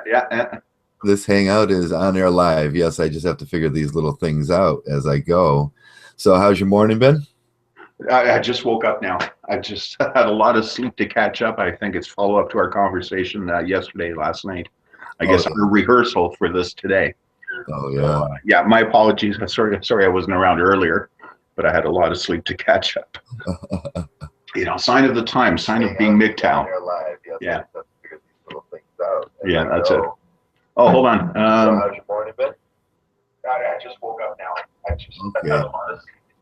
Yeah. This hangout is on air live. Yes, I just have to figure these little things out as I go. So, how's your morning been? I just woke up now. I just had a lot of sleep to catch up. I think it's follow up to our conversation last night. I Oh, guess a rehearsal for this today. oh So yeah. yeah, my apologies. Sorry I wasn't around earlier, but I had a lot of sleep to catch up. Sign of the time, sign of being Mgtow. Yeah. Yeah, that's it. Oh, hold on. How's your morning been? I just woke up now. Okay.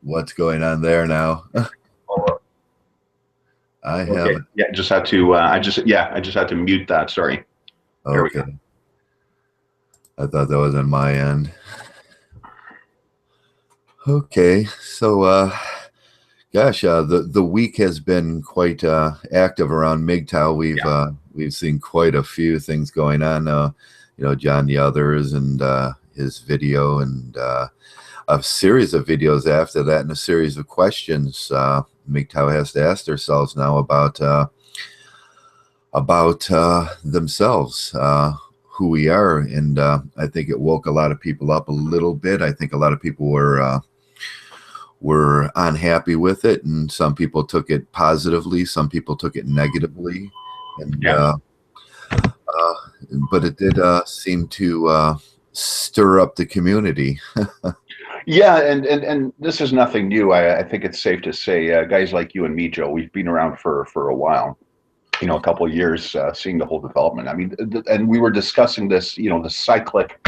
What's going on there now? I Okay. have. Yeah, just had to. I just had to mute that. Sorry. There we Okay. go. I thought that was on my end. Okay. So, gosh, the week has been quite active around Mgtow. We've seen quite a few things going on. John the Others and his video and a series of videos after that, and a series of questions Mgtow has to ask themselves now about themselves, who we are, and I think it woke a lot of people up a little bit. I think a lot of people were unhappy with it, and some people took it positively, some people took it negatively, and Yeah. but it did seem to stir up the community. Yeah, and this is nothing new. I think it's safe to say, guys like you and me, Joe, we've been around for a while. A couple of years, seeing the whole development. I mean, and we were discussing this. The cyclic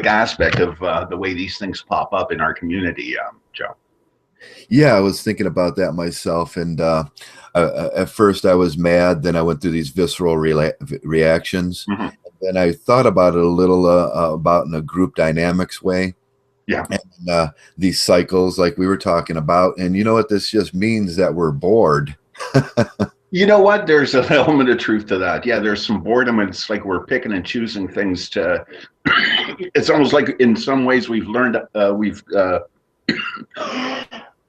aspect of the way these things pop up in our community, Joe. Yeah, I was thinking about that myself, and at first I was mad. Then I went through these visceral reactions. Mm-hmm. Then I thought about it a little about in a group dynamics way. Yeah. And these cycles, like we were talking about, and you know what? This just means that we're bored. You know what? There's an element of truth to that. Yeah, there's some boredom, and it's like we're picking and choosing things to. It's almost like in some ways we've learned.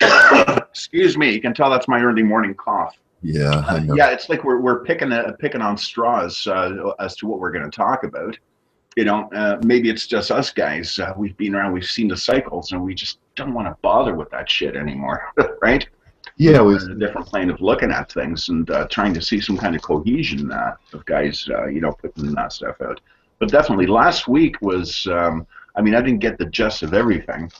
Excuse me. You can tell that's my early morning cough. Yeah, I know. Yeah, it's like we're picking on straws as to what we're going to talk about. Maybe it's just us guys. We've been around, we've seen the cycles, and we just don't want to bother with that shit anymore, right? Yeah, We're in a different plane of looking at things and trying to see some kind of cohesion of guys, putting that stuff out. But definitely, last week was. I didn't get the gist of everything,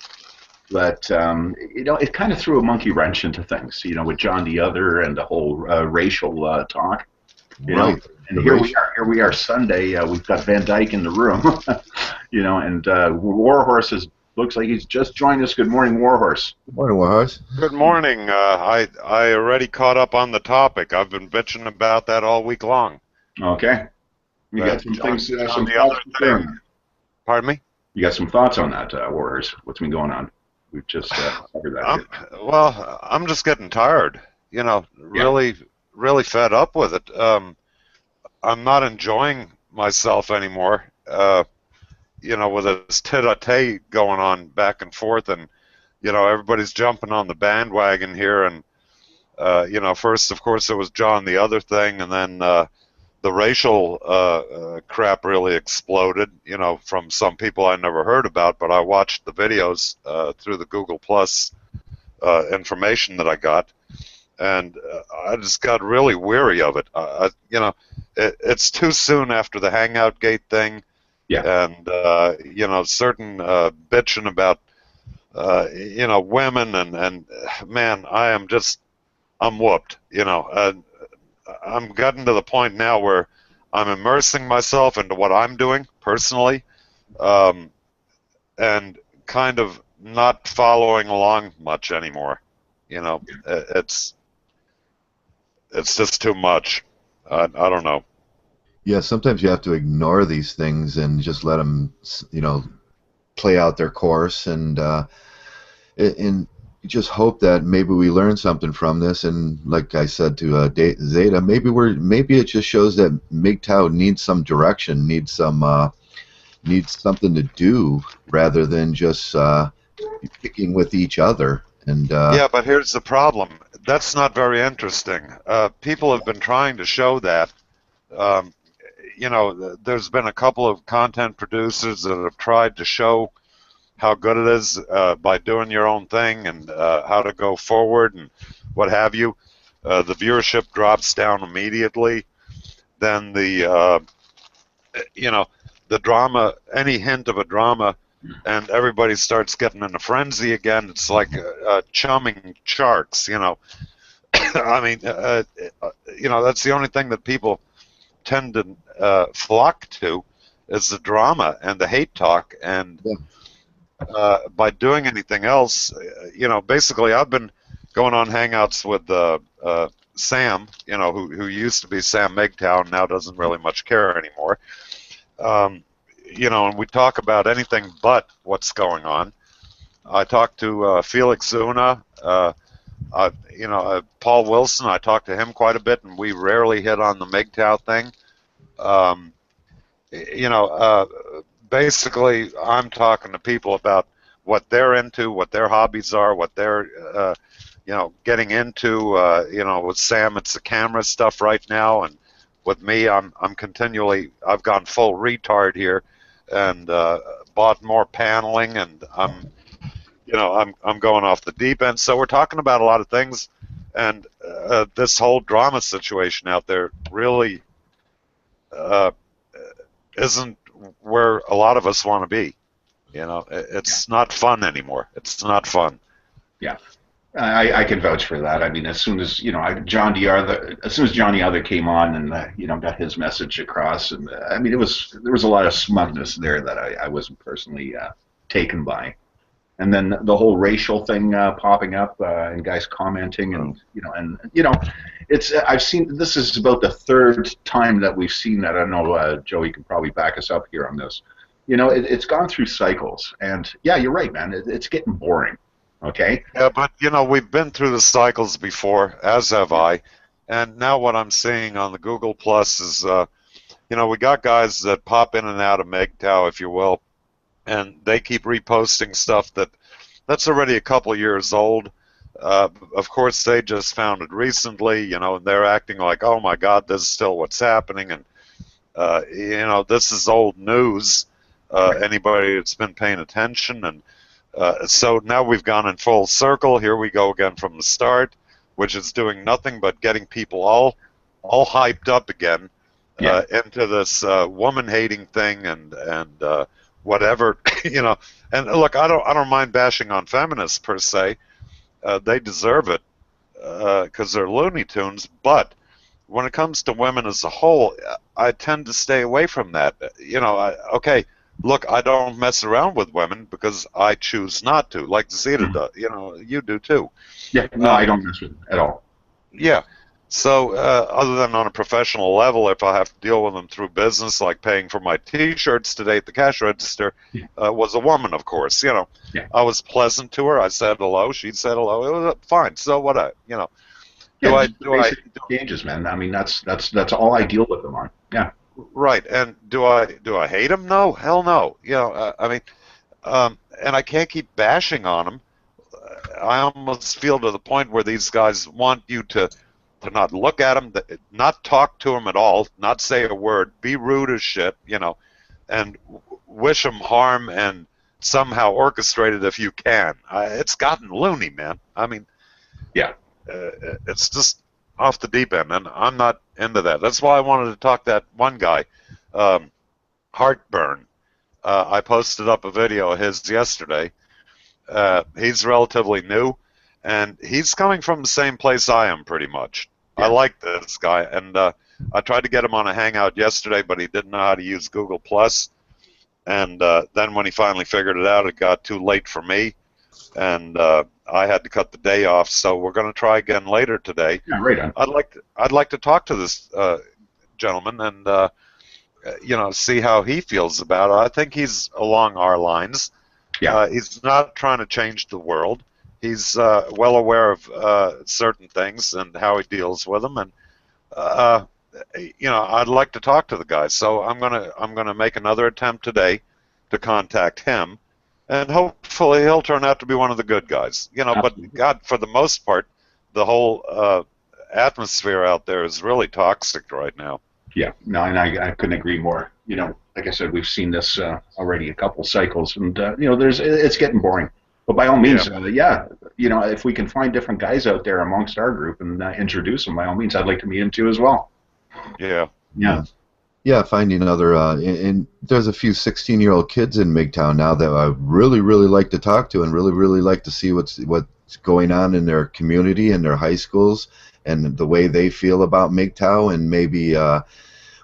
but it kind of threw a monkey wrench into things. With John the Other and the whole racial talk. right. And here we are Sunday. We've got Van Dyke in the room, and Warhorse looks like he's just joined us. Good morning, Warhorse. Good morning, Warhorse. Good morning. I already caught up on the topic. I've been bitching about that all week long. Okay. You got some things, some the thoughts other thing. Pardon me? You got some thoughts on that, Warhorse? What's been going on? We've just covered that. Well, I'm just getting tired. Really, really fed up with it. I'm not enjoying myself anymore. With this tete-a-tete going on back and forth, and everybody's jumping on the bandwagon here, and first, of course, it was John the Other thing, and then the racial crap really exploded. From some people I never heard about, but I watched the videos through the Google Plus information that I got, and I just got really weary of it. It's too soon after the Hangout Gate thing. Yeah. And certain bitching about women, and man, I'm whooped. I'm gotten to the point now where I'm immersing myself into what I'm doing personally, and kind of not following along much anymore. It's just too much. I don't know. Yeah, sometimes you have to ignore these things and just let them, play out their course, and just hope that maybe we learn something from this. And like I said to Zeta, maybe it just shows that Mgtow needs some direction, needs something to do rather than just picking with each other. And yeah, but here's the problem. That's not very interesting. People have been trying to show that. you know, there's been a couple of content producers that have tried to show how good it is by doing your own thing and how to go forward and what have you. The viewership drops down immediately. Then you know, the drama, any hint of a drama, and everybody starts getting in a frenzy again. It's like chumming sharks, you know. I mean, you know, that's the only thing that people tend to flock to is the drama and the hate talk. And by doing anything else, you know, basically I've been going on hangouts with Sam, you know, who used to be Sam Mgtow and now doesn't really much care anymore. You know, and we talk about anything but what's going on. I talked to Felix Zuna, you know, Paul Wilson. I talked to him quite a bit, and we rarely hit on the Mgtow thing. You know, basically, I'm talking to people about what they're into, what their hobbies are, what they're, you know, getting into. You know, with Sam, it's the camera stuff right now, and with me, I'm continually, I've gone full retard here, and bought more paneling, and you know, I'm going off the deep end. So we're talking about a lot of things, and this whole drama situation out there really isn't where a lot of us want to be. You know, it's not fun anymore. It's not fun. Yeah. I can vouch for that. I mean, as soon as as soon as Johnny Other came on and you know, got his message across, and I mean, there was a lot of smugness there that I wasn't personally taken by, and then the whole racial thing popping up and guys commenting, and you know, it's I've seen this is about the third time that we've seen that. I don't know, Joey can probably back us up here on this. You know, it's gone through cycles, and yeah, you're right, man. It's getting boring. Okay. Yeah, but you know, we've been through the cycles before, as have I, and now what I'm seeing on the Google Plus is, you know, we got guys that pop in and out of Mgtow, if you will, and they keep reposting stuff that's already a couple years old. Of course, they just found it recently, you know, and they're acting like, oh my God, this is still what's happening, and you know, this is old news. Anybody that's been paying attention, and so now we've gone in full circle. Here we go again from the start, which is doing nothing but getting people all hyped up again into this woman-hating thing and whatever, you know. And look, I don't mind bashing on feminists per se. They deserve it because they're Looney Tunes. But when it comes to women as a whole, I tend to stay away from that. You know, okay. Look, I don't mess around with women because I choose not to, like Zeta does. You know, you do too. Yeah, no, I don't mess with them at all. Yeah. So, other than on a professional level, if I have to deal with them through business, like paying for my T-shirts today at the cash register, was a woman, of course. You know, I was pleasant to her. I said hello. She said hello. It was fine. So what? You know, do I changes, man? I mean, that's all I deal with them on. Yeah. Right, and do I hate him? No, hell no. You know, I mean, and I can't keep bashing on him. I almost feel to the point where these guys want you to not look at him, not talk to him at all, not say a word, be rude as shit, you know, and wish him harm and somehow orchestrate it if you can. It's gotten loony, man. I mean, yeah, it's just off the deep end, and I'm not into that. That's why I wanted to talk to that one guy, Heartburn. I posted up a video of his yesterday. He's relatively new, and he's coming from the same place I am, pretty much. I like this guy, and I tried to get him on a hangout yesterday, but he didn't know how to use Google Plus. And then when he finally figured it out, it got too late for me, and I had to cut the day off. So we're going to try again later today. Yeah, right on. I'd like to talk to this gentleman and you know, see how he feels about it. I think he's along our lines. Yeah. He's not trying to change the world. He's well aware of certain things and how he deals with them, and you know, I'd like to talk to the guy. So I'm gonna make another attempt today to contact him, and hopefully he'll turn out to be one of the good guys. You know, Absolutely. but God, for the most part, the whole atmosphere out there is really toxic right now. Yeah, no, and I couldn't agree more. You know, like I said, we've seen this already a couple cycles, and you know, it's getting boring. But by all Yeah. means, yeah, you know, if we can find different guys out there amongst our group and introduce them, by all means, I'd like to meet them too as well. Yeah. Yeah, Yeah, finding other and there's a few 16-year-old kids in Mgtow now that I really, really like to talk to and really, really like to see what's going on in their community and their high schools and the way they feel about Mgtow, and maybe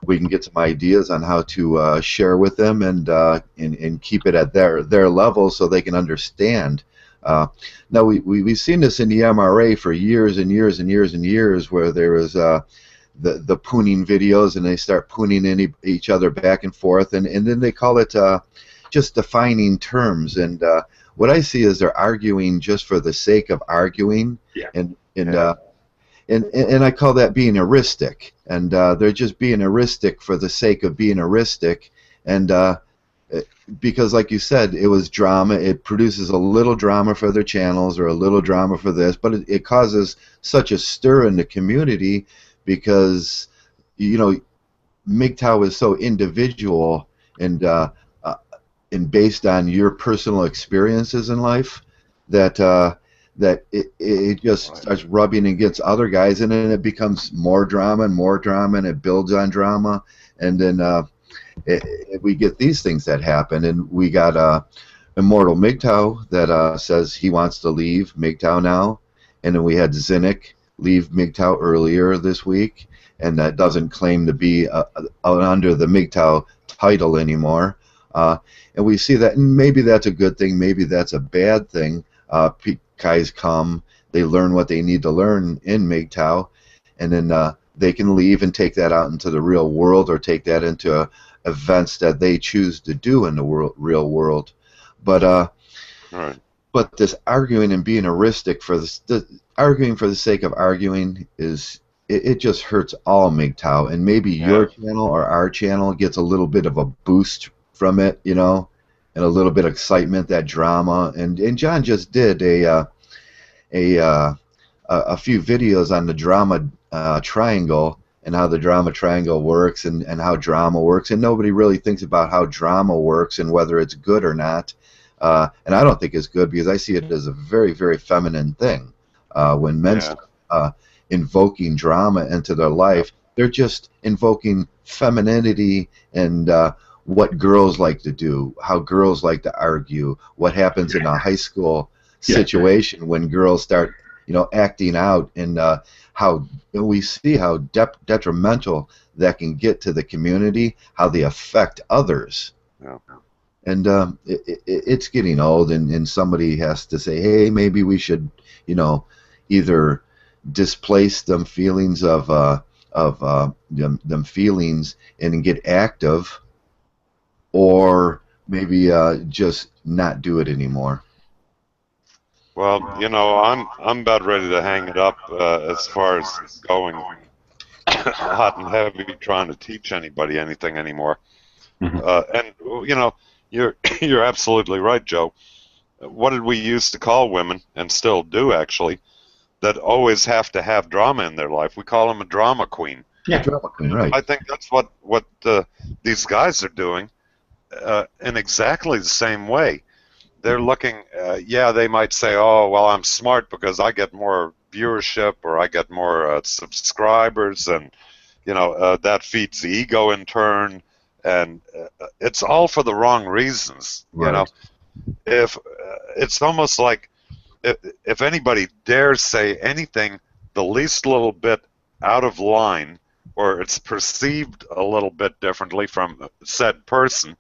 we can get some ideas on how to share with them and keep it at their level so they can understand. Now we've seen this in the MRA for years and years and years and years, where there was the pooning videos, and they start pooning each other back and forth, and then they call it just defining terms. And what I see is they're arguing just for the sake of arguing, yeah, and I call that being heuristic. And they're just being heuristic for the sake of being heuristic. And because, like you said, it was drama. It produces a little drama for their channels or a little drama for this, but it causes such a stir in the community because, you know, Mgtow is so individual and based on your personal experiences in life that it just starts rubbing against other guys, and then it becomes more drama and more drama, and it builds on drama, and then we get these things that happen. And we got Immortal Mgtow that says he wants to leave Mgtow now, and then we had Zinnik leave Mgtow earlier this week, and that doesn't claim to be under the Mgtow title anymore. And we see that, and maybe that's a good thing, maybe that's a bad thing. Guys come, they learn what they need to learn in Mgtow, and then they can leave and take that out into the real world, or take that into events that they choose to do in the real world. But Right. but this arguing and being heuristic for arguing for the sake of arguing is it just hurts all Mgtow, and maybe your channel or our channel gets a little bit of a boost from it, you know, and a little bit of excitement, that drama. And John just did a few videos on the drama triangle, and how the drama triangle works, and how drama works, and nobody really thinks about how drama works and whether it's good or not. And I don't think it's good, because I see it as a very, very feminine thing. When men start invoking drama into their life, they're just invoking femininity and what girls like to do, how girls like to argue, what happens in a high school situation when girls start, you know, acting out, and how we see how detrimental that can get to the community, how they affect others. Yeah. And it's getting old, and somebody has to say, hey, maybe we should, you know, either displace them feelings of them feelings and get active, or maybe just not do it anymore. Well, you know, I'm about ready to hang it up as far as going hot and heavy trying to teach anybody anything anymore. And you know, you're absolutely right, Joe. What did we used to call women, and still do actually, that always have to have drama in their life? We call them a drama queen. Yeah, drama queen, right? I think that's what these guys are doing in exactly the same way. They're looking, yeah, they might say, oh, well, I'm smart because I get more viewership, or I get more subscribers, and, you know, that feeds the ego in turn, and it's all for the wrong reasons, you know. If it's almost like if anybody dares say anything the least little bit out of line, or it's perceived a little bit differently from said person,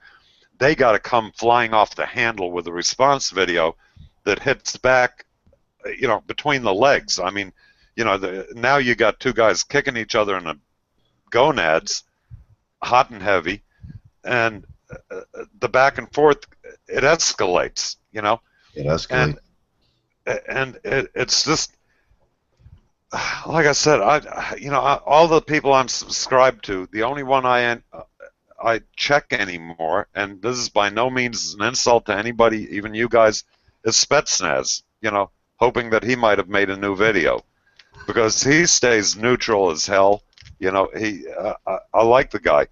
they got to come flying off the handle with a response video that hits back, you know, between the legs. I mean, you know, now you got two guys kicking each other in the gonads, hot and heavy, and the back and forth, it escalates, you know. It escalates. And it's just, like I said, you know, all the people I'm subscribed to, the only one I check anymore, and this is by no means an insult to anybody, even you guys, is Spetsnaz, you know, hoping that he might have made a new video, because he stays neutral as hell, You know, I like the guy.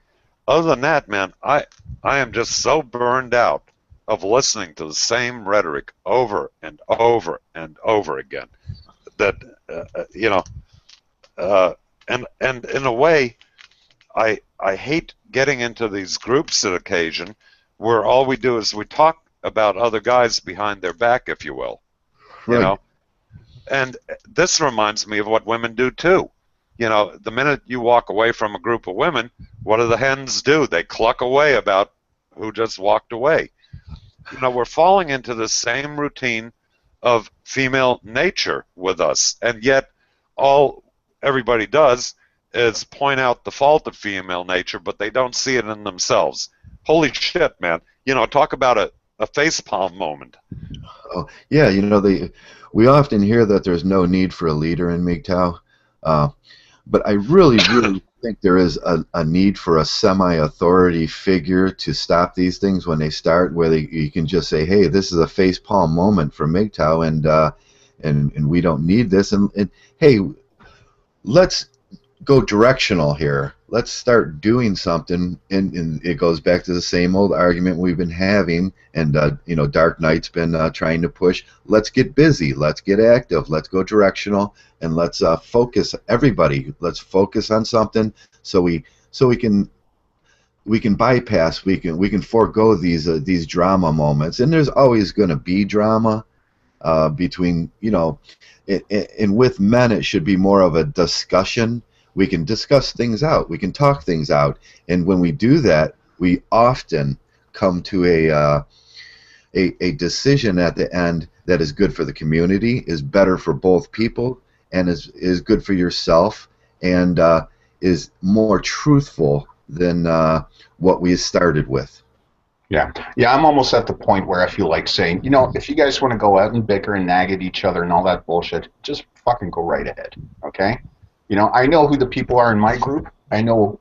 Other than that, man, I am just so burned out of listening to the same rhetoric over and over and over again that you know, and in a way, I hate getting into these groups at occasion where all we do is we talk about other guys behind their back, if you will, you Right. know. And this reminds me of what women do too. You know, the minute you walk away from a group of women, what do the hens do? They cluck away about who just walked away. You know, we're falling into the same routine of female nature with us, and yet all everybody does is point out the fault of female nature, but they don't see it in themselves. Holy shit, man. You know, talk about a facepalm moment. Oh, yeah, you know, we often hear that there's no need for a leader in Mgtow, uh, but I really, really think there is a need for a semi-authority figure to stop these things when they start, where you can just say, "Hey, this is a facepalm moment for Mgtow, and we don't need this." And hey, let's go directional here. Let's start doing something, and it goes back to the same old argument we've been having, and you know, Dark Knight's been trying to push. Let's get busy. Let's get active. Let's go directional, and let's focus. Everybody, let's focus on something so we can bypass. We can forego these drama moments, and there's always going to be drama between, you know, and with men it should be more of a discussion. We can discuss things out. We can talk things out, and when we do that, we often come to a decision at the end that is good for the community, is better for both people, and is good for yourself, and is more truthful than what we started with. Yeah. Yeah, I'm almost at the point where I feel like saying, you know, if you guys want to go out and bicker and nag at each other and all that bullshit, just fucking go right ahead, okay? You know, I know who the people are in my group. I know,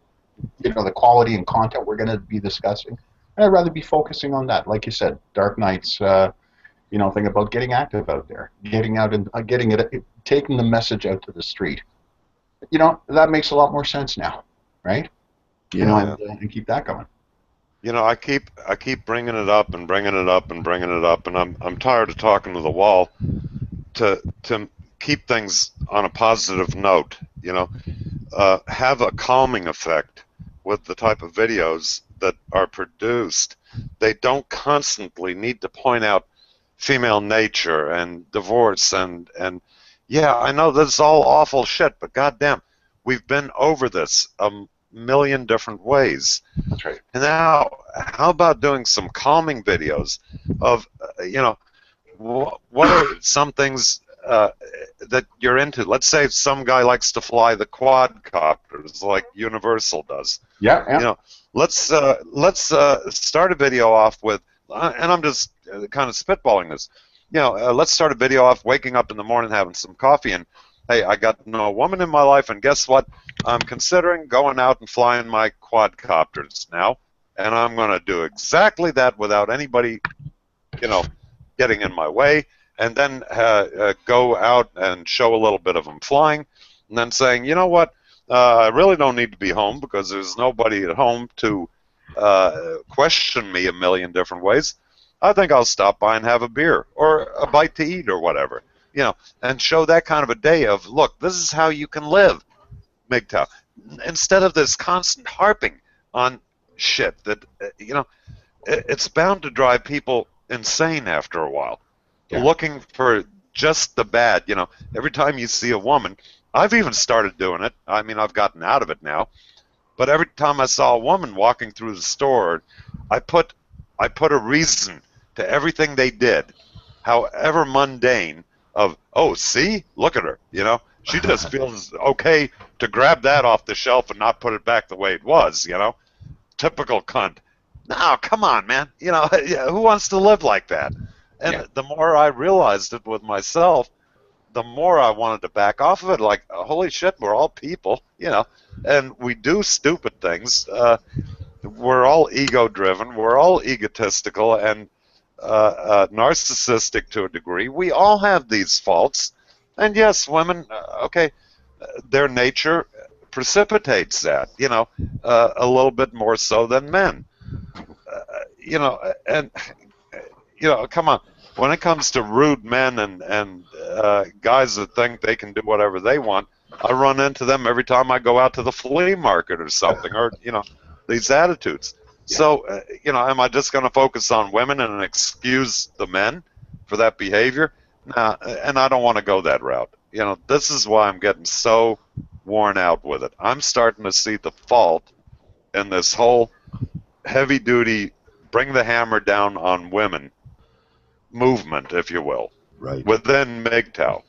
you know, the quality and content we're going to be discussing. And I'd rather be focusing on that. Like you said, Dark Knight's, you know, thing about getting active out there, getting out and taking the message out to the street. You know, that makes a lot more sense now, right? You know, Yeah. and keep that going. You know, I keep bringing it up and bringing it up and bringing it up, and I'm tired of talking to the wall to keep things on a positive note. You know, have a calming effect with the type of videos that are produced. They don't constantly need to point out female nature and divorce and yeah, I know this is all awful shit, but goddamn, we've been over this a million different ways. That's right. And now, how about doing some calming videos of, you know, what are some things that you're into? Let's say some guy likes to fly the quadcopters like Universal does. Yeah, yeah. You know, let's start a video off with, and I'm just kind of spitballing this. You know, let's start a video off waking up in the morning, having some coffee, and hey, I got no woman in my life, and guess what? I'm considering going out and flying my quadcopters now, and I'm going to do exactly that without anybody, you know, getting in my way, and then go out and show a little bit of them flying, and then saying, you know what, I really don't need to be home because there's nobody at home to question me a million different ways. I think I'll stop by and have a beer or a bite to eat or whatever, you know, and show that kind of a day of, look, this is how you can live, Mgtow, instead of this constant harping on shit that, you know, it's bound to drive people insane after a while. Yeah. Looking for just the bad, you know, every time you see a woman, I've even started doing it. I mean, I've gotten out of it now, but every time I saw a woman walking through the store, I put a reason to everything they did, however mundane, of, oh, see, look at her, you know, she just feels okay to grab that off the shelf and not put it back the way it was, you know, typical cunt. No, come on, man, you know, who wants to live like that? And Yeah. the more I realized it with myself, the more I wanted to back off of it. Like, holy shit, we're all people, you know, and we do stupid things. We're all ego-driven. We're all egotistical and narcissistic to a degree. We all have these faults. And yes, women, okay, their nature precipitates that, a little bit more so than men. And come on. When it comes to rude men and guys that think they can do whatever they want, I run into them every time I go out to the flea market or something, or these attitudes. Yeah. So am I just going to focus on women and excuse the men for that behavior? Nah, and I don't want to go that route. This is why I'm getting so worn out with it. I'm starting to see the fault in this whole heavy-duty, bring the hammer down on women movement, if you will, Right. within Mgtow.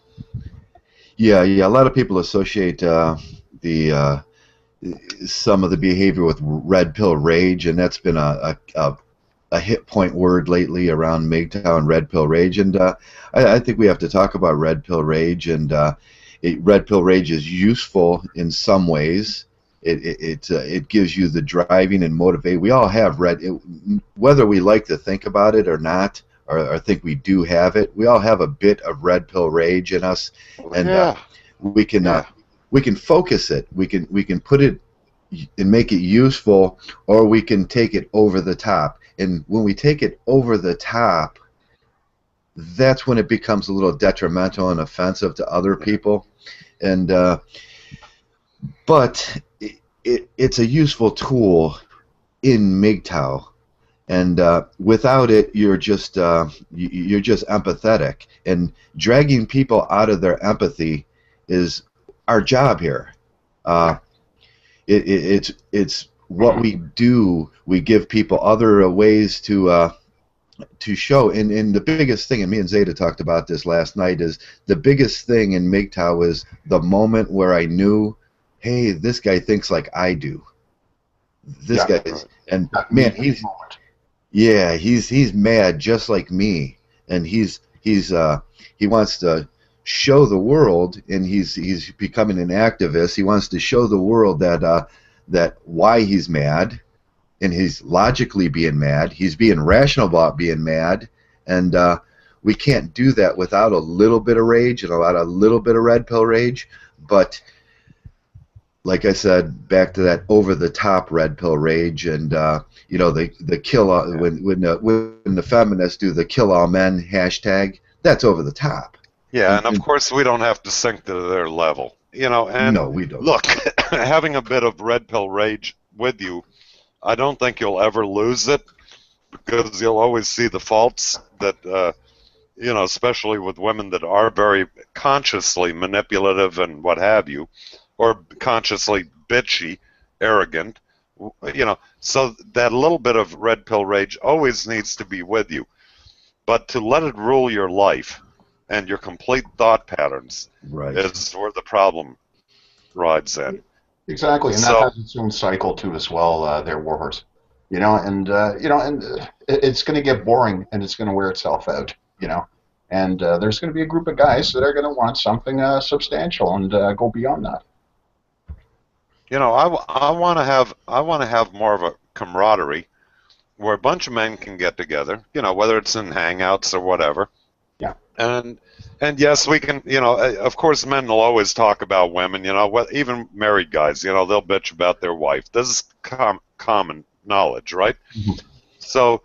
Yeah. A lot of people associate the some of the behavior with red pill rage, and that's been a hit point word lately around Mgtow and red pill rage. And I think we have to talk about red pill rage. And red pill rage is useful in some ways. It gives you the driving and motivate. We all have whether we like to think about it or not, or think we do have it. We all have a bit of red pill rage in us, and we can focus it. We can put it and make it useful, or we can take it over the top. And when we take it over the top, that's when it becomes a little detrimental and offensive to other people. And but it's a useful tool in Mgtow. And without it, you're just empathetic, and dragging people out of their empathy is our job here. It's what we do. We give people other ways to show. And the biggest thing, and me and Zeta talked about this last night, is the biggest thing in Mgtow is the moment where I knew, hey, this guy thinks like I do. This guy is, and man, he's mad just like me, and he wants to show the world, and he's becoming an activist. He wants to show the world that why he's mad, and he's logically being mad. He's being rational about being mad, and we can't do that without a little bit of rage and a little bit of red pill rage. But like I said, back to that over the top red pill rage, and the kill when the feminists do the kill all men hashtag, that's over the top. Yeah, and of course we don't have to sink to their level, And no, we don't. Look, having a bit of red pill rage with you, I don't think you'll ever lose it, because you'll always see the faults that, especially with women that are very consciously manipulative and what have you, or consciously bitchy, arrogant, So that little bit of red pill rage always needs to be with you, but to let it rule your life and your complete thought patterns is where the problem rides in. Exactly, and that has its own cycle too as well. There, Warhorse, and it's going to get boring, and it's going to wear itself out, and there's going to be a group of guys that are going to want something substantial and go beyond that. I want to have more of a camaraderie where a bunch of men can get together, whether it's in hangouts or whatever. Yeah. And yes, we can, of course, men will always talk about women, even married guys, they'll bitch about their wife. This is common knowledge, right? Mm-hmm. So,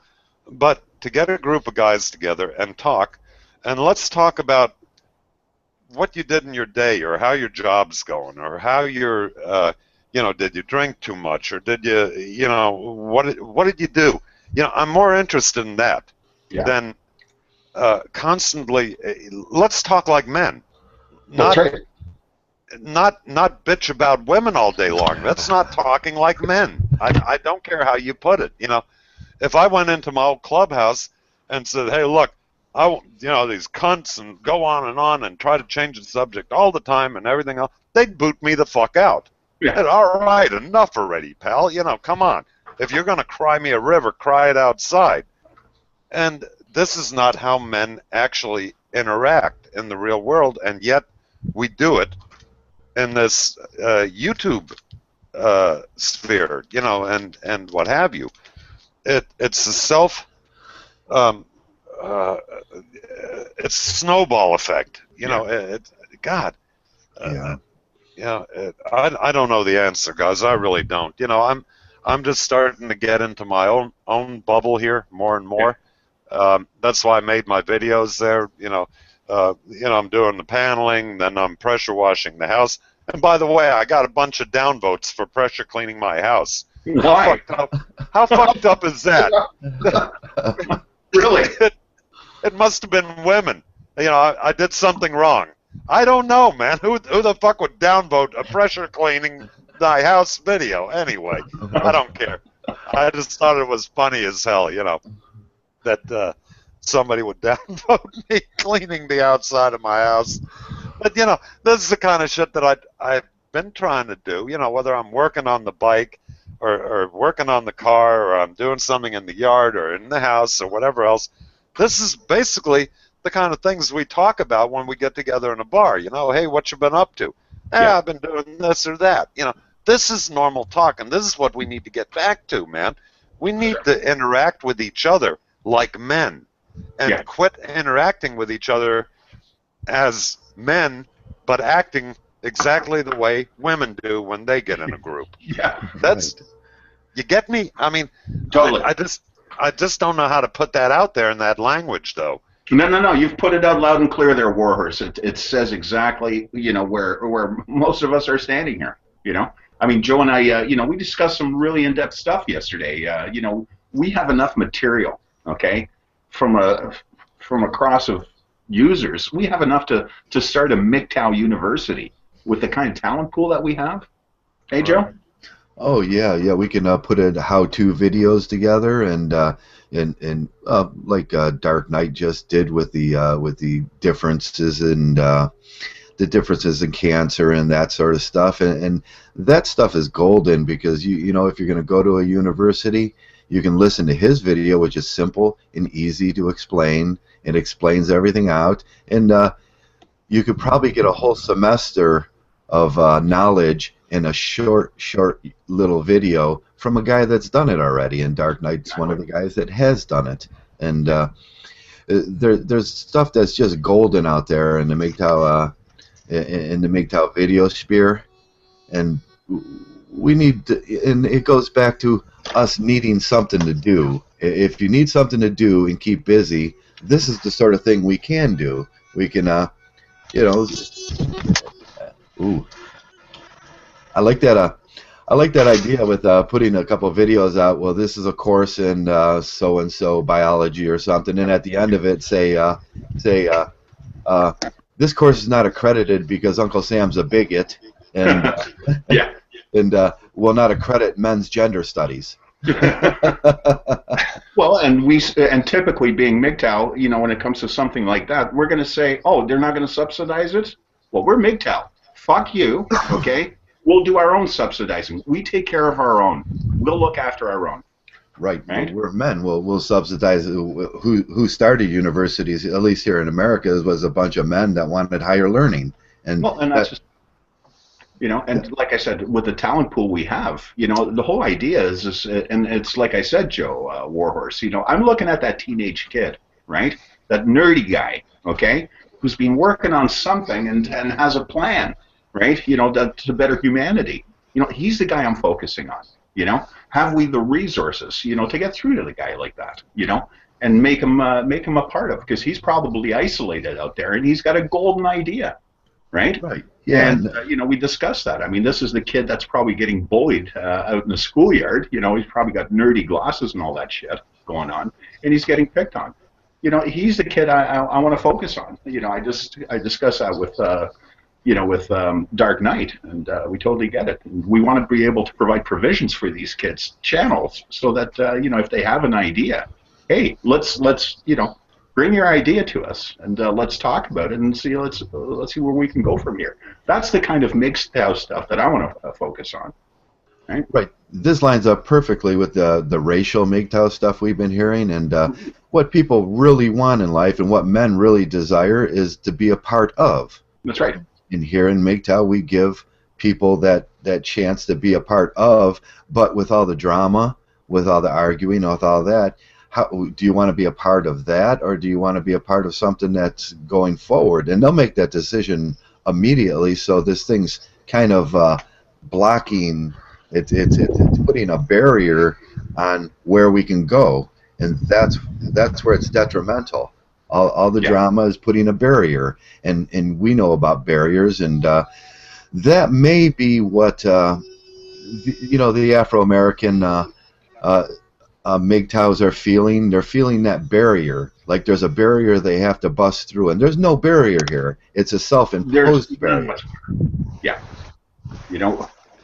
but to get a group of guys together and talk, and let's talk about what you did in your day, or how your job's going, or how you're, did you drink too much, or did you, what did you do? I'm more interested in that than constantly. Let's talk like men. That's right. Not bitch about women all day long. That's not talking like men. I don't care how you put it. If I went into my old clubhouse and said, hey, look, these cunts, and go on and try to change the subject all the time and everything else, they'd boot me the fuck out. Yeah. All right, enough already, pal. Come on. If you're going to cry me a river, cry it outside. And this is not how men actually interact in the real world, and yet we do it in this YouTube sphere, and what have you. It's a it's a snowball effect, . Yeah. God. Yeah. Yeah, I don't know the answer, guys. I really don't. You know, I'm just starting to get into my own bubble here more and more. That's why I made my videos there. I'm doing the paneling, then I'm pressure washing the house. And by the way, I got a bunch of downvotes for pressure cleaning my house. Why? How fucked up is that? Really? It must have been women. You know, I did something wrong. I don't know, man. Who the fuck would downvote a pressure cleaning my house video? Anyway, I don't care. I just thought it was funny as hell, you know, that somebody would downvote me cleaning the outside of my house. But, you know, this is the kind of shit that I've been trying to do, you know, whether I'm working on the bike or working on the car or I'm doing something in the yard or in the house or whatever else. This is basically the kind of things we talk about when we get together in a bar. You know, hey, what you been up to? Yeah. I've been doing this or that. You know, this is normal talk, and this is what we need to get back to, man. We need to interact with each other like men and quit interacting with each other as men, but acting exactly the way women do when they get in a group. Yeah. That's Right. You get me? I mean, Totally. I just don't know how to put that out there in that language, though. No. You've put it out loud and clear there, Warhorse. It says exactly, you know, where most of us are standing here. You know, I mean, Joe and I, you know, we discussed some really in-depth stuff yesterday. You know, we have enough material, okay, from a cross of users. We have enough to start a Mgtow university with the kind of talent pool that we have. Hey, Joe. Oh yeah. We can put in how-to videos together, and like Dark Knight just did with the differences and the differences in cancer and that sort of stuff, and that stuff is golden, because you know, if you're going to go to a university, you can listen to his video, which is simple and easy to explain. It explains everything out, and you could probably get a whole semester of knowledge in a short little video from a guy that's done it already. And Dark Knight's one of the guys that has done it. And there's stuff that's just golden out there in the Mgtow video sphere, and we need to, and it goes back to us needing something to do. If you need something to do and keep busy, this is the sort of thing we can do. We can, you know, ooh. I like that idea with putting a couple of videos out. Well, this is a course in so and so biology or something, and at the end of it, say this course is not accredited because Uncle Sam's a bigot, and and will not accredit men's gender studies. Well, and typically being Mgtow, you know, when it comes to something like that, we're going to say, oh, they're not going to subsidize it. Well, we're Mgtow. Fuck you, okay? We'll do our own subsidizing. We take care of our own. We'll look after our own. Right. Well, we're men. We'll subsidize. Who started universities, at least here in America, was a bunch of men that wanted higher learning. And that's just, you know, and like I said, with the talent pool we have, you know, the whole idea is, and it's like I said, Joe, Warhorse, you know, I'm looking at that teenage kid, right? That nerdy guy, okay, who's been working on something and has a plan. Right, you know, to better humanity. You know, he's the guy I'm focusing on. You know, have we the resources, you know, to get through to the guy like that, you know, and make him a part of, because he's probably isolated out there and he's got a golden idea, right? Right. Yeah. And you know, we discussed that. I mean, this is the kid that's probably getting bullied out in the schoolyard. You know, he's probably got nerdy glasses and all that shit going on, and he's getting picked on. You know, he's the kid I want to focus on. You know, I discussed that with. You know, with Dark Knight, and we totally get it. And we want to be able to provide provisions for these kids' channels, so that you know, if they have an idea, hey, let's you know, bring your idea to us, and let's talk about it, and let's see where we can go from here. That's the kind of Mgtow stuff that I want to focus on. Right. Right. This lines up perfectly with the racial Mgtow stuff we've been hearing, and what people really want in life, and what men really desire, is to be a part of. That's right. And here in Mgtow, we give people that chance to be a part of, but with all the drama, with all the arguing, with all that, how do you want to be a part of that, or do you want to be a part of something that's going forward? And they'll make that decision immediately, so this thing's kind of blocking. It's putting a barrier on where we can go, and that's where it's detrimental. All the drama is putting a barrier, and we know about barriers, and that may be what the Afro-American Mgtows are feeling. They're feeling that barrier, like there's a barrier they have to bust through, and there's no barrier here. It's a self-imposed barrier. Yeah.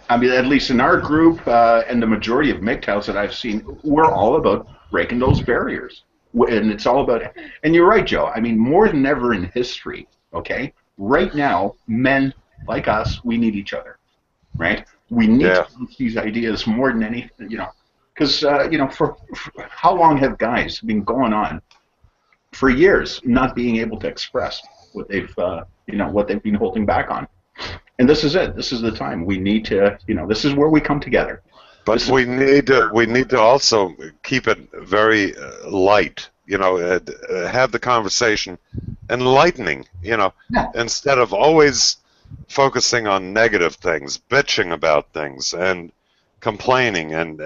I mean, at least in our group and the majority of Mgtows that I've seen, we're all about breaking those barriers. And it's all about, and you're right, Joe. I mean, more than ever in history, okay? Right now, men like us, we need each other, right? We need to teach these ideas more than anything, because, for how long have guys been going on for years not being able to express what they've, what they've been holding back on? And this is it. This is the time. We need to, this is where we come together. But we need to also keep it very light, have the conversation enlightening, instead of always focusing on negative things, bitching about things, and complaining and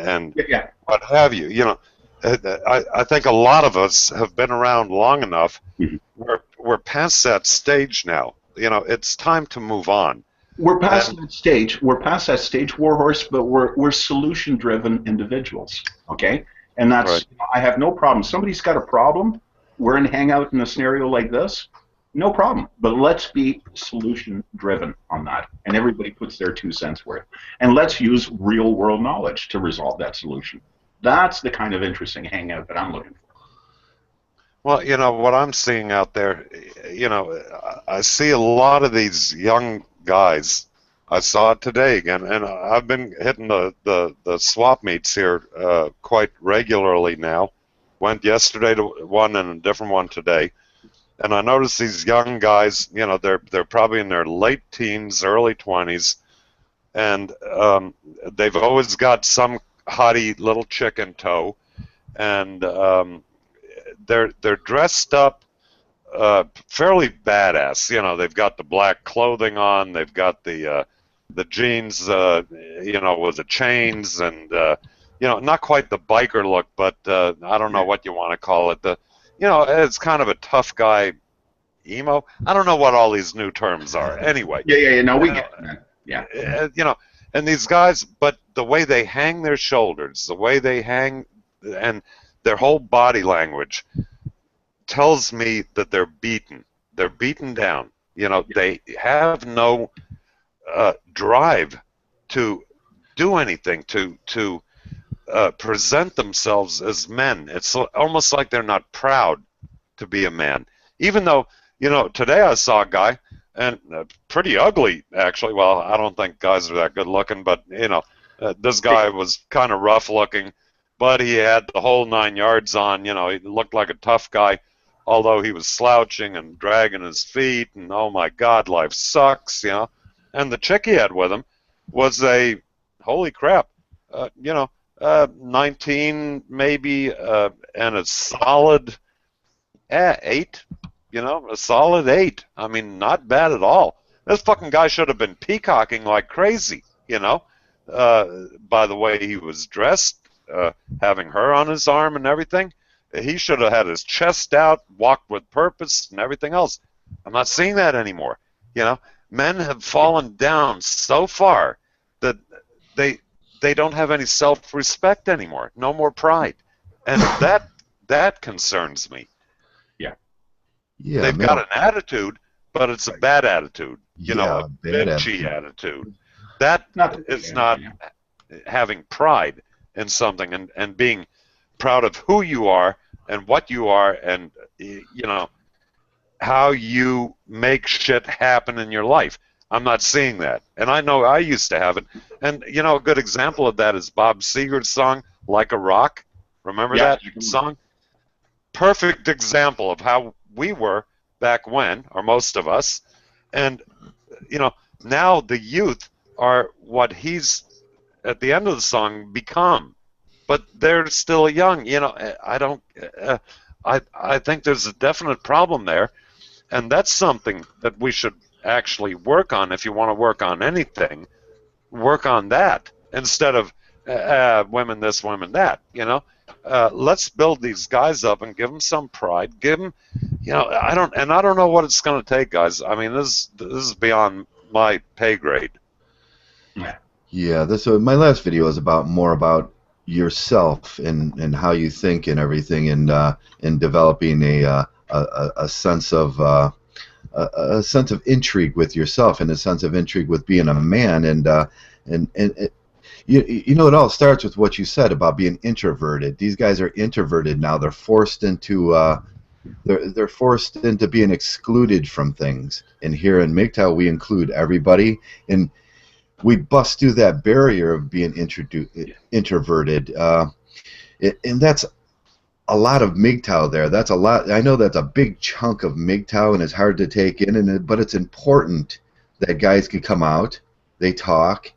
what have you. I think a lot of us have been around long enough. We're past that stage now. It's time to move on. We're past that stage. We're past that stage, Warhorse, but we're solution-driven individuals, okay? And that's, right. I have no problem. Somebody's got a problem. We're in hangout in a scenario like this. No problem. But let's be solution-driven on that. And everybody puts their 2 cents worth. And let's use real-world knowledge to resolve that solution. That's the kind of interesting hangout that I'm looking for. Well, what I'm seeing out there, I see a lot of these young guys. I saw it today again, and I've been hitting the swap meets here quite regularly now. Went yesterday to one and a different one today, and I noticed these young guys. They're probably in their late teens, early 20s, and they've always got some hottie little chick in tow, and they're dressed up fairly badass. They've got the black clothing on. They've got the jeans, with the chains, and not quite the biker look, but I don't know what you want to call it. It's kind of a tough guy emo. I don't know what all these new terms are. Anyway. No, we get it. Yeah. And these guys, but the way they hang their shoulders, the way they hang, and their whole body language tells me that they're beaten. They're beaten down. They have no drive to do anything, to present themselves as men. It's almost like they're not proud to be a man. Even though, today I saw a guy, and pretty ugly, actually. Well, I don't think guys are that good looking, but, this guy was kind of rough looking, but he had the whole 9 yards on. He looked like a tough guy, although he was slouching and dragging his feet, and oh my God, life sucks, And the chick he had with him was a, holy crap, 19 maybe, and a solid 8, a solid 8. I mean, not bad at all. This fucking guy should have been peacocking like crazy, by the way he was dressed, having her on his arm and everything. He should have had his chest out, walked with purpose, and everything else. I'm not seeing that anymore. Men have fallen down so far that they don't have any self-respect anymore. No more pride, and that concerns me. Yeah. They've got an attitude, but it's a bad attitude. A bad bitchy attitude. That is not having pride in something and being proud of who you are and what you are, and how you make shit happen in your life. I'm not seeing that, and I know I used to have it. And a good example of that is Bob Seger's song "Like a Rock." Remember that song? Perfect example of how we were back when, or most of us. And now the youth are what he's at the end of the song become. But they're still young. I don't. I think there's a definite problem there, and that's something that we should actually work on. If you want to work on anything, work on that instead of women this, women that. Let's build these guys up and give them some pride. Give them, I don't know what it's going to take, guys. I mean, this is beyond my pay grade. Yeah, my last video was more about yourself and how you think and everything, and developing a sense of a sense of intrigue with yourself and a sense of intrigue with being a man, and it all starts with what you said about being introverted. These guys are introverted now. They're forced into they're forced into being excluded from things. And here in Mgtow, we include everybody, and we bust through that barrier of being introverted, and that's a lot of Mgtow there. That's a lot. I know that's a big chunk of Mgtow, and it's hard to take in, but it's important that guys can come out, they talk,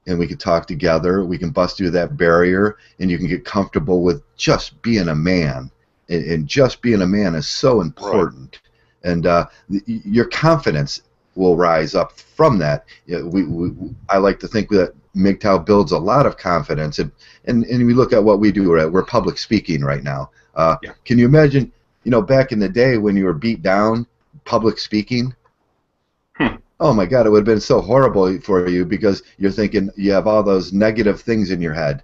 and we can talk together. We can bust through that barrier, and you can get comfortable with just being a man. And just being a man is so important. Right. And your confidence will rise up from that. I like to think that Mgtow builds a lot of confidence, and we look at what we do. We're public speaking right now. Can you imagine, back in the day when you were beat down, public speaking? Oh my God, it would have been so horrible for you because you're thinking you have all those negative things in your head.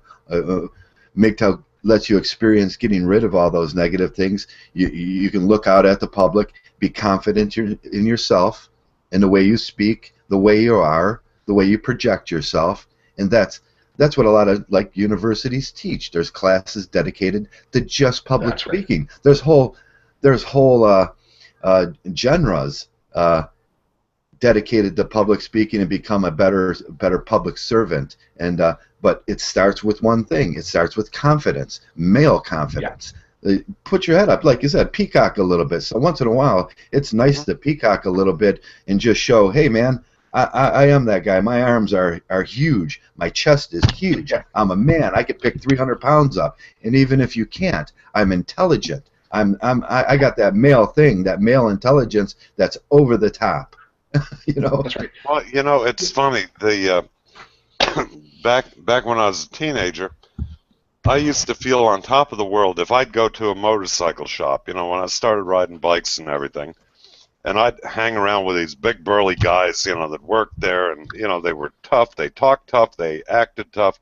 Mgtow lets you experience getting rid of all those negative things. You can look out at the public, be confident in yourself, in the way you speak, the way you are, the way you project yourself, and that's what a lot of universities teach. There's classes dedicated to just public speaking. Right. There's whole genres dedicated to public speaking and become a better public servant. And but it starts with one thing. It starts with confidence, male confidence. Put your head up, like you said, peacock a little bit. So once in a while, it's nice to peacock a little bit and just show, hey man, I am that guy. My arms are huge. My chest is huge. I'm a man. I can pick 300 pounds up. And even if you can't, I'm intelligent. I got that male thing, that male intelligence that's over the top. That's right. Well, it's funny. The back when I was a teenager, I used to feel on top of the world if I'd go to a motorcycle shop, when I started riding bikes and everything, and I'd hang around with these big burly guys, that worked there, and, they were tough, they talked tough, they acted tough,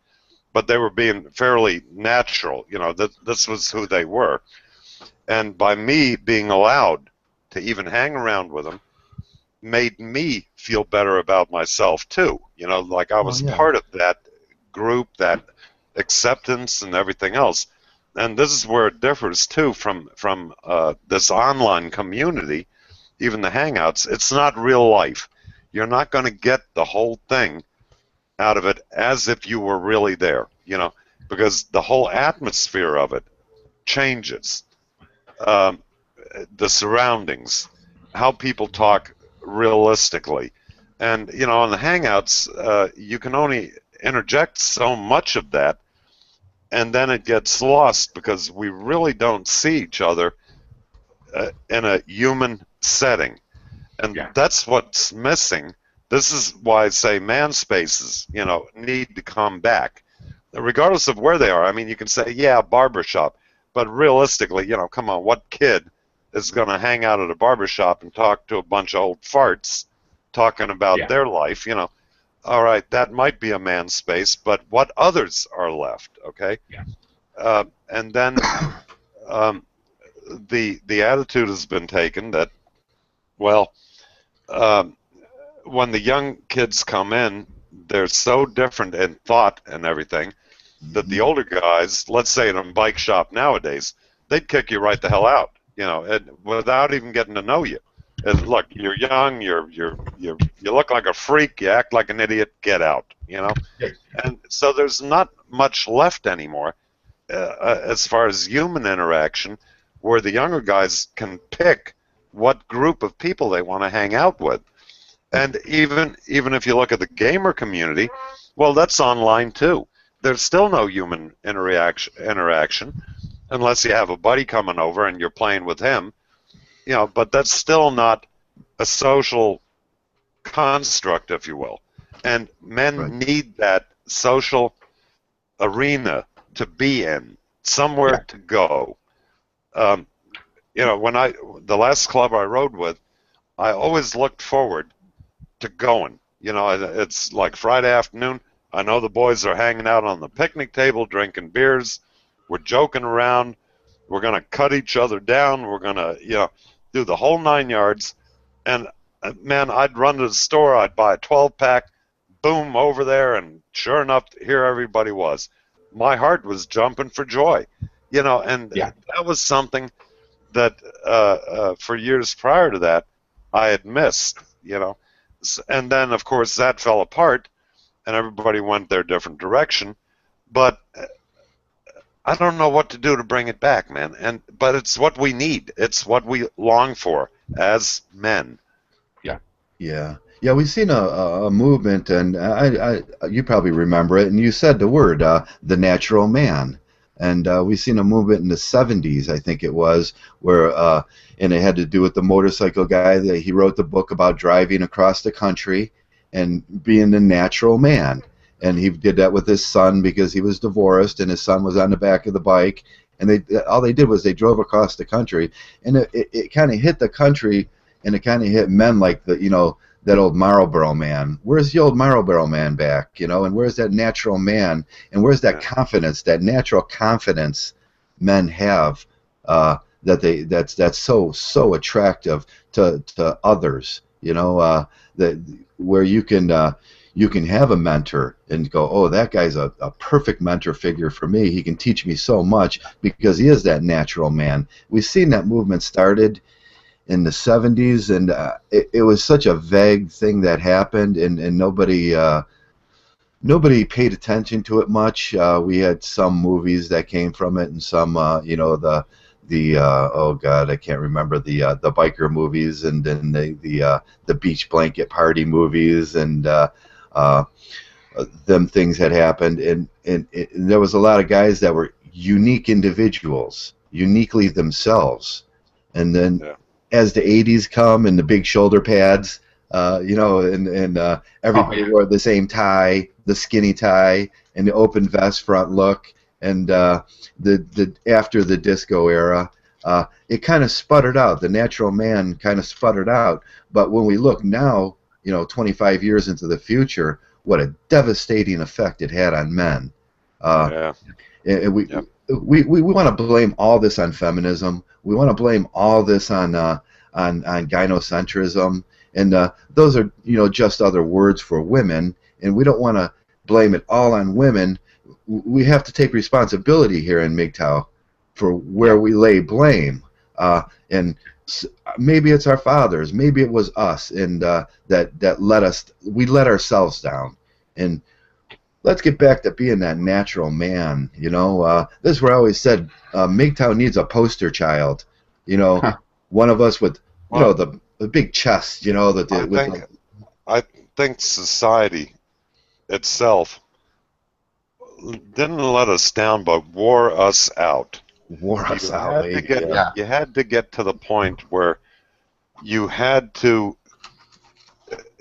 but they were being fairly natural, this was who they were. And by me being allowed to even hang around with them, made me feel better about myself, too. Like I was part of that group, that acceptance and everything else. And this is where it differs too from this online community, even the hangouts. It's not real life. You're not going to get the whole thing out of it as if you were really there, because the whole atmosphere of it changes. The surroundings, how people talk realistically, and on the hangouts you can only interject so much of that, and then it gets lost because we really don't see each other in a human setting, and that's what's missing. This is why I say man spaces need to come back, regardless of where they are. I mean, you can say barbershop, but realistically, come on, what kid is going to hang out at a barbershop and talk to a bunch of old farts talking about their life? All right, that might be a man's space, but what others are left, okay? And then the attitude has been taken that, well, when the young kids come in, they're so different in thought and everything that the older guys, let's say in a bike shop nowadays, they'd kick you right the hell out, without even getting to know you. And look, you're young, you look like a freak, you act like an idiot, get out, And so there's not much left anymore as far as human interaction, where the younger guys can pick what group of people they want to hang out with. And even if you look at the gamer community, well, that's online too. There's still no human interaction unless you have a buddy coming over and you're playing with him. But that's still not a social construct, if you will. And Right. men need that social arena to be in, somewhere Yeah. to go. Um, the last club I rode with, I always looked forward to going. It's like Friday afternoon. I know the boys are hanging out on the picnic table, drinking beers. We're joking around. We're gonna cut each other down. We're gonna, do the whole 9 yards. And man, I'd run to the store. I'd buy a 12-pack. Boom, over there, and sure enough, here everybody was. My heart was jumping for joy, and Yeah. that was something that for years prior to that I had missed, and then of course that fell apart, and everybody went their different direction. But I don't know what to do to bring it back, man. But it's what we need. It's what we long for as men. Yeah. Yeah, yeah, we've seen a movement, and you probably remember it. And you said the word, the natural man, and we've seen a movement in the '70s, I think it was, where and it had to do with the motorcycle guy that he wrote the book about driving across the country and being the natural man. And he did that with his son because he was divorced, and his son was on the back of the bike, and they all they did was they drove across the country, and it kind of hit the country, and it kind of hit men like that old Marlboro man. Where's the old Marlboro man back? And where's that natural man? And where's that confidence, that natural confidence men have that's so attractive to others. That where you can have a mentor and go, oh, that guy's a perfect mentor figure for me. He can teach me so much because he is that natural man. We've seen that movement started in the '70s, and it was such a vague thing that happened, and nobody paid attention to it much. We had some movies that came from it, and some the oh god, I can't remember the biker movies, and then the beach blanket party movies, and them things had happened, and there was a lot of guys that were unique individuals, uniquely themselves, and then as the '80s come and the big shoulder pads, and everybody wore the same tie, the skinny tie, and the open vest front look, and the after the disco era, it kind of sputtered out. The natural man kind of sputtered out. But when we look now, 25 years into the future, what a devastating effect it had on men. And we want to blame all this on feminism. We want to blame all this on gynocentrism, and those are just other words for women. And we don't want to blame it all on women. We have to take responsibility here in Mgtow for where we lay blame. And maybe it's our fathers, maybe it was us, and that we let ourselves down. And let's get back to being that natural man. This is where I always said Mgtow needs a poster child. One of us with the big chest. I think society itself didn't let us down, but wore us out. Wore us out. You had to get to the point where you had to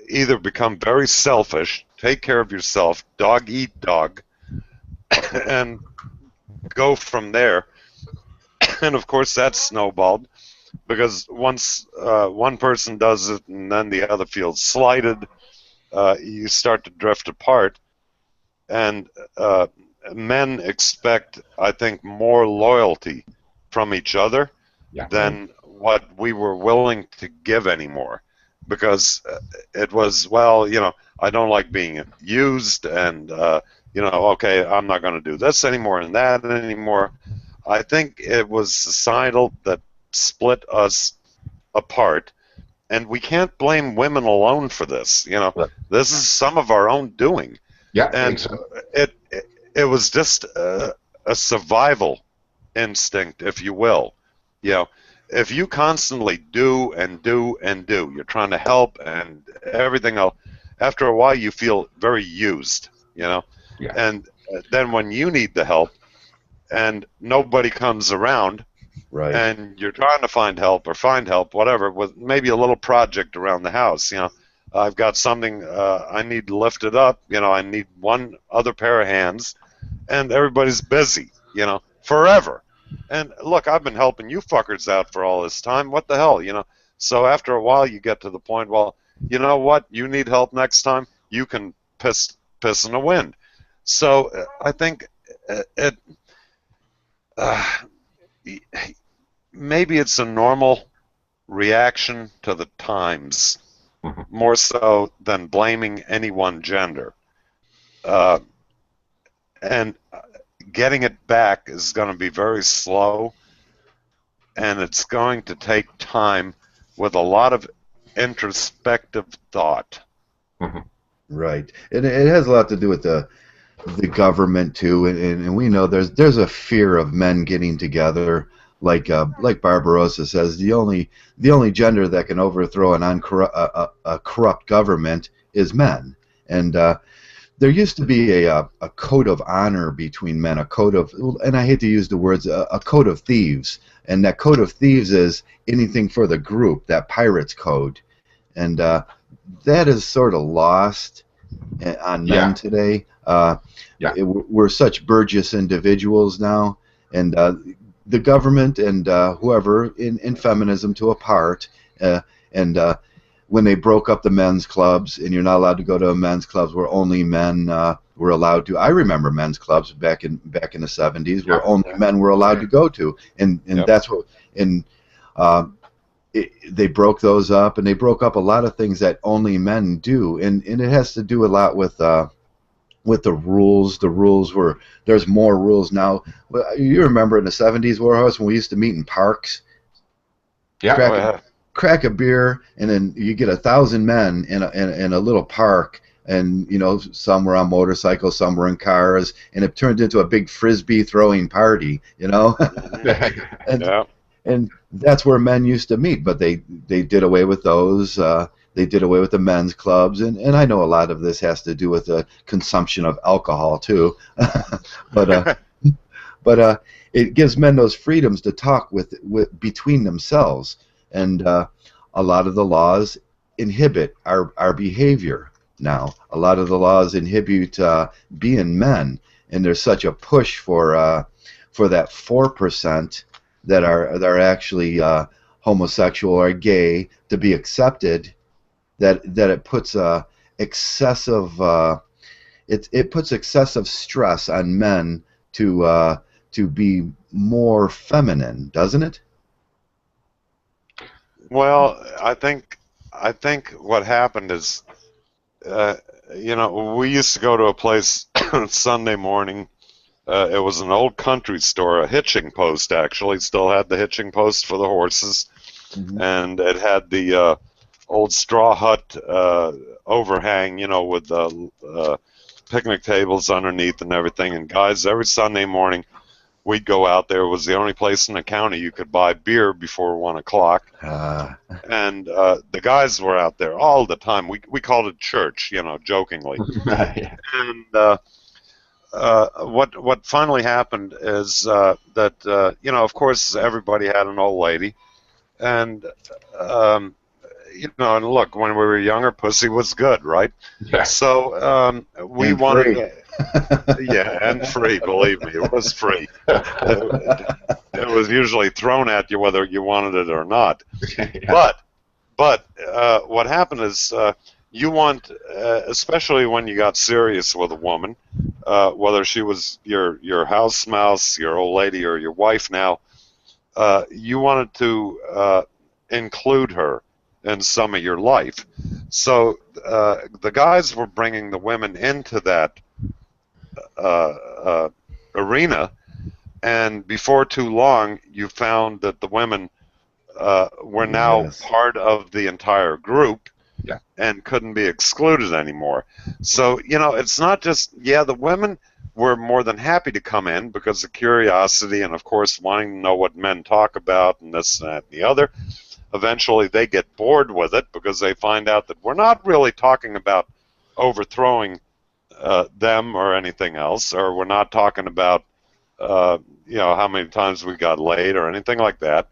either become very selfish, take care of yourself, dog eat dog, and go from there. And of course that snowballed, because once one person does it and then the other feels slighted, you start to drift apart. And men expect, I think, more loyalty from each other than what we were willing to give anymore. Because it was, I don't like being used, and, okay, I'm not going to do this anymore and that anymore. I think it was societal that split us apart, and we can't blame women alone for this. This is some of our own doing. Yeah, and it was just a survival instinct, if you will. If you constantly do and do and do, you're trying to help and everything else, after a while you feel very used, and then when you need the help and nobody comes around, and you're trying to find help, whatever, with maybe a little project around the house, I've got something I need lifted up. You know, I need one other pair of hands, and everybody's busy. You know, forever. And look, I've been helping you fuckers out for all this time. What the hell, you know? So after a while, you get to the point. Well, you know what? You need help next time. You can piss in the wind. So I think it. Uh, maybe it's a normal reaction to the times, more so than blaming any one gender. Uh, and getting it back is going to be very slow, and it's going to take time with a lot of introspective thought. Right, and it has a lot to do with the government too, and we know there's a fear of men getting together. Like Barbarossa says, the only gender that can overthrow a corrupt government is men, and there used to be a code of honor between men, a code of, and I hate to use the words, a code of thieves, and that code of thieves is anything for the group, that pirate's code, and that is sort of lost on men today. We're such burgess individuals now, and the government and whoever in feminism to a part, and when they broke up the men's clubs, and you're not allowed to go to men's clubs where only men were allowed to. I remember men's clubs back in the 70s where only men were allowed to go to, and that's what and. They broke those up, and they broke up a lot of things that only men do, and it has to do a lot with the rules. The rules were, there's more rules now. You remember in the 70s, Warhorse, when we used to meet in parks, crack a beer, and then you get 1,000 men in a little park, and you know, some were on motorcycles, some were in cars, and it turned into a big frisbee throwing party, you know. And that's where men used to meet, but they did away with those. They did away with the men's clubs, and I know a lot of this has to do with the consumption of alcohol too. but it gives men those freedoms to talk with between themselves, and a lot of the laws inhibit our behavior now. A lot of the laws inhibit being men, and there's such a push for that 4% that are actually homosexual or gay to be accepted, that it puts excessive it puts excessive stress on men to be more feminine, doesn't it? Well, I think what happened is, you know, we used to go to a place Sunday morning. It was an old country store, a hitching post actually. Still had the hitching post for the horses, and it had the old straw hut overhang, you know, with the picnic tables underneath and everything. And guys, every Sunday morning we'd go out there. It was the only place in the county you could buy beer before 1 o'clock. And the guys were out there all the time. We called it church, you know, jokingly. And what finally happened is that you know, of course, everybody had an old lady, and you know, and look, when we were younger, pussy was good, right? So we wanted, and free. Believe me, it was free. It was usually thrown at you whether you wanted it or not. But what happened is you want, especially when you got serious with a woman, whether she was your house mouse, your old lady, or your wife now, you wanted to include her in some of your life. So the guys were bringing the women into that arena, and before too long, you found that the women were now part of the entire group. And couldn't be excluded anymore. So, you know, it's not just, the women were more than happy to come in because of curiosity and, of course, wanting to know what men talk about and this, that, and the other. Eventually, they get bored with it because they find out that we're not really talking about overthrowing them or anything else, or we're not talking about, you know, how many times we got laid or anything like that.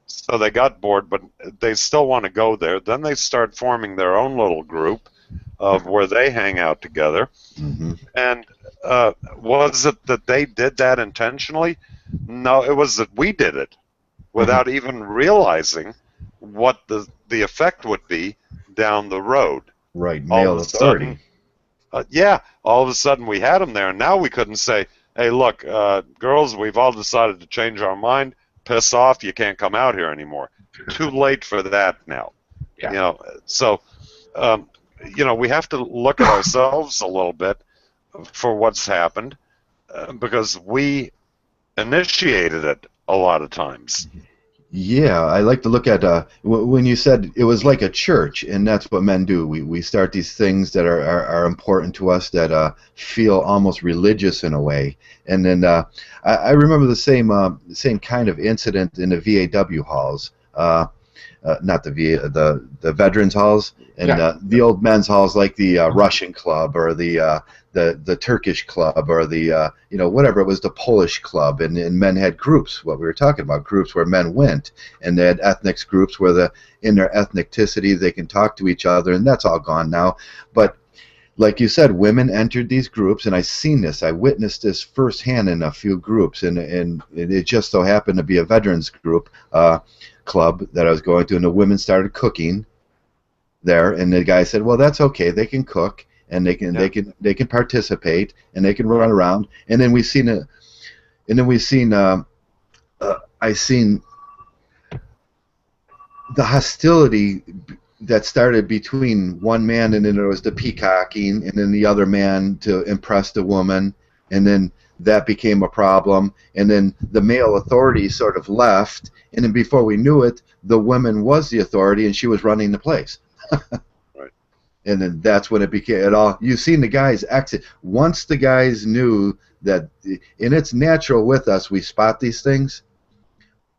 So they got bored, but they still want to go there. Then they start forming their own little group of where they hang out together. Mm-hmm. And was it that they did that intentionally? No, it was that we did it without even realizing what the effect would be down the road. Right, All of male a authority. sudden, yeah, all of a sudden we had them there, and now we couldn't say, "Hey, look, girls, we've all decided to change our mind. Piss off! You can't come out here anymore." Too late for that now. Yeah. You know, so we have to look at ourselves a little bit for what's happened because we initiated it a lot of times. Yeah, I like to look at when you said it was like a church, and that's what men do. We start these things that are important to us that feel almost religious in a way. And then I remember the same kind of incident in the VAW halls, not the the veterans halls, and the old men's halls like the Russian club or the Turkish club or the whatever it was, the Polish club, and men had groups, what we were talking about, groups where men went, and they had ethnic groups where in their ethnicity they can talk to each other, and that's all gone now. But like you said, women entered these groups, and I witnessed this firsthand in a few groups, and it just so happened to be a veterans group club that I was going to, and the women started cooking there, and the guy said, well, that's okay, they can cook, and they can participate, and they can run around. And then I seen the hostility that started between one man, and then there was the peacocking, and then the other man to impress the woman, and then that became a problem, and then the male authority sort of left, and then before we knew it, the woman was the authority, and she was running the place. Right. And then that's when it became it all. You've seen the guys exit once the guys knew that, and it's natural with us. We spot these things.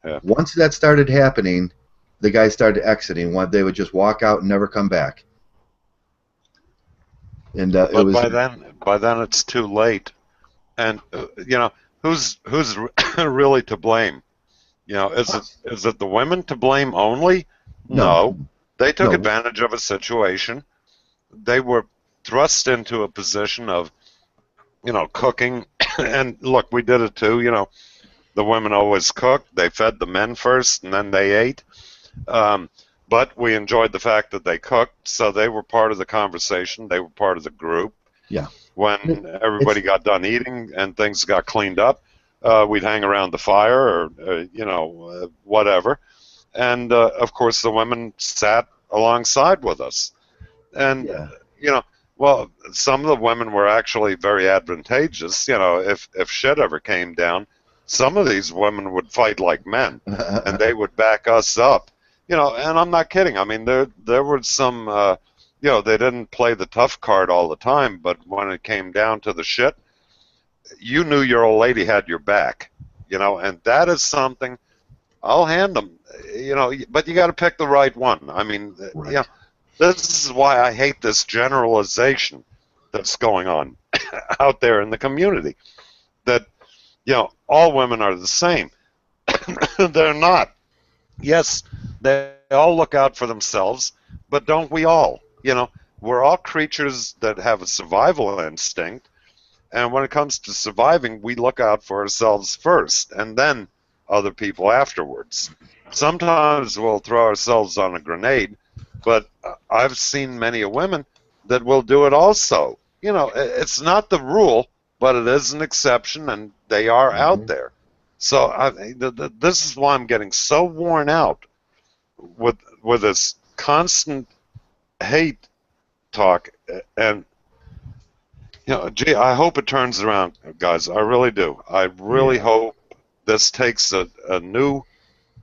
Yeah. Once that started happening, the guys started exiting. They would just walk out and never come back. And But it was by then it's too late. And who's really to blame? Is it the women to blame only? No. They took advantage of a situation. They were thrust into a position of, cooking. And look, we did it too. The women always cooked. They fed the men first, and then they ate. But we enjoyed the fact that they cooked, so they were part of the conversation. They were part of the group. Yeah. When everybody got done eating and things got cleaned up, we'd hang around the fire or, whatever. And, of course, the women sat alongside with us. And, well, some of the women were actually very advantageous. If shit ever came down, some of these women would fight like men, and they would back us up. And I'm not kidding. I mean, there were some, they didn't play the tough card all the time, but when it came down to the shit, you knew your old lady had your back, and that is something I'll hand them, but you got to pick the right one. I mean, right. This is why I hate this generalization that's going on out there in the community, that, all women are the same. They're not. Yes, they all look out for themselves, but don't we all? We're all creatures that have a survival instinct, and when it comes to surviving, we look out for ourselves first, and then other people afterwards. Sometimes we'll throw ourselves on a grenade, but I've seen many women that will do it also. It's not the rule, but it is an exception, and they are out there. So this is why I'm getting so worn out with this constant hate talk. And gee, I hope it turns around, guys. I really do. I really hope this takes a new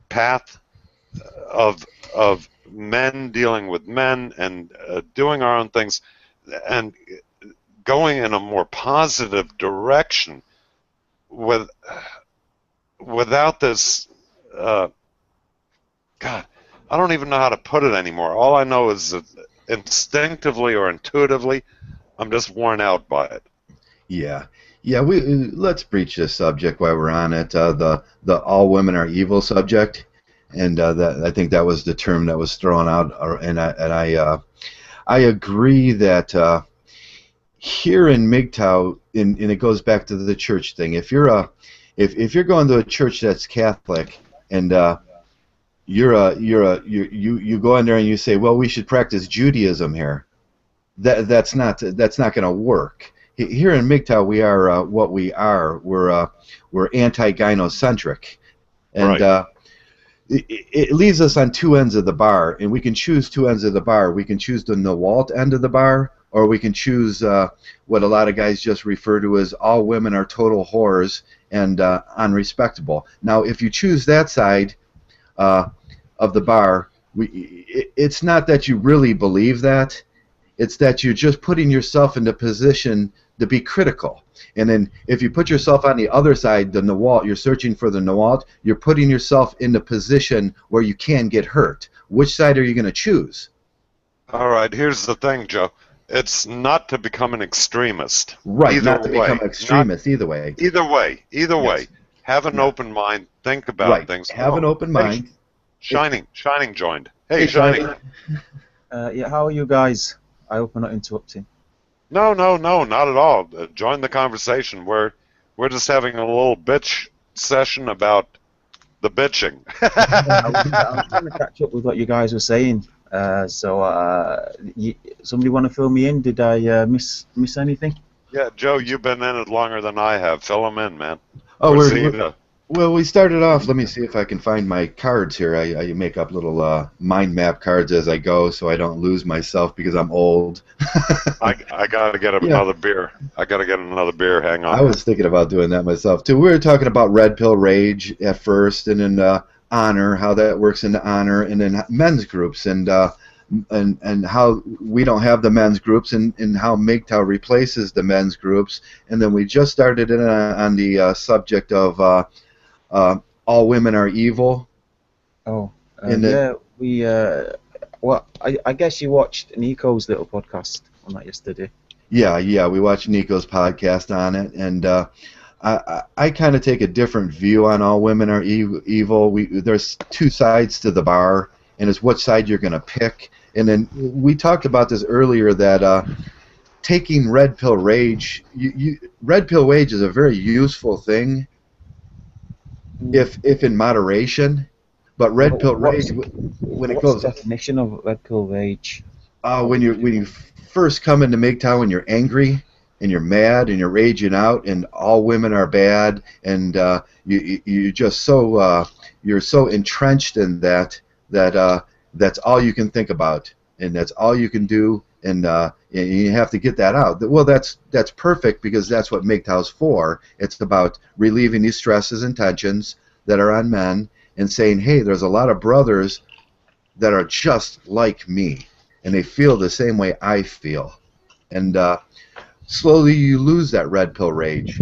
path of men dealing with men and doing our own things and going in a more positive direction without this God, I don't even know how to put it anymore. All I know is that instinctively or intuitively, I'm just worn out by it. Yeah. Let's breach this subject while we're on it. The all women are evil subject. and I think that was the term that was thrown out, and I agree that here in Mgtow, and it goes back to the church thing. If if you're going to a church that's Catholic, and you go in there and you say, well, we should practice Judaism here. That's not going to work. Here in Mgtow, we are what we are. We're anti-gynocentric, and Right. it leaves us on two ends of the bar, and we can choose two ends of the bar. We can choose the Nawalt end of the bar, or we can choose what a lot of guys just refer to as all women are total whores and unrespectable. Now, if you choose that side of the bar, it's not that you really believe that. It's that you're just putting yourself in a position to be critical. And then if you put yourself on the other side, the Nawalt, you're searching for the Nawalt, you're putting yourself in a position where you can get hurt. Which side are you going to choose? All right, here's the thing, Joe. It's not to become an extremist. Right, Either not to way. become an extremist either way. Either way. Either Yes. way. Have an Yeah. open mind. Think about Right, things. have an open Hey, mind. Shining joined. Hey, Hey, Shining. Yeah, how are you guys? I hope I'm not interrupting. No, not at all. Join the conversation. We're just having a little bitch session about the bitching. I was trying to catch up with what you guys were saying. Somebody want to fill me in? Did I miss anything? Yeah, Joe, you've been in it longer than I have. Fill them in, man. Oh, Rosita. well, we started off. Let me see if I can find my cards here. I make up little mind map cards as I go, so I don't lose myself because I'm old. I gotta get another beer. I gotta get another beer. Hang on. I was thinking about doing that myself too. We were talking about red pill rage at first, and then honor, how that works into honor, and then men's groups, and how we don't have the men's groups, and how Mgtow replaces the men's groups, and then we just started in on the subject of all women are evil. Oh, In yeah. Well, I guess you watched Nico's little podcast on that yesterday. Yeah, we watched Nico's podcast on it, and I kind of take a different view on all women are evil. There's two sides to the bar, and it's what side you're going to pick. And then we talked about this earlier, that taking red pill rage, red pill rage is a very useful thing if in moderation. But red pill rage, when it goes, what's the definition of red pill rage? when you first come into Mgtow and you're angry and you're mad and you're raging out and all women are bad, and you just so you're so entrenched in that that's all you can think about, and that's all you can do, and you have to get that out. Well, that's perfect, because that's what Mgtow's for. It's about relieving these stresses and tensions that are on men, and saying, hey, there's a lot of brothers that are just like me, and they feel the same way I feel. And slowly you lose that red pill rage.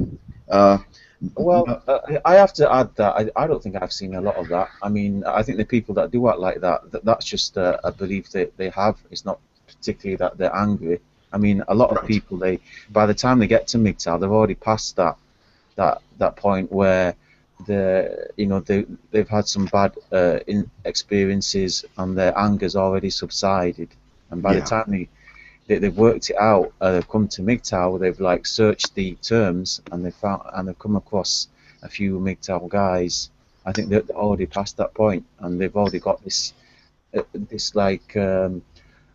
Well, I have to add that I don't think I've seen a lot of that. I mean, I think the people that do act like that's just a belief that they have. It's not particularly that they're angry. I mean, a lot of people, by the time they get to Mgtow, they've already passed that point where they've had some bad experiences, and their anger's already subsided. And by the time they've worked it out, they've come to Mgtow, they've searched the terms, and they've come across a few Mgtow guys. I think they're already past that point, and they've already got this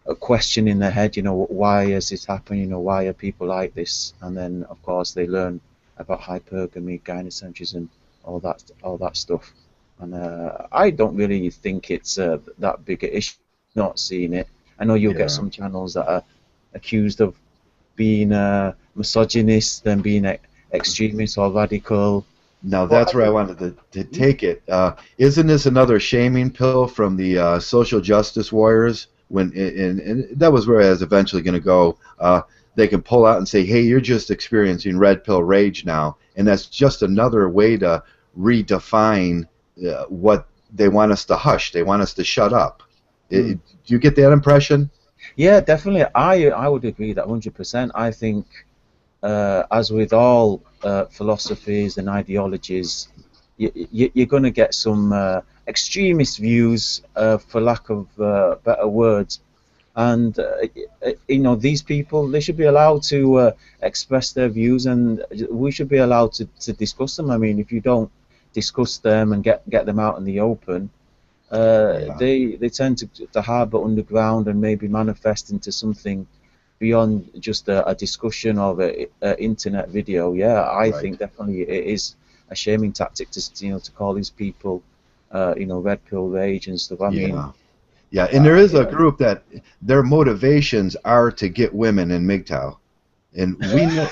a question in their head. Why has this happened? Why are people like this? And then of course they learn about hypergamy, gynocentrism, all that stuff. And I don't really think it's that big an issue. Not seeing it. I know you'll get some channels that are accused of being misogynist, then being extremist or radical. Now that's where I wanted to take it. Isn't this another shaming pill from the social justice warriors? And that was where I was eventually going to go. They can pull out and say, hey, you're just experiencing red pill rage now. And that's just another way to redefine what they want us to hush. They want us to shut up. Do you get that impression? Yeah, definitely. I would agree that 100%. I think, as with all philosophies and ideologies, you're going to get some extremist views, for lack of better words. And these people, they should be allowed to express their views, and we should be allowed to discuss them. I mean, if you don't discuss them and get them out in the open, they tend to harbour underground and maybe manifest into something beyond just a discussion of a internet video. Yeah, I think definitely it is a shaming tactic to call these people red pill rage and stuff. I mean. Yeah, and there is a group that their motivations are to get women in Mgtow, and we know,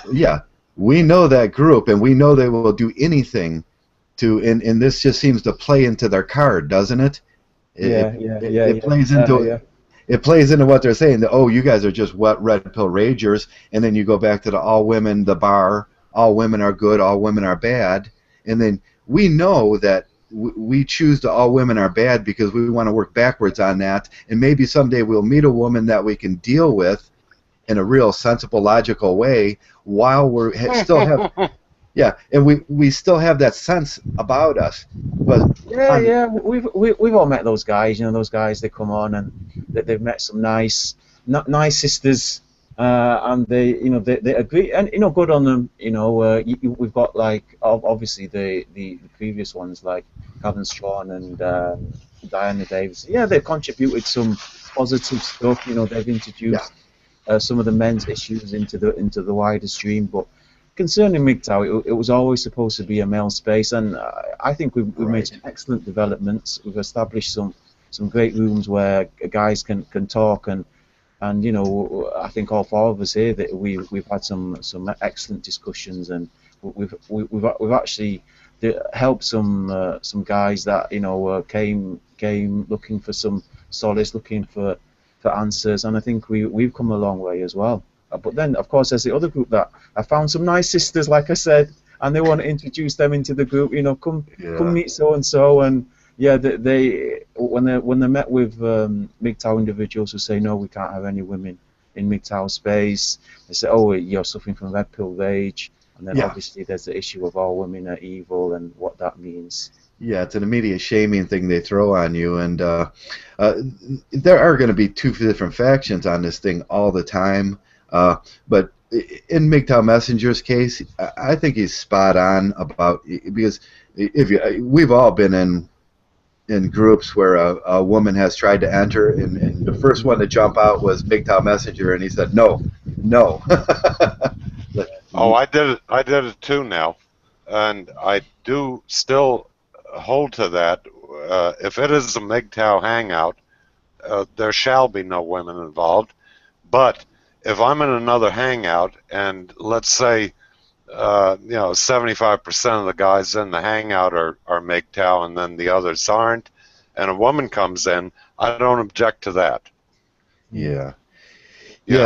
we know that group, and we know they will do anything to. And this just seems to play into their card, doesn't it? It plays into it plays into what they're saying. That, oh, you guys are just what red pill ragers, and then you go back to the all women, the bar. All women are good, all women are bad, and then we know that. We choose to all women are bad because we want to work backwards on that, and maybe someday we'll meet a woman that we can deal with in a real sensible, logical way while we're still have and we still have that sense about us. But we've all met those guys. Those guys, they come on and they've met some nice sisters. And they agree, and good on them. We've got like obviously the previous ones like Calvin Strawn and Diana Davis. Yeah, they've contributed some positive stuff. They've introduced some of the men's issues into the wider stream. But concerning Mgtow, it was always supposed to be a male space, and I think we've made some excellent developments. We've established some great rooms where guys can talk and I think all four of us here that we've had some excellent discussions, and we've actually helped some guys that came looking for some solace, looking for answers, and I think we've come a long way as well. But then of course there's the other group that I found some nice sisters, like I said, and they want to introduce them into the group. Come meet so and so, and they when they met with Mgtow individuals who say no, we can't have any women in Mgtow space. They say, oh, you're suffering from red pill rage, and then obviously there's the issue of all women are evil and what that means. Yeah, it's an immediate shaming thing they throw on you, and there are going to be two different factions on this thing all the time. But in Mgtow Messenger's case, I think he's spot on about, because we've all been in groups where a woman has tried to enter, and the first one to jump out was Mgtow Messenger, and he said no. Oh, I did it too now, and I do still hold to that. If it is a Mgtow hangout, there shall be no women involved. But if I'm in another hangout, and let's say 75% of the guys in the hangout are Mgtow, and then the others aren't, and a woman comes in, I don't object to that. Yeah,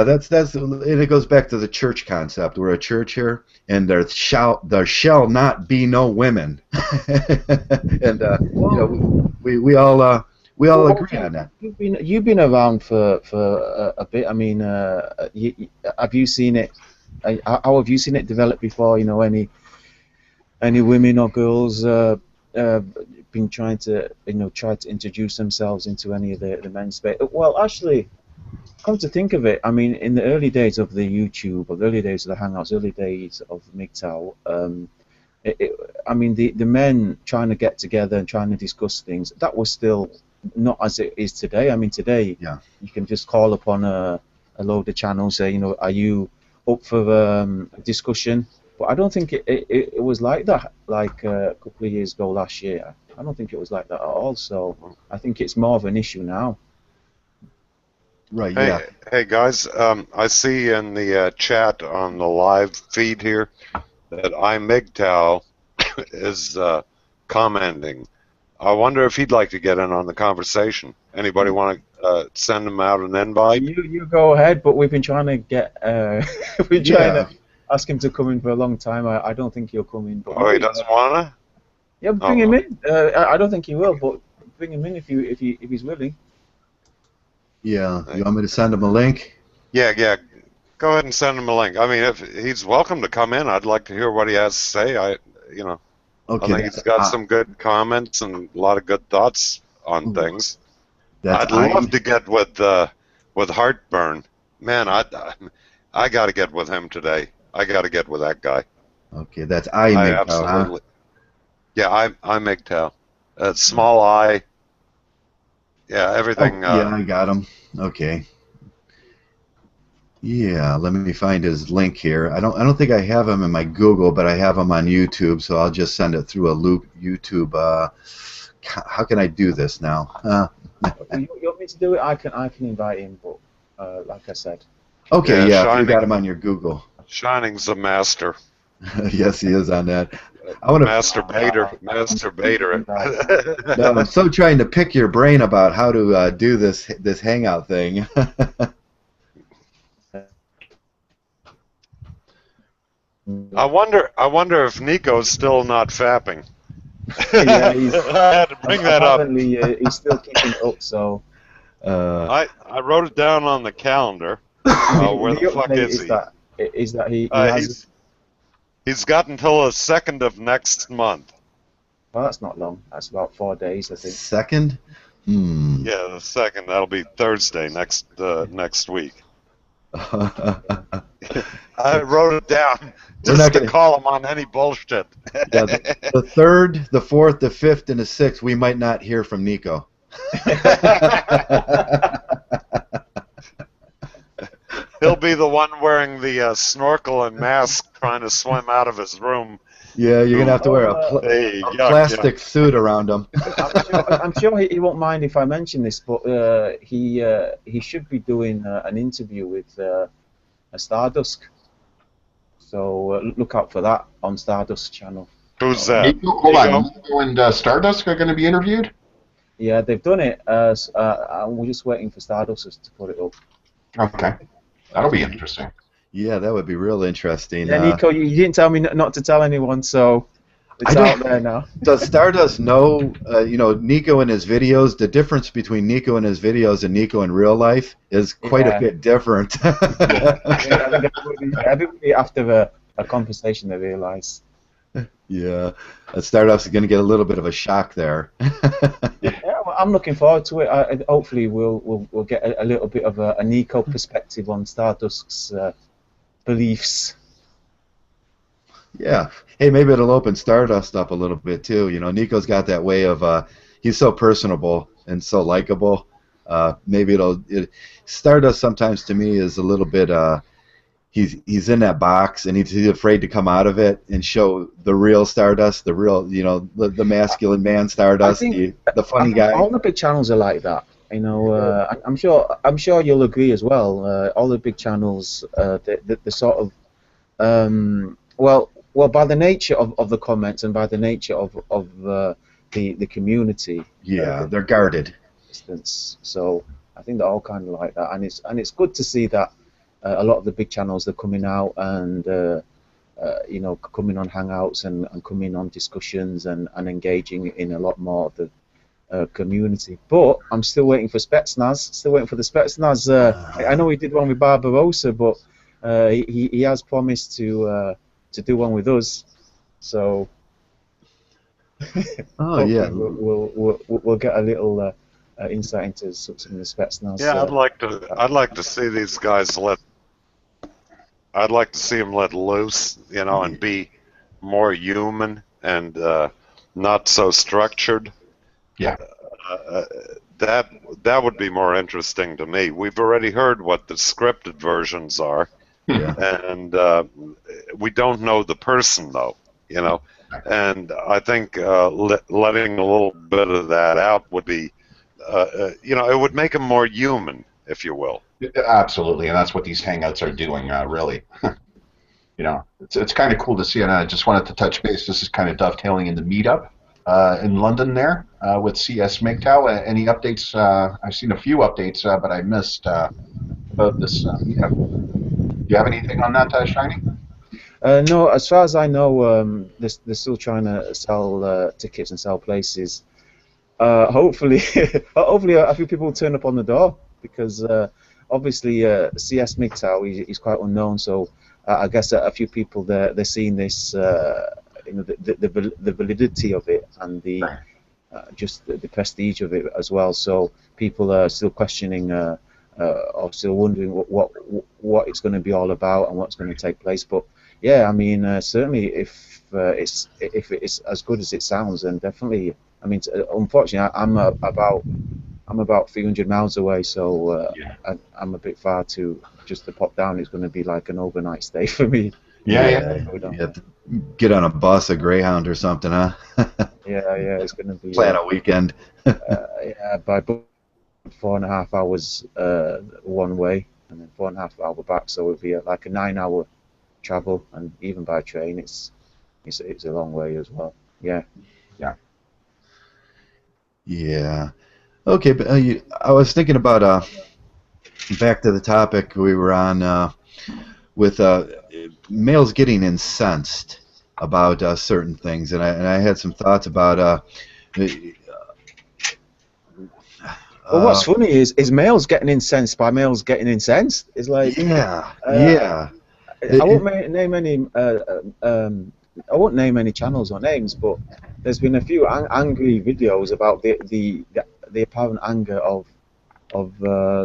that's and it goes back to the church concept. We're a church here, and there shall not be no women, and we all agree on that. You've been around for a bit. I mean, have you seen it? How have you seen it develop before? Any women or girls been trying to introduce themselves into any of the men's space? Well, actually, come to think of it, I mean, in the early days of the YouTube, or the early days of the Hangouts, early days of Mgtow, I mean, the men trying to get together and trying to discuss things, that was still not as it is today. I mean, today you can just call upon a load of channels, say, are you up for a discussion? But I don't think it was like that, like a couple of years ago, last year. I don't think it was like that at all. So I think it's more of an issue now. Right. Hey guys, I see in the chat on the live feed here that Mgtow is commenting. I wonder if he'd like to get in on the conversation. Anybody want to send him out an invite? You go ahead, but we've been trying to get to ask him to come in for a long time. I don't think he'll come in. But he doesn't want to? Yeah, bring him in. I don't think he will, but bring him in if he's willing. Yeah, you want me to send him a link? Yeah. Go ahead and send him a link. I mean, if he's welcome to come in, I'd like to hear what he has to say. Okay, I think that's he's got some good comments and a lot of good thoughts on things. that's I'd love to get with Heartburn. Man, I got to get with him today. I got to get with that guy. Okay, that's I Mgtow, absolutely. Yeah, I Mgtow. huh? Small I. Yeah, everything. Oh, yeah, I got him. Okay. Yeah, let me find his link here. I don't think I have him in my Google, but I have him on YouTube, so I'll just send it through a loop YouTube. How can I do this now? You want me to do it? I can invite him, but like I said. Okay, Yeah, yeah, if you got him on your Google. Shining's a master. Yes, he is on that. I want to. Masturbator. No, I'm so trying to pick your brain about how to do this hangout thing. I wonder if Nico's still not fapping. Yeah, he's, I had to bring that up. apparently he's still keeping it up. So I wrote it down on the calendar. Where the fuck update is he? is that he has. He's got until the 2nd of next month. Well, that's not long. That's about 4 days, I think. Second? Yeah, the 2nd. That'll be Thursday next week. I wrote it down just to call him on any bullshit. Yeah, the 3rd, the 4th, the 5th, and the 6th, we might not hear from Nico. He'll be the one wearing the snorkel and mask trying to swim out of his room. Yeah, you're going to have to wear a plastic suit around him. I'm sure he won't mind if I mention this, but he should be doing an interview with a Stardust. So look out for that on Stardust channel. Who's that? Hold on. Nico and Stardust are going to be interviewed? Yeah, they've done it. We're just waiting for Stardust to put it up. Okay. That'll be interesting. Yeah, that would be real interesting. Yeah, Nico, you didn't tell me not to tell anyone, so it's out there now. Does Stardust know, Nico in his videos, the difference between Nico in his videos and Nico in real life is quite a bit different. Yeah, I think everybody after a conversation, they realise. Yeah, Stardust is going to get a little bit of a shock there. Yeah, well, I'm looking forward to it. Hopefully, we'll get a little bit of a Nico perspective on Stardust's beliefs. Yeah. Hey, maybe it'll open Stardust up a little bit too. Nico's got that way of he's so personable and so likable. Maybe Stardust sometimes to me is a little bit he's in that box and he's afraid to come out of it and show the real Stardust, the real the masculine man Stardust, the funny guy. All the big channels are like that. I'm sure you'll agree as well. All the big channels, the sort of well, by the nature of the comments and by the nature of the community. Yeah, they're guarded. So I think they're all kind of like that, and it's good to see that a lot of the big channels are coming out and coming on hangouts and coming on discussions and engaging in a lot more of the community. But I'm still waiting for Spetsnaz. Still waiting for the Spetsnaz. I know he did one with Barbarossa, but he has promised to do one with us. So yeah, we'll get a little insight into some of the Spetsnaz. Yeah, I'd like to see these guys I'd like to see them let loose, and be more human and not so structured. Yeah. That would be more interesting to me. We've already heard what the scripted versions are, and we don't know the person though, And I think letting a little bit of that out would be, it would make them more human, if you will. Absolutely, and that's what these hangouts are doing, really. It's kind of cool to see, and I just wanted to touch base. This is kind of dovetailing in the meetup in London there with CS Mgtow. Any updates? I've seen a few updates, but I missed about this meetup. Do you have anything on that, Shiny? No, as far as I know, they're still trying to sell tickets and sell places. Hopefully, hopefully a few people will turn up on the door because obviously CS Mgtow is quite unknown. So I guess a few people they're seeing this you know, the validity of it and the Right. just the prestige of it as well. So people are still questioning or still wondering what it's going to be all about and what's going to take place. But yeah, I mean, certainly if it's as good as it sounds, then definitely. I mean, unfortunately, I'm about 300 miles away, so Yeah. I'm a bit far to pop down. It's going to be like an overnight stay for me. Yeah. Go down You have there. to get on a bus, a Greyhound or something, huh? Yeah, it's going to be Plan a weekend. yeah, by 4.5 hours one way, and then 4.5 hour back. So it'd be like a 9 hour travel, and even by train, it's a long way as well. Yeah. Yeah. Yeah. Okay, but I was thinking about back to the topic we were on with males getting incensed about certain things, and I had some thoughts about Well, what's funny is males getting incensed by males getting incensed. It's like yeah, uh, yeah. I won't name any. I won't name any channels or names, but there's been a few angry videos about the apparent anger of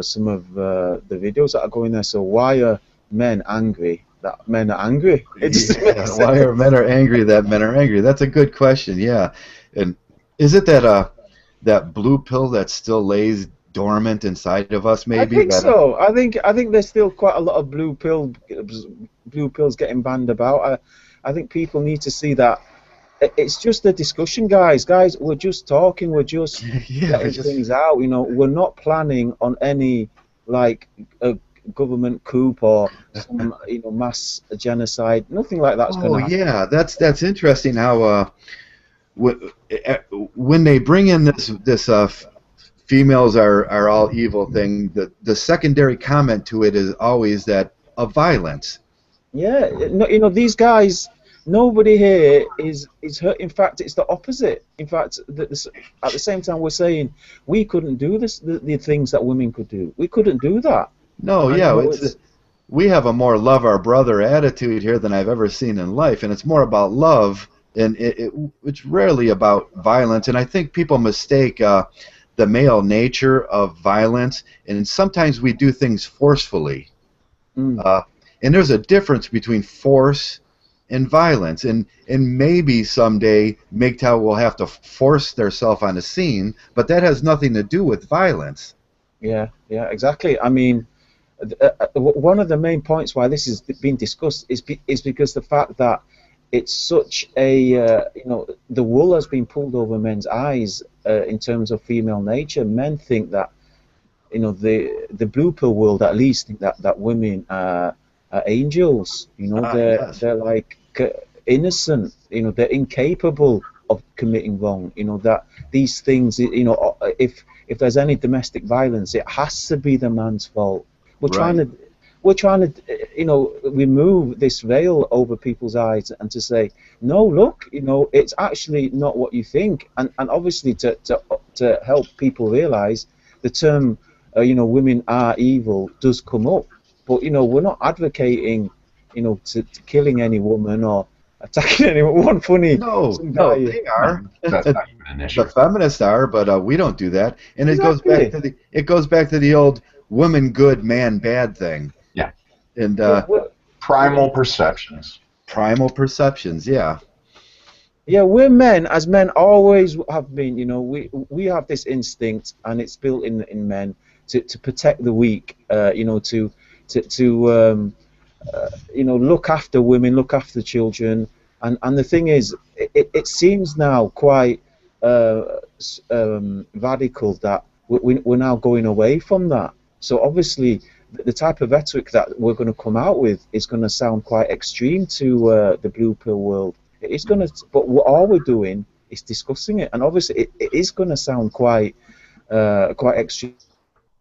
some of the videos that are going there. So why are men angry that men are angry? It just Yeah, makes why sense. are men are angry that men are angry? That's a good question. Yeah, and is it that that blue pill that still lays dormant inside of us? I Maybe think that. so. I think there's still quite a lot of blue pills getting banned about. I think people need to see that it's just a discussion, guys. Guys, we're just talking. We're just Yeah, letting just things out. You know, we're not planning on any like a government coup or some mass genocide. Nothing like that's going oh to happen. yeah, that's interesting. How when they bring in this females are all evil thing, the secondary comment to it is always that of violence. Yeah, no, these guys. Nobody here is hurt. In fact, it's the opposite. In fact, at the same time, we're saying we couldn't do the things that women could do. We couldn't do that. No, And yeah, we have a more love our brother attitude here than I've ever seen in life, and it's more about love, and it's rarely about violence. And I think people mistake the male nature of violence, and sometimes we do things forcefully. mm, Uh, and there's a difference between force and violence, and maybe someday Mgtow will have to force themselves on a scene, but that has nothing to do with violence. yeah, exactly. I mean, one of the main points why this is being discussed is because the fact that it's such a the wool has been pulled over men's eyes in terms of female nature. Men think that the blue pill world at least think that women are angels. Ah, yes. They're like innocent. They're incapable of committing wrong. That these things. If there's any domestic violence, it has to be the man's fault. We're trying Right. to we're trying to remove this veil over people's eyes and to say no, look, it's actually not what you think, and obviously to help people realize the term women are evil does come up, but we're not advocating to killing any woman or attacking anyone. One funny No, some no, guy they No, are. that's not even an issue. The feminists are, but we don't do that. And exactly. it goes back to the old woman good, man bad thing. Yeah. And Primal perceptions. primal perceptions, yeah. Yeah, we're men, as men always have been. We have this instinct, and it's built in men to protect the weak. To look after women, look after children, and the thing is, it seems now quite radical that we're now going away from that. So obviously, the type of rhetoric that we're going to come out with is going to sound quite extreme to the blue pill world. It's going to, but all we're doing is discussing it, and obviously, it is going to sound quite extreme,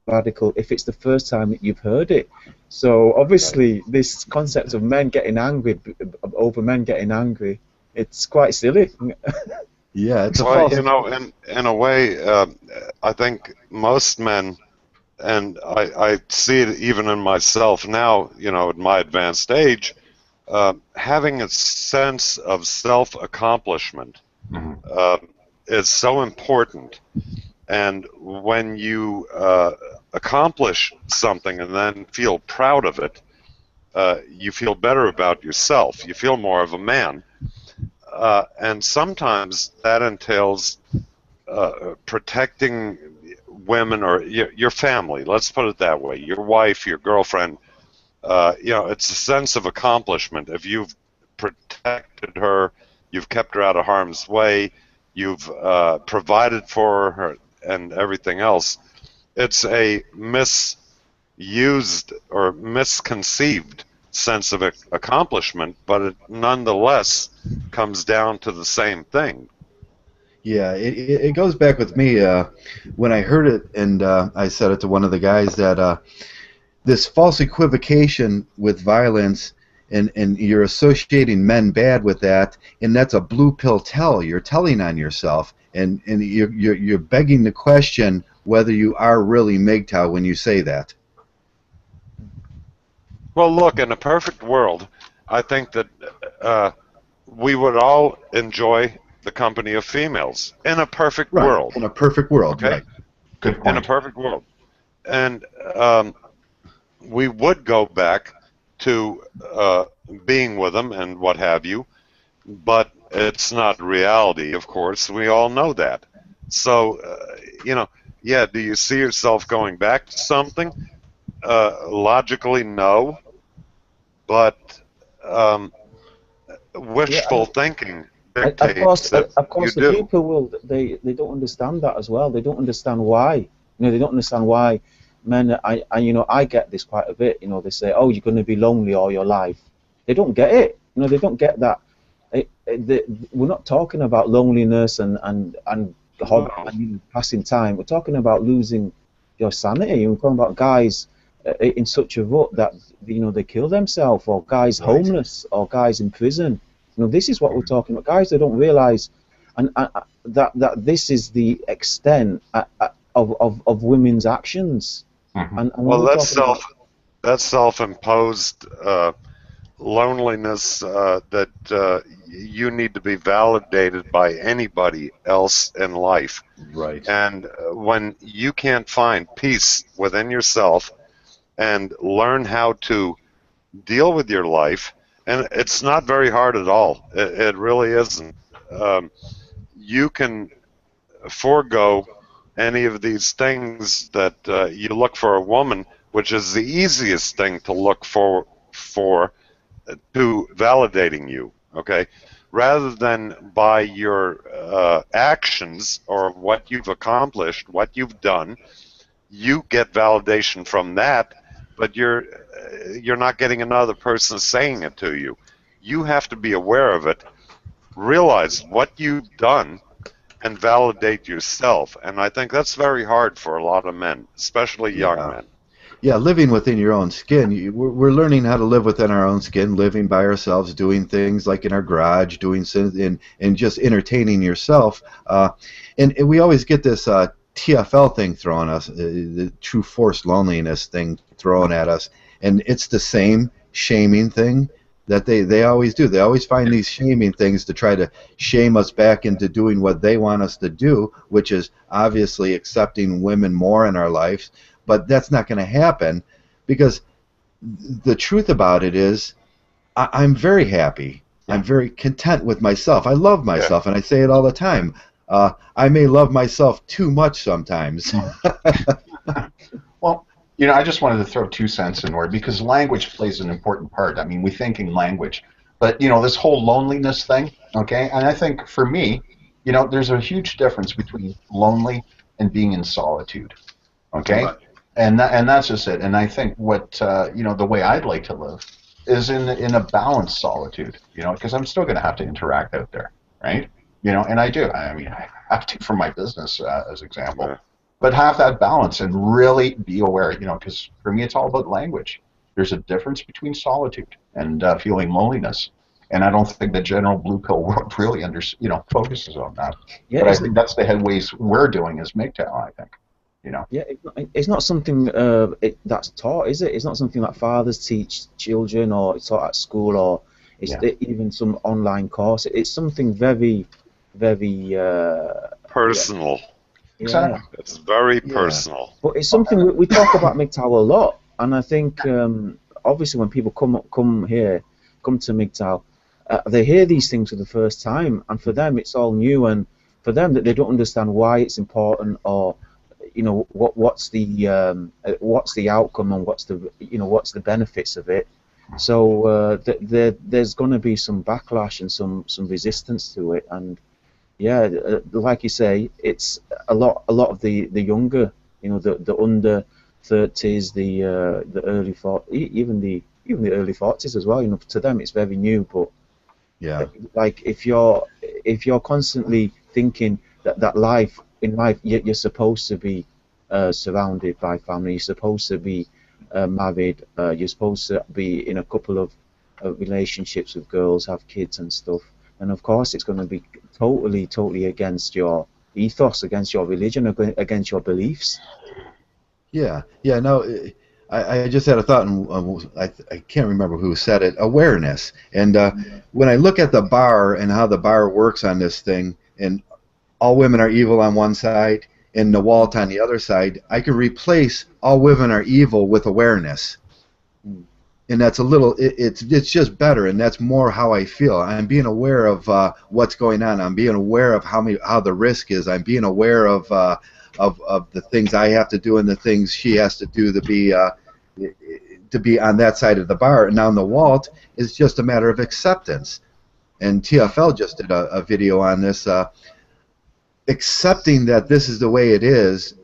radical if it's the first time that you've heard it. So obviously, this concept of men getting angry over men getting angry, it's quite silly. Yeah, it's a Well, false. in a way, I think most men, and I see it even in myself now, at my advanced age, having a sense of self-accomplishment Mm-hmm. is so important. And when you accomplish something and then feel proud of it, you feel better about yourself. You feel more of a man. And sometimes that entails protecting women or your family. Let's put it that way. Your wife, your girlfriend. It's a sense of accomplishment. If you've protected her, you've kept her out of harm's way, you've provided for her, and everything else. It's a misused or misconceived sense of accomplishment, but it nonetheless comes down to the same thing. Yeah, it goes back with me when I heard it, and I said it to one of the guys that this false equivocation with violence, and you're associating men bad with that, and that's a blue pill tell. You're telling on yourself, and you're begging the question whether you are really Mgtow when you say that. Well, look, in a perfect world, I think that we would all enjoy the company of females. In a perfect Right. world. In a perfect world, Okay? right. Good In a point. perfect world. And we would go back to being with them and what have you, but it's not reality, of course. We all know that. So, yeah, do you see yourself going back to something? Logically, no. But Yeah, wishful thinking of dictates course, that you the do. people will. They don't understand that as well. They don't understand why. They don't understand why men. I get this quite a bit. They say, "Oh, you're going to be lonely all your life." They don't get it. They don't get that. We're not talking about loneliness and No. passing time. We're talking about losing your sanity. We're talking about guys in such a rut that they kill themselves, or guys Right. homeless, or guys in prison. This is what we're talking about. Guys, they don't realize, and that this is the extent of women's actions. Mhm. And when Well, we're talking about that's self-imposed loneliness that you need to be validated by anybody else in life. Right. And when you can't find peace within yourself and learn how to deal with your life, and it's not very hard at all. It really isn't. You can forego any of these things that you look for a woman, which is the easiest thing to look for to validating you. Okay, rather than by your actions or what you've accomplished, what you've done, you get validation from that, but you're not getting another person saying it to you. You have to be aware of it, realize what you've done, and validate yourself. And I think that's very hard for a lot of men, especially young Yeah. men. Yeah, living within your own skin. We're learning how to live within our own skin, living by ourselves, doing things like in our garage, doing and just entertaining yourself. And we always get this TFL thing thrown us, the true forced loneliness thing thrown at us, and it's the same shaming thing that they always do. They always find these shaming things to try to shame us back into doing what they want us to do, which is obviously accepting women more in our lives. But that's not going to happen, because the truth about it is I'm very happy. Yeah. I'm very content with myself. I love Yeah. myself, and I say it all the time. I may love myself too much sometimes. Well, I just wanted to throw 2 cents in there because language plays an important part. I mean, we think in language, but this whole loneliness thing, okay? And I think for me, there's a huge difference between lonely and being in solitude, okay? Right. And that's just it. And I think what the way I'd like to live is in a balanced solitude, because I'm still going to have to interact out there, right? And I do. I mean, I have to for my business, as example. Yeah. But have that balance and really be aware, because for me it's all about language. There's a difference between solitude and feeling loneliness, and I don't think the general blue pill world really focuses on that. yeah, But I it's think that's the headways we're doing as Mgtow. I think, Yeah, it's not something that's taught, is it? It's not something that fathers teach children, or it's taught at school, or Yeah. Even some online course. It's something very, very Personal. yeah. It's very Yeah. personal. But it's something we talk about Mgtow a lot, and I think obviously when people come to Mgtow, they hear these things for the first time, and for them it's all new, and for them that they don't understand why it's important, or what's the outcome, and what's the benefits of it. So there's going to be some backlash and some resistance to it, and yeah, like you say, it's a lot of the younger, the under 30s, the early 40s, even the early 40s as well. To them it's very new, but Yeah. like if you're constantly thinking that in life you're supposed to be surrounded by family, you're supposed to be married, you're supposed to be in a couple of relationships with girls, have kids and stuff, and of course it's going to be totally against your ethos, against your religion, against your beliefs. Yeah, yeah. No, I just had a thought, and I can't remember who said it. Awareness, and when I look at the bar and how the bar works on this thing, and all women are evil on one side, and the Walt on the other side, I can replace all women are evil with awareness, and that's a little. It's just better, and that's more how I feel. I'm being aware of what's going on. I'm being aware of how the risk is. I'm being aware of the things I have to do and the things she has to do to be on that side of the bar. And on the Walt is just a matter of acceptance. And TFL just did a video on this. Accepting that this is the way it is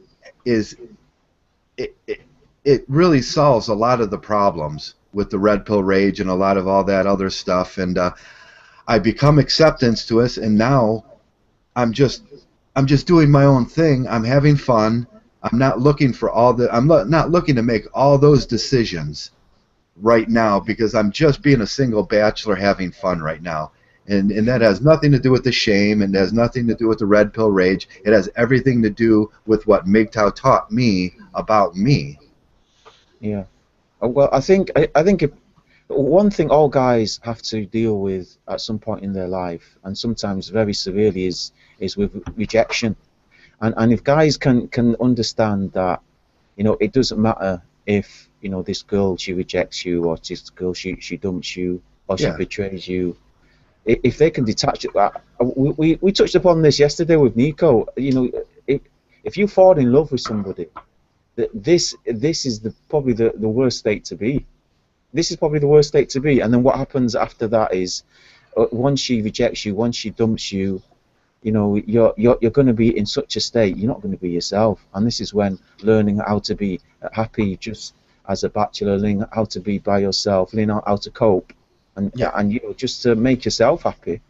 it really solves a lot of the problems with the red pill rage and a lot of all that other stuff. And I become acceptance to us, and now I'm just doing my own thing. I'm having fun. I'm not looking for I'm not looking to make all those decisions right now, because I'm just being a single bachelor having fun right now. And that has nothing to do with the shame, and it has nothing to do with the red pill rage. It has everything to do with what Mgtow taught me about me. Yeah. Well, I think one thing all guys have to deal with at some point in their life, and sometimes very severely, is with rejection. And if guys can understand that, it doesn't matter if this girl, she rejects you, or this girl, she dumps you, or she Yeah. betrays you. If they can detach it, we touched upon this yesterday with Nico. If you fall in love with somebody, this is probably the worst state to be. This is probably the worst state to be. And then what happens after that is, once she rejects you, once she dumps you, you're going to be in such a state, you're not going to be yourself. And this is when learning how to be happy just as a bachelor, learning how to be by yourself, learning how to cope, and just to make yourself happy,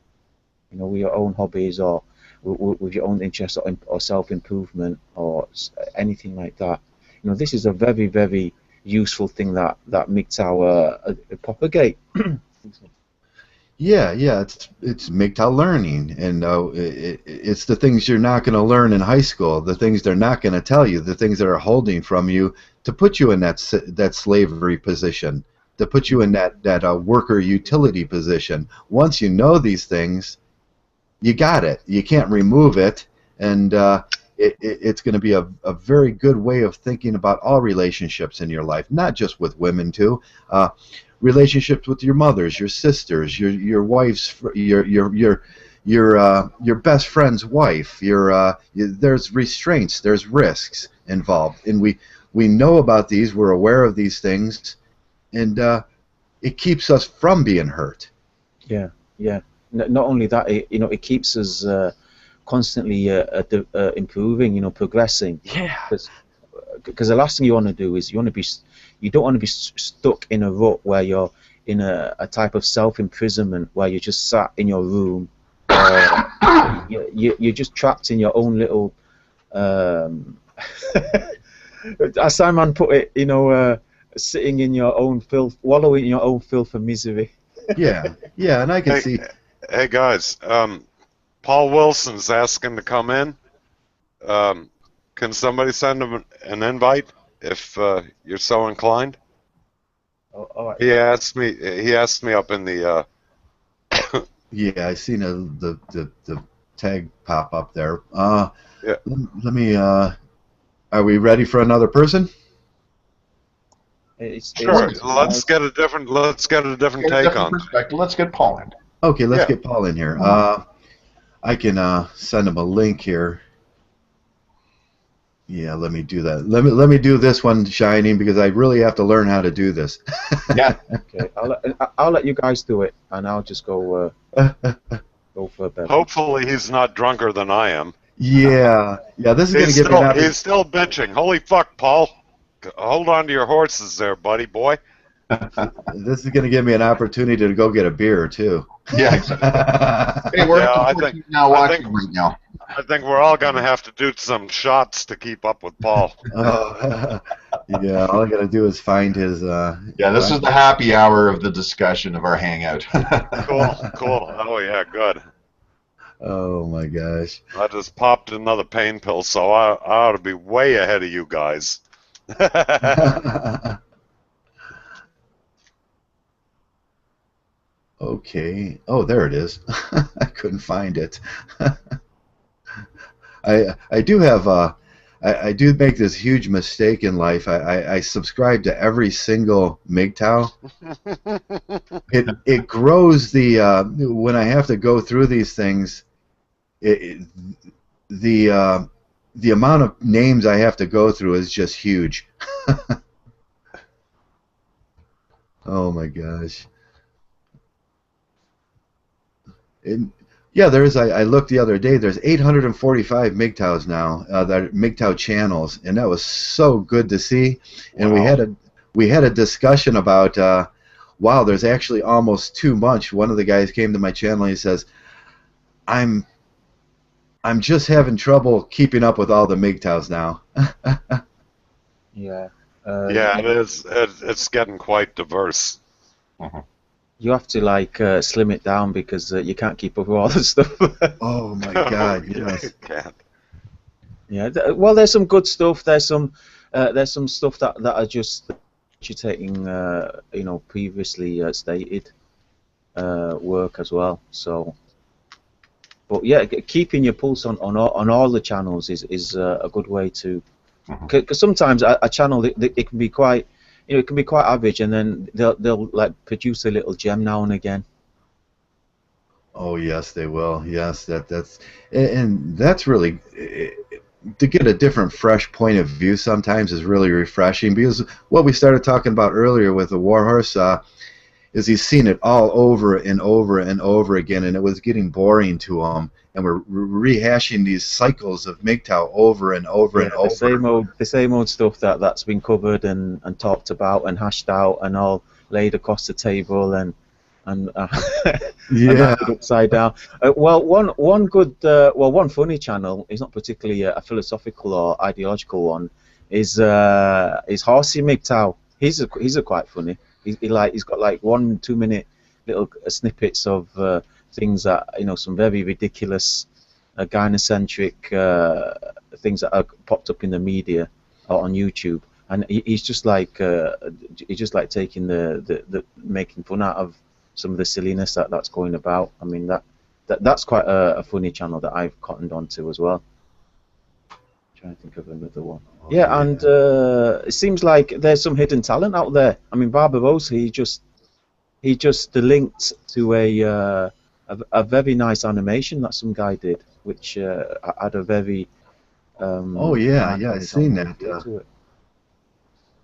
with your own hobbies, or with your own interests, or self-improvement, or anything like that. This is a very, very useful thing that Mgtow propagate. Yeah, it's Mgtow learning, and it's the things you're not going to learn in high school, the things they're not going to tell you, the things that are holding from you to put you in that slavery position, to put you in that worker utility position. Once you know these things, you got it. You can't remove it, and it's going to be a very good way of thinking about all relationships in your life, not just with women too. Relationships with your mothers, your sisters, your wife's, your best friend's wife. There's restraints, there's risks involved, and we know about these. We're aware of these things, and it keeps us from being hurt. Yeah. Not only that, it keeps us constantly improving, progressing. Yeah. Because the last thing you want to do is you don't want to be stuck in a rut where you're in a type of self-imprisonment where you're just sat in your room, or you're just trapped in your own little as Simon put it, sitting in your own filth, wallowing in your own filth and misery. Yeah, and I can see. Hey guys, Paul Wilson's asking to come in. Can somebody send him an invite if you're so inclined? All right. He asked me up in the Yeah, I seen the tag pop up there. Yeah. Let me. Are we ready for another person? It's Sure. it's Let's get a different. Let's get a different Get a take different on. perspective. Let's get Paul in. Okay, let's Yeah. get Paul in here. I can send him a link here. Yeah, let me do that. Let me do this one, Shining, because I really have to learn how to do this. Yeah. okay. I'll let you guys do it, and I'll just go go for a beverage. Hopefully, he's not drunker than I am. Yeah, this is gonna give me an opportunity. He's still bitching. Holy fuck, Paul! Hold on to your horses, there, buddy boy. This is gonna give me an opportunity to go get a beer too. Yeah, exactly. Hey, we're unfortunately now watching right now. I think we're all gonna have to do some shots to keep up with Paul. Oh, yeah, all I gotta do is find his. Yeah, this is the happy hour of the discussion of our hangout. Cool. Oh yeah, good. Oh my gosh. I just popped another pain pill, so I ought to be way ahead of you guys. Okay. Oh, there it is. I couldn't find it. I do have I do make this huge mistake in life. I subscribe to every single Mgtow. It grows the when I have to go through these things. The amount of names I have to go through is just huge. Oh my gosh. Yeah, there is. I looked the other day. There's 845 Mgtows now. That are Mgtow channels, and that was so good to see. And Wow. we had a discussion about wow, there's actually almost too much. One of the guys came to my channel and he says, I'm just having trouble keeping up with all the Mgtows now. Yeah. Yeah, it is. It's getting quite diverse. You have to like slim it down because you can't keep up with all the stuff. Oh my God! Yes. Can't. Yeah. Well, there's some good stuff. There's some stuff that are just taking previously stated work as well. So, but yeah, keeping your pulse on all the channels is a good way to. Because sometimes a channel it can be quite. It can be quite average, and then they'll like produce a little gem now and again. Oh yes, they will. Yes, and that's really to get a different, fresh point of view. Sometimes is really refreshing because what we started talking about earlier with the Warhorse is he's seen it all over and over and over again, and it was getting boring to him. And we're rehashing these cycles of Mgtow over and over and over. The same old stuff that's been covered and talked about and hashed out and all laid across the table and yeah, and upside down. One funny channel is not particularly a philosophical or ideological one. Is Horsey Mgtow. He's a quite funny. He's got like 1-2 minute little snippets of things that some very ridiculous gynocentric things that are popped up in the media or on YouTube, and he's just like taking the making fun out of some of the silliness that's going about. I mean that's quite a funny channel that I've cottoned onto as well. Trying to think of another one. Yeah, and it seems like there's some hidden talent out there. I mean, Barbarossa, he just linked to a very nice animation that some guy did, which had a very oh yeah, I've seen that.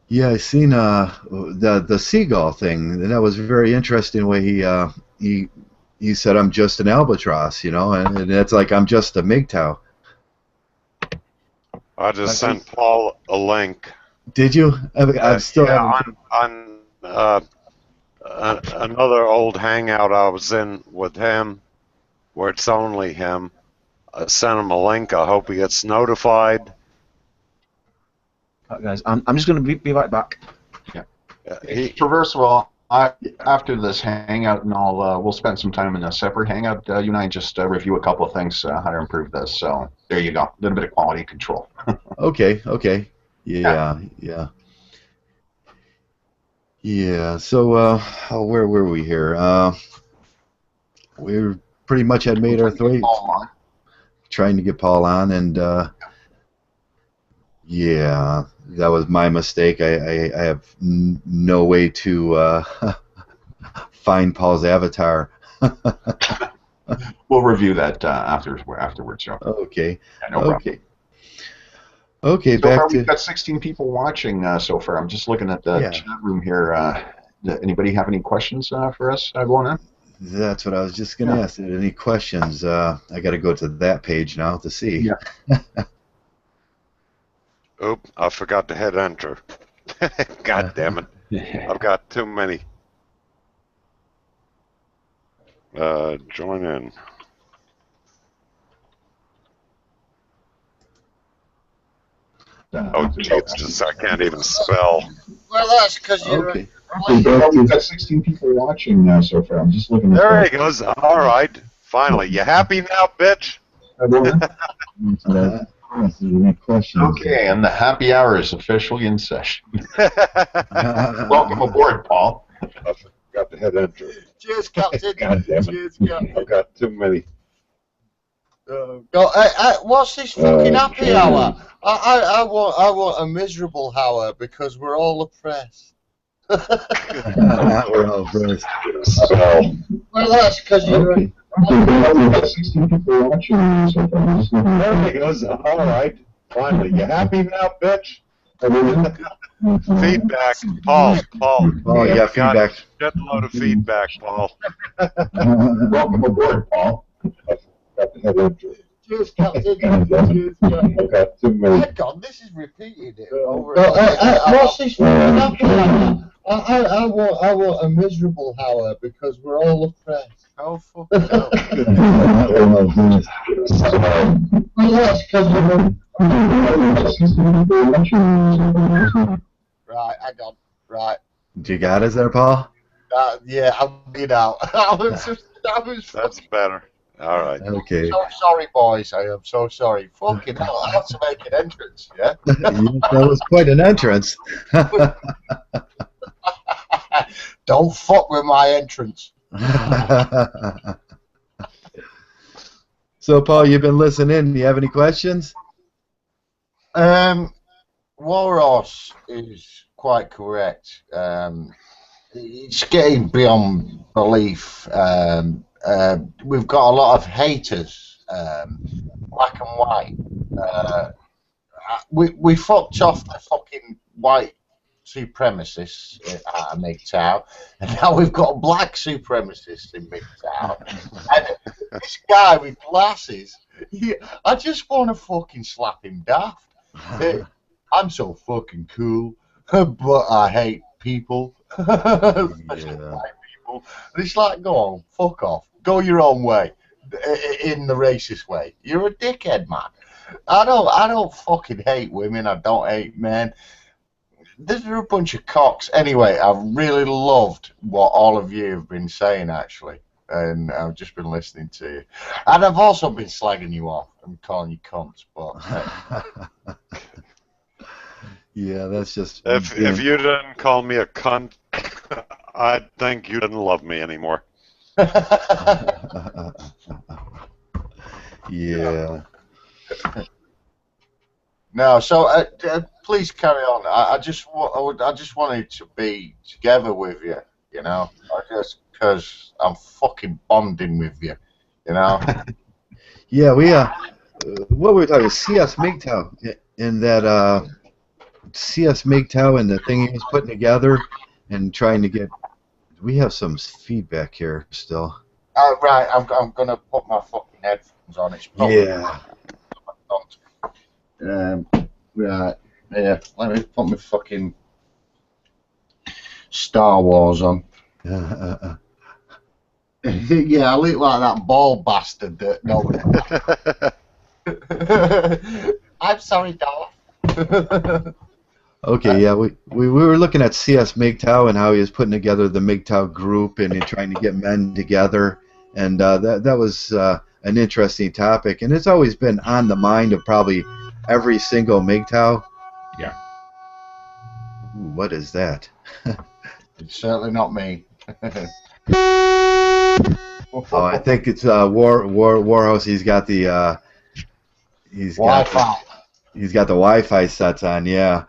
Yeah, I seen the seagull thing, and that was very interesting. Way he said, "I'm just an albatross," and it's like I'm just a Mgtow. I just sent Paul a link. Did you? I'm still on another old hangout I was in with him, where it's only him. I sent him a link. I hope he gets notified. Right, guys, I'm just going to be right back. Yeah. Traversable. After this hangout, and we'll spend some time in a separate hangout. You and I just review a couple of things, how to improve this. So there you go, a little bit of quality control. Okay. Yeah. So where were we here? we pretty much had made our way, trying to get Paul on, and yeah, that was my mistake. I have no way to find Paul's avatar. We'll review that afterwards, Joe. Okay. Yeah, no problem. Okay. Okay, So back far, to. we've got 16 people watching so far. I'm just looking at the chat room here. Anybody have any questions for us going on? That's what I was just going to ask. Any questions? I got to go to that page now to see. Yeah. Oop, I forgot to hit enter. God damn it. I've got too many. Join in. Oh, Jesus, I can't even spell. Well, that's because you're... Okay. We've got 16 people watching so far. I'm just looking at There he goes. All right. Finally. You happy now, bitch? Okay, and the happy hour is officially in session. Welcome aboard, Paul. I forgot to hit enter. Cheers, Captain. God damn it. Cheers, Captain. I've got too many. What's this fucking happy hour? I want a miserable hour because we're all oppressed. We're all oppressed. Well, that's because you're... Okay. We've got 16 people watching so far. There he goes. All right. Finally. You happy now, bitch? Feedback. Paul. Oh, yeah, feedback. Shitload of feedback, Paul. Welcome aboard, Paul. Cheers, Captain. Cheers, Captain. I've got too many. My God, this is repeating it over and over. What's this fucking happy hour? I want a miserable hour because we're all oppressed. Oh, fucking hell. Well, that's because you're... Right, hang on. Right. You got us there, Paul? Yeah, I'm being out. That's better. All right. Okay. So sorry, boys. I am so sorry. Fucking hell, I had to make an entrance, yeah? That was quite an entrance. Don't fuck with my entrance. So, Paul, you've been listening. Do you have any questions? Walrus is quite correct. It's getting beyond belief. We've got a lot of haters, black and white. We fucked off the fucking white supremacists at Mgtow, and now we've got black supremacists in Mgtow. And this guy with glasses, I just want to fucking slap him daft. I'm so fucking cool, but I hate people. Especially white people. And it's like, go on, fuck off. Go your own way, in the racist way. You're a dickhead, man. I don't fucking hate women. I don't hate men. They're a bunch of cocks. Anyway, I've really loved what all of you have been saying, actually. And I've just been listening to you. And I've also been slagging you off and calling you cunts, but... Yeah, that's just... If you didn't call me a cunt, I'd think you didn't love me anymore. Yeah. No, so please carry on. I just wanted to be together with you, you know, just because I'm fucking bonding with you, you know. Yeah, we what were we talking? CS Mgtow in that CS Mgtow and the thing he was putting together and trying to get. We have some feedback here still. Right, I'm gonna put my fucking headphones on. It's probably Yeah. Right, yeah. Let me put my fucking Star Wars on. Yeah, I look like that bald bastard that nobody. I'm sorry, Darth. Okay, yeah, we were looking at CS Mgtow and how he was putting together the Mgtow group and trying to get men together, and that was an interesting topic, and it's always been on the mind of probably every single Mgtow. Yeah. Ooh, what is that? It's certainly not me. Oh, I think it's Warhouse. Wi-Fi. He's got the Wi-Fi sets on. Yeah.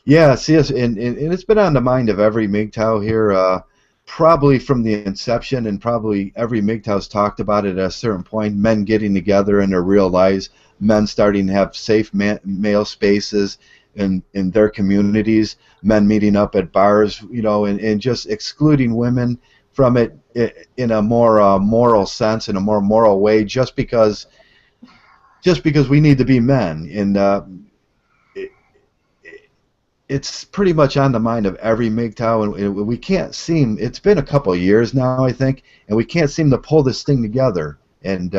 Yeah, see, and it's been on the mind of every Mgtow here, probably from the inception, and probably every Mgtow's talked about it at a certain point. Men getting together in their real lives, men starting to have safe male spaces in their communities, men meeting up at bars, and just excluding women from it in a more moral sense, in a more moral way, just because we need to be men, and it's pretty much on the mind of every Mgtow, and we can't seem. It's been a couple of years now, I think, and we can't seem to pull this thing together. And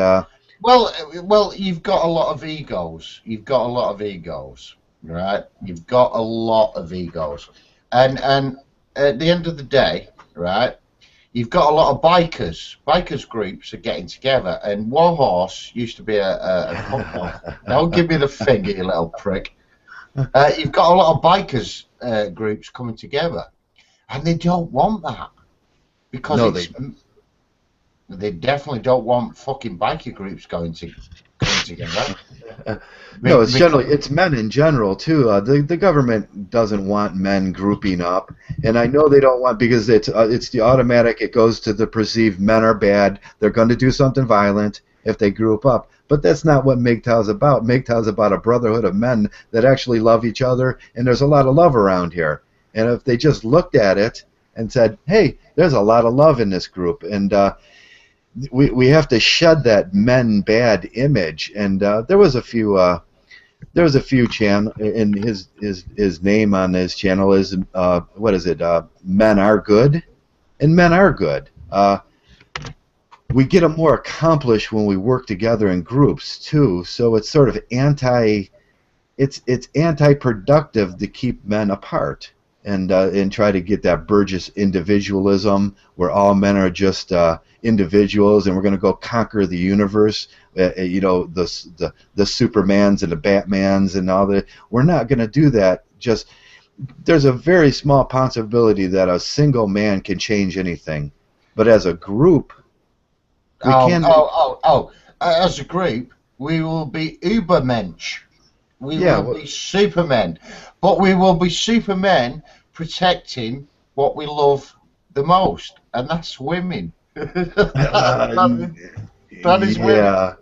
well, you've got a lot of egos. You've got a lot of egos, right? You've got a lot of egos, and at the end of the day, right? You've got a lot of bikers. Bikers groups are getting together, and Warhorse used to be a company. Don't give me the finger, you little prick. You've got a lot of bikers groups coming together, and they don't want that because No, they definitely don't want fucking biker groups coming together. No, it's men in general too. The government doesn't want men grouping up, and I know they don't want, because it's the automatic. It goes to the perceived men are bad. They're going to do something violent if they group up. But that's not what Mgtow's about. Mgtow's about a brotherhood of men that actually love each other, and there's a lot of love around here. And if they just looked at it and said, "Hey, there's a lot of love in this group," and we have to shed that men bad image. And there was a few channel, and his name on his channel is what is it? Men are good, and men are good. We get them more accomplished when we work together in groups too. So it's sort of anti-productive to keep men apart and try to get that Burgess individualism where all men are just individuals and we're going to go conquer the universe. The Supermans and the Batmans and all that. We're not going to do that. Just there's a very small possibility that a single man can change anything, but as a group. As a group, we will be Ubermensch. We will be supermen. But we will be supermen protecting what we love the most, and that's women. that is women.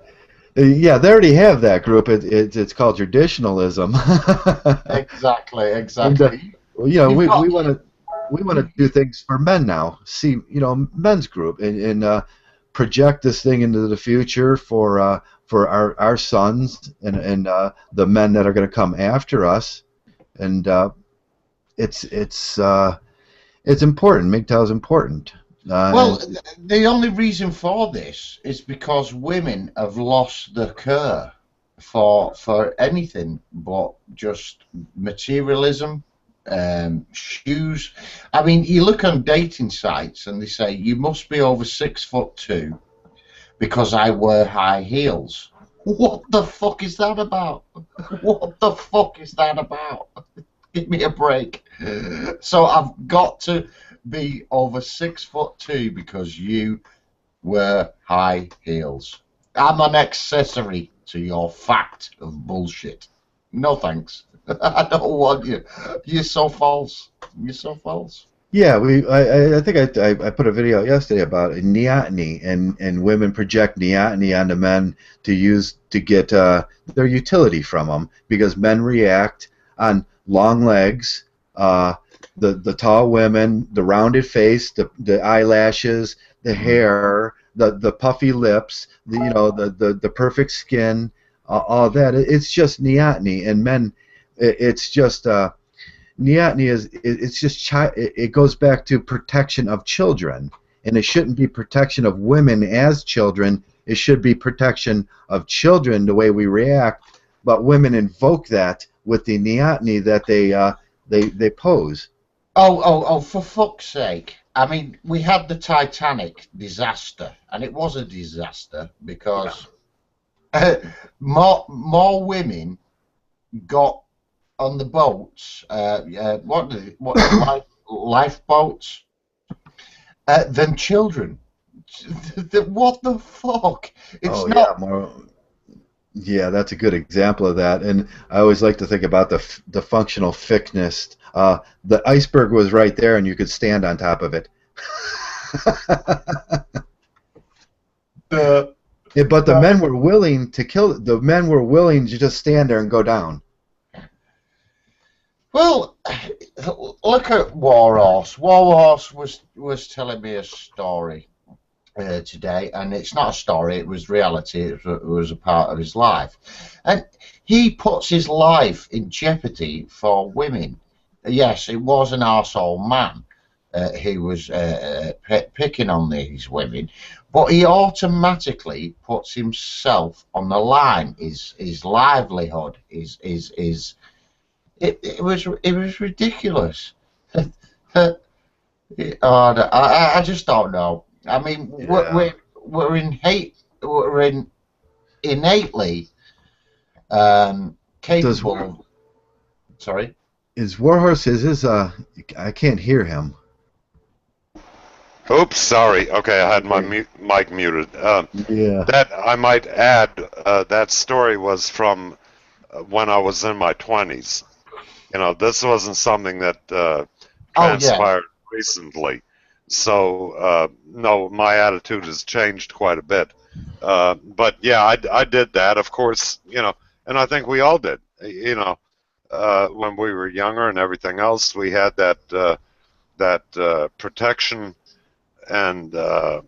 Yeah, they already have that group. It's called traditionalism. Exactly. And, we want to do things for men now. See, men's group and project this thing into the future for our sons and the men that are going to come after us, and it's important. Mgtow's important. The only reason for this is because women have lost the cure for anything but just materialism. Shoes. I mean, you look on dating sites and they say you must be over 6'2" because I wear high heels. What the fuck is that about? What the fuck is that about? Give me a break. So I've got to be over 6'2" because you wear high heels. I'm an accessory to your fact of bullshit. No thanks. I don't want you. You're so false. You're so false. Yeah, I think I put a video out yesterday about neoteny and women project neoteny onto men to get their utility from them, because men react on long legs, the tall women, the rounded face, the eyelashes, the hair, the puffy lips, the perfect skin, all that. It's just neoteny, and men. It's just neoteny it goes back to protection of children, and it shouldn't be protection of women as children. It should be protection of children the way we react, but women invoke that with the neoteny that they pose. Oh, for fuck's sake. I mean, we had the Titanic disaster, and it was a disaster because more women got on the boats, lifeboats, than children. What the fuck? It's Oh not. yeah, more. Yeah, that's a good example of that. And I always like to think about the functional thickness. The iceberg was right there, and you could stand on top of it. Yeah, but the men were willing to kill. The men were willing to just stand there and go down. Well, look at Warhorse. Warhorse was telling me a story today, and it's not a story. It was reality. It was a part of his life, and he puts his life in jeopardy for women. Yes, it was an arsehole man. He was picking on these women, but he automatically puts himself on the line. His livelihood, it was ridiculous. I just don't know. I mean, Yeah. we're innately capable of. Sorry. Is Warhorse is his I can't hear him. Oops, sorry. Okay, I had my mic muted. Yeah. That I might add, that story was from when I was in my 20s. You know, this wasn't something that transpired recently. So, no, my attitude has changed quite a bit. But yeah, I did that, of course, you know, and I think we all did. You know, when we were younger and everything else, we had that protection and the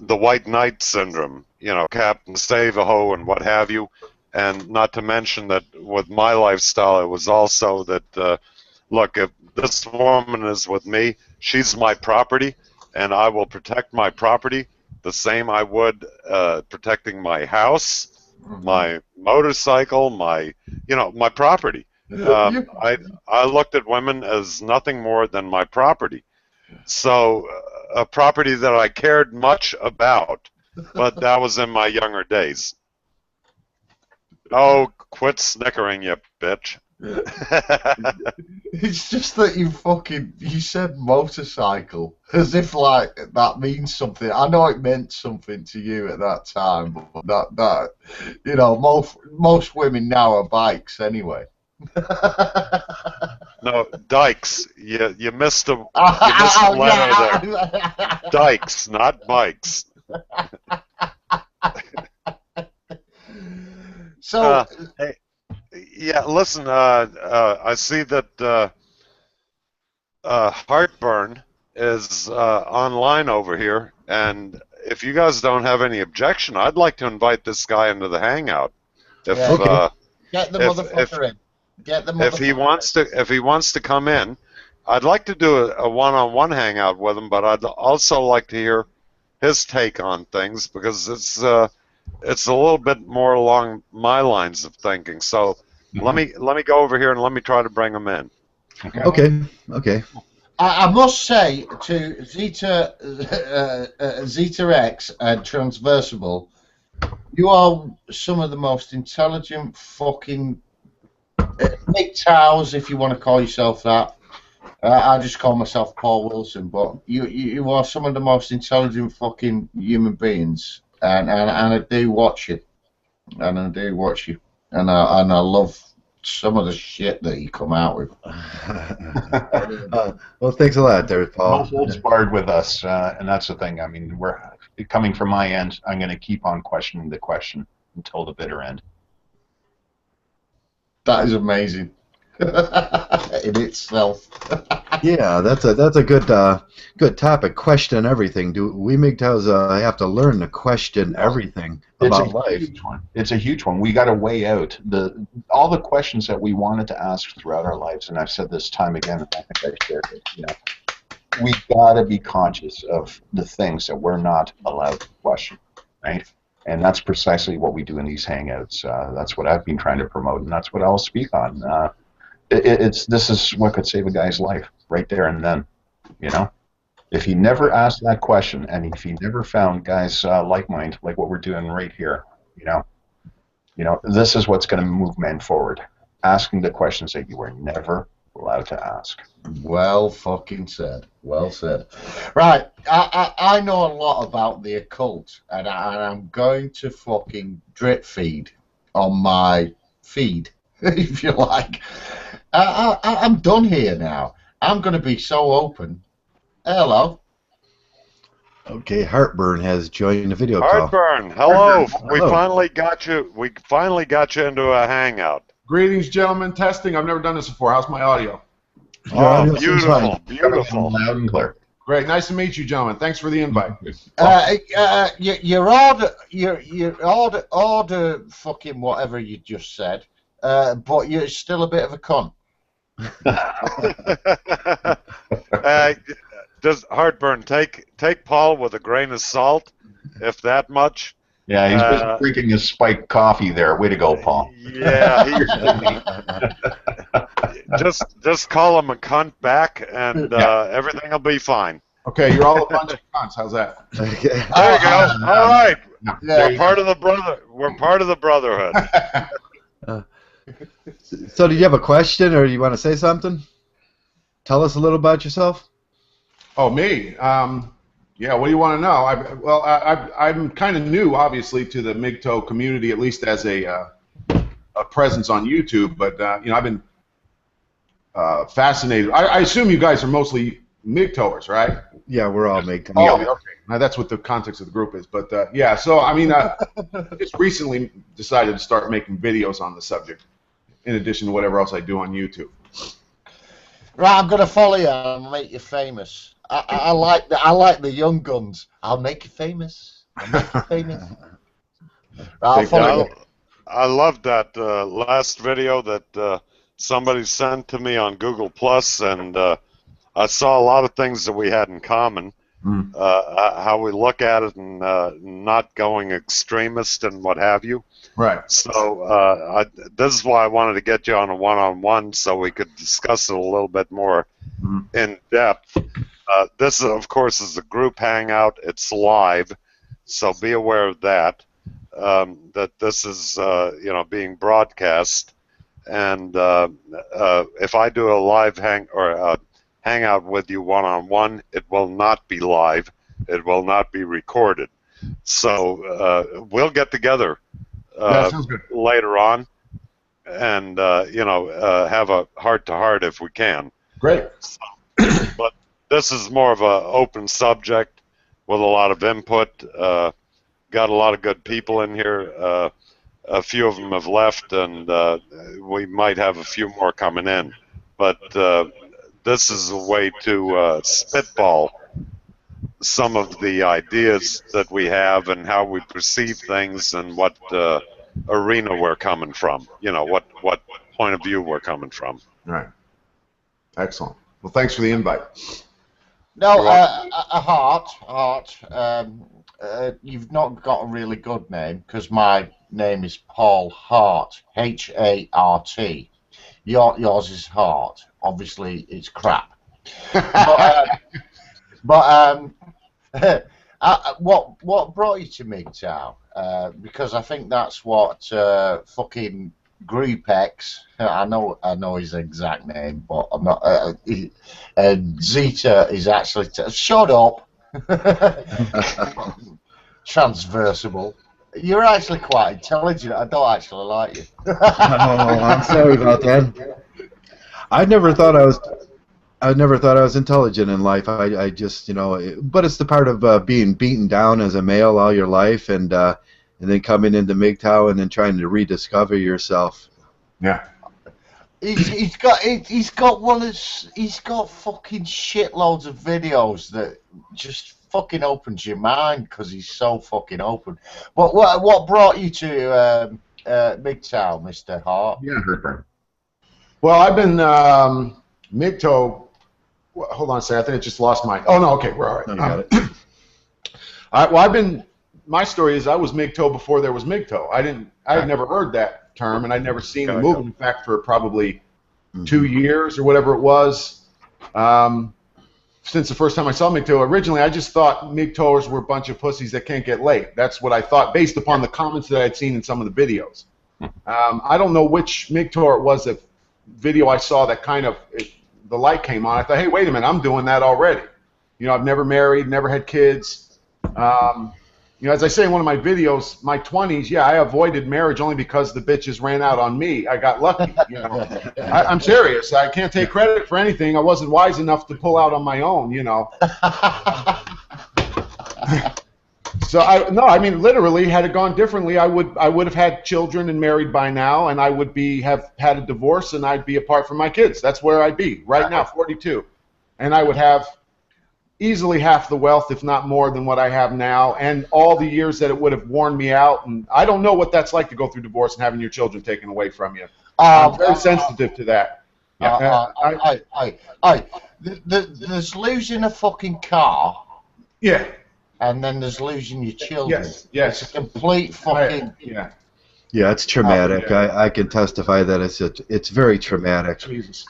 white knight syndrome, you know, Captain Save-A-Ho and what have you. And not to mention that with my lifestyle, it was also that, look, if this woman is with me, she's my property, and I will protect my property the same I would protecting my house, my motorcycle, my property. I looked at women as nothing more than my property. So a property that I cared much about, but that was in my younger days. Oh, quit snickering, you bitch. It's just that you said motorcycle as if like that means something. I know it meant something to you at that time, but that you know, most women now are bikes anyway. No, dikes. You missed a letter there. Dikes, not bikes. So, hey, yeah, listen. I see that Heartburn is online over here, and if you guys don't have any objection, I'd like to invite this guy into the hangout. If get the motherfucker in. Get the motherfucker if he wants to come in, I'd like to do a one-on-one hangout with him, but I'd also like to hear his take on things because it's a little bit more along my lines of thinking. So let me go over here and let me try to bring him in. Okay. I must say to Zeta X and Traversable, you are some of the most intelligent fucking Mgtows, if you want to call yourself that. I just call myself Paul Wilson, but you are some of the most intelligent fucking human beings, and I do watch you, and I love some of the shit that you come out with. Well, thanks a lot, there, Paul. No holds barred with us, and that's the thing. I mean, we're coming from my end. I'm going to keep on questioning the question until the bitter end. That is amazing in itself. Yeah, that's a good topic. Question everything. Do we Mgtows have to learn to question everything about life? Huge one. It's a huge one. We got to weigh out all the questions that we wanted to ask throughout our lives, and I've said this time again, and I think I shared it. You know, we got to be conscious of the things that we're not allowed to question, right? And that's precisely what we do in these hangouts. That's what I've been trying to promote, and that's what I'll speak on. This is what could save a guy's life right there and then. You know, if he never asked that question, and if he never found guys like mine, like what we're doing right here, you know, this is what's going to move men forward. Asking the questions that you were never allowed to ask. Well fucking said. Well said. Right, I know a lot about the occult, and I'm going to fucking drip feed on my feed, if you like. I'm done here now. I'm going to be so open. Hello. Okay, Heartburn has joined the video call. Heartburn, hello. We Hello. finally got you. We finally got you into a hangout. Greetings, gentlemen. Testing. I've never done this before. How's my audio? Your audio seems Beautiful, fine. beautiful. Loud and clear. Great. Nice to meet you, gentlemen. Thanks for the invite. Your order fucking whatever you just said, but you're still a bit of a cunt. Does Heartburn take Paul with a grain of salt, if that much? Yeah, he's been drinking his spiked coffee there. Way to go, Paul. Yeah, just call him a cunt back, and everything will be fine. Okay, you're all a bunch of cunts. How's that? There you go. All right, Yeah. we're part of the brother. We're part of the brotherhood. So, did you have a question, or you want to say something? Tell us a little about yourself. Oh, me? Yeah, what do you want to know? I'm kind of new, obviously, to the Mgtow community, at least as a presence on YouTube. But I've been fascinated. I assume you guys are mostly Mgtowers, right? Yeah, we're all Mgtow. Oh, okay. Now, that's what the context of the group is. But yeah, so I mean, just recently decided to start making videos on the subject, in addition to whatever else I do on YouTube. Right, I'm gonna follow you and make you famous. I like the young guns. I'll make you famous. I'll make you famous. I'll follow you. I loved that last video that somebody sent to me on Google Plus, and I saw a lot of things that we had in common. How we look at it, and not going extremist and what have you. Right. So this is why I wanted to get you on a one-on-one so we could discuss it a little bit more in depth. This, of course, is a group hangout. It's live, so be aware of that. That this is, being broadcast, and if I do a live hangout with you one-on-one, it will not be live. It will not be recorded. So we'll get together later on, and have a heart-to-heart if we can. Great. So, but this is more of an open subject with a lot of input. Got a lot of good people in here. A few of them have left, and we might have a few more coming in. But this is a way to spitball some of the ideas that we have and how we perceive things and what arena we're coming from. What point of view we're coming from. Right. Excellent. Well, thanks for the invite. No, Hart. You've not got a really good name, because my name is Paul Hart, H-A-R-T. Yours is Hart. Obviously, it's crap. But what brought you to Mgtow? Because I think that's what fucking Group X. I know his exact name, but I'm not. Zeta is actually. Shut up. Traversable. You're actually quite intelligent. I don't actually like you. Oh, I'm sorry about that. I never thought I was intelligent in life. I just, but it's the part of being beaten down as a male all your life, and then coming into Mgtow and then trying to rediscover yourself. Yeah. He's got fucking shitloads of videos that just fucking opens your mind, because he's so fucking open. But what brought you to Mgtow, Mr. Hart? Yeah, Heartburn. Well, I've been Mgtow. Hold on a second. I think I just lost my. Oh no. Okay, we're all right. No, you got it. I've been. My story is I was Mgtow before there was Mgtow. I had never heard that term, and I'd never seen the movement. In fact, for probably 2 years or whatever it was, since the first time I saw Mgtow. Originally, I just thought Mgtowers were a bunch of pussies that can't get laid. That's what I thought, based upon the comments that I'd seen in some of the videos. I don't know which Mgtower it was that video I saw that kind of the light came on. I thought, hey, wait a minute, I'm doing that already. You know, I've never married, never had kids. You know, as I say in one of my videos, my 20s, yeah, I avoided marriage only because the bitches ran out on me. I got lucky. You know, I'm serious. I can't take credit for anything. I wasn't wise enough to pull out on my own. You know. So I mean, literally, had it gone differently, I would have had children and married by now, and I would have had a divorce, and I'd be apart from my kids. That's where I'd be right now, 42, and I would have easily half the wealth, if not more, than what I have now, and all the years that it would have worn me out. And I don't know what that's like to go through divorce and having your children taken away from you. I'm very sensitive to that. There's losing a fucking car. Yeah. And then there's losing your children. Yes. It's a complete fucking. Yeah. Yeah, it's traumatic. I can testify that it's very traumatic. Jesus.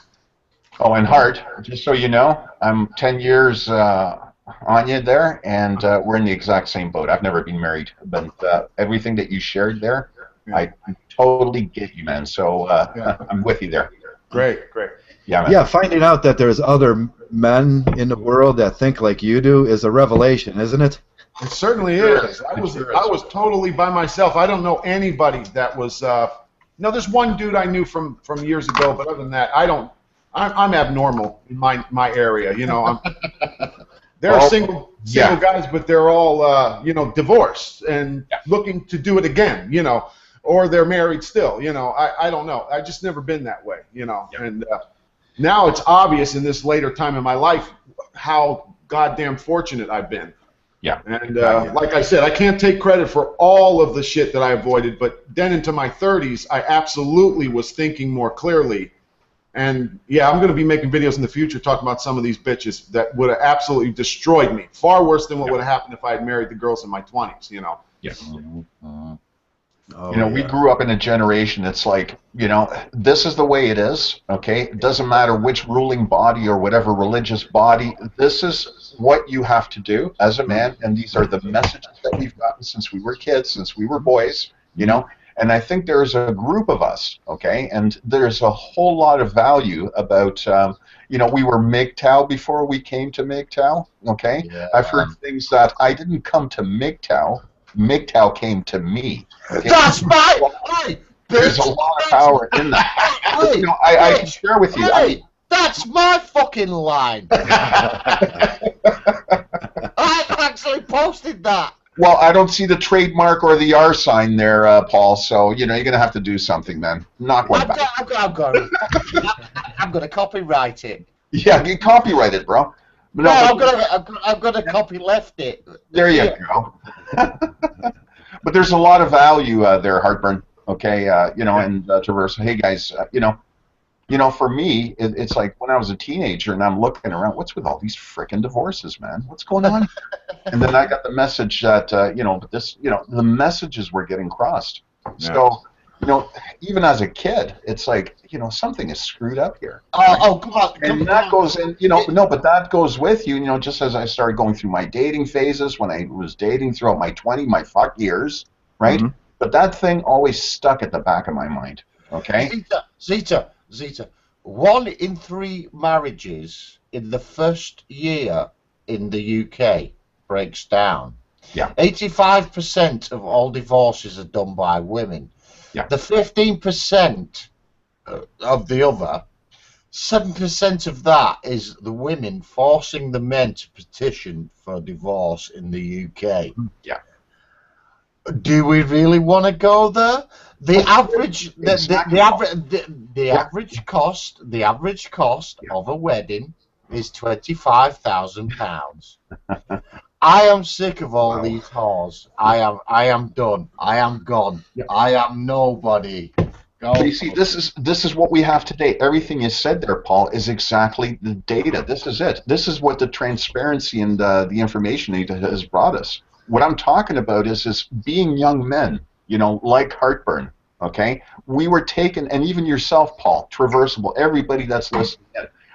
Oh, and Hart, just so you know, I'm 10 years on you there, and we're in the exact same boat. I've never been married, but everything that you shared there, I totally get you, man. So I'm with you there. Great. Yeah, man. Yeah, finding out that there's other men in the world that think like you do is a revelation, isn't it? It certainly is. I was totally by myself. I don't know anybody that was. No, there's one dude I knew from years ago, but other than that, I'm abnormal in my area. You know, there are single guys, but they're all you know, divorced and looking to do it again. You know, or they're married still. You know, I don't know. I've just never been that way. You know, and now it's obvious in this later time in my life how goddamn fortunate I've been. Yeah. And like I said, I can't take credit for all of the shit that I avoided, but then into my 30s, I absolutely was thinking more clearly. And yeah, I'm going to be making videos in the future talking about some of these bitches that would have absolutely destroyed me. Far worse than what would have happened if I had married the girls in my 20s, you know. Yeah. Oh, you know, we grew up in a generation that's like, you know, this is the way it is, okay? It doesn't matter which ruling body or whatever religious body, this is what you have to do as a man, and these are the messages that we've gotten since we were kids, since we were boys, you know? And I think there's a group of us, okay? And there's a whole lot of value about, you know, we were Mgtow before we came to Mgtow, okay? Yeah. I've heard things that I didn't come to Mgtow. Mgtow came to me. Okay? That's my. Hey, there's a lot of power in that. Hey, you know, I can share with you. Hey, that's my fucking line. I actually posted that. Well, I don't see the trademark or the R sign there, Paul. So you know you're gonna have to do something, man. Knock one back. I'm gonna copyright it. Yeah, you copyright it, bro. No, I'm gonna copy left it. There you go. But there's a lot of value there, Heartburn. Okay, you know, and Traversable. Hey guys, you know, for me, it's like when I was a teenager and I'm looking around, what's with all these frickin' divorces, man? What's going on? And then I got the message that you know, this, you know, the messages were getting crossed. Yeah. So, you know, even as a kid, it's like, you know, something is screwed up here. Oh, come on. And that goes in, you know, no, but that goes with you, you know, just as I started going through my dating phases, when I was dating throughout my fuck years, right? Mm-hmm. But that thing always stuck at the back of my mind, okay? Zeta, 1 in 3 marriages in the first year in the UK breaks down. Yeah. 85% of all divorces are done by women. Yeah. The 15% of the other, 7% of that is the women forcing the men to petition for divorce in the UK. Yeah. Do we really want to go there? The average, the average cost of a wedding is £25,000. I am sick of all these whores. I am done. I am gone. Yeah. I am nobody. You see, this is what we have today. Everything you said there, Paul, is exactly the data. This is it. This is what the transparency and the information has brought us. What I'm talking about is being young men, you know, like Heartburn, okay? We were taken, and even yourself, Paul, Traversable, everybody that's listening,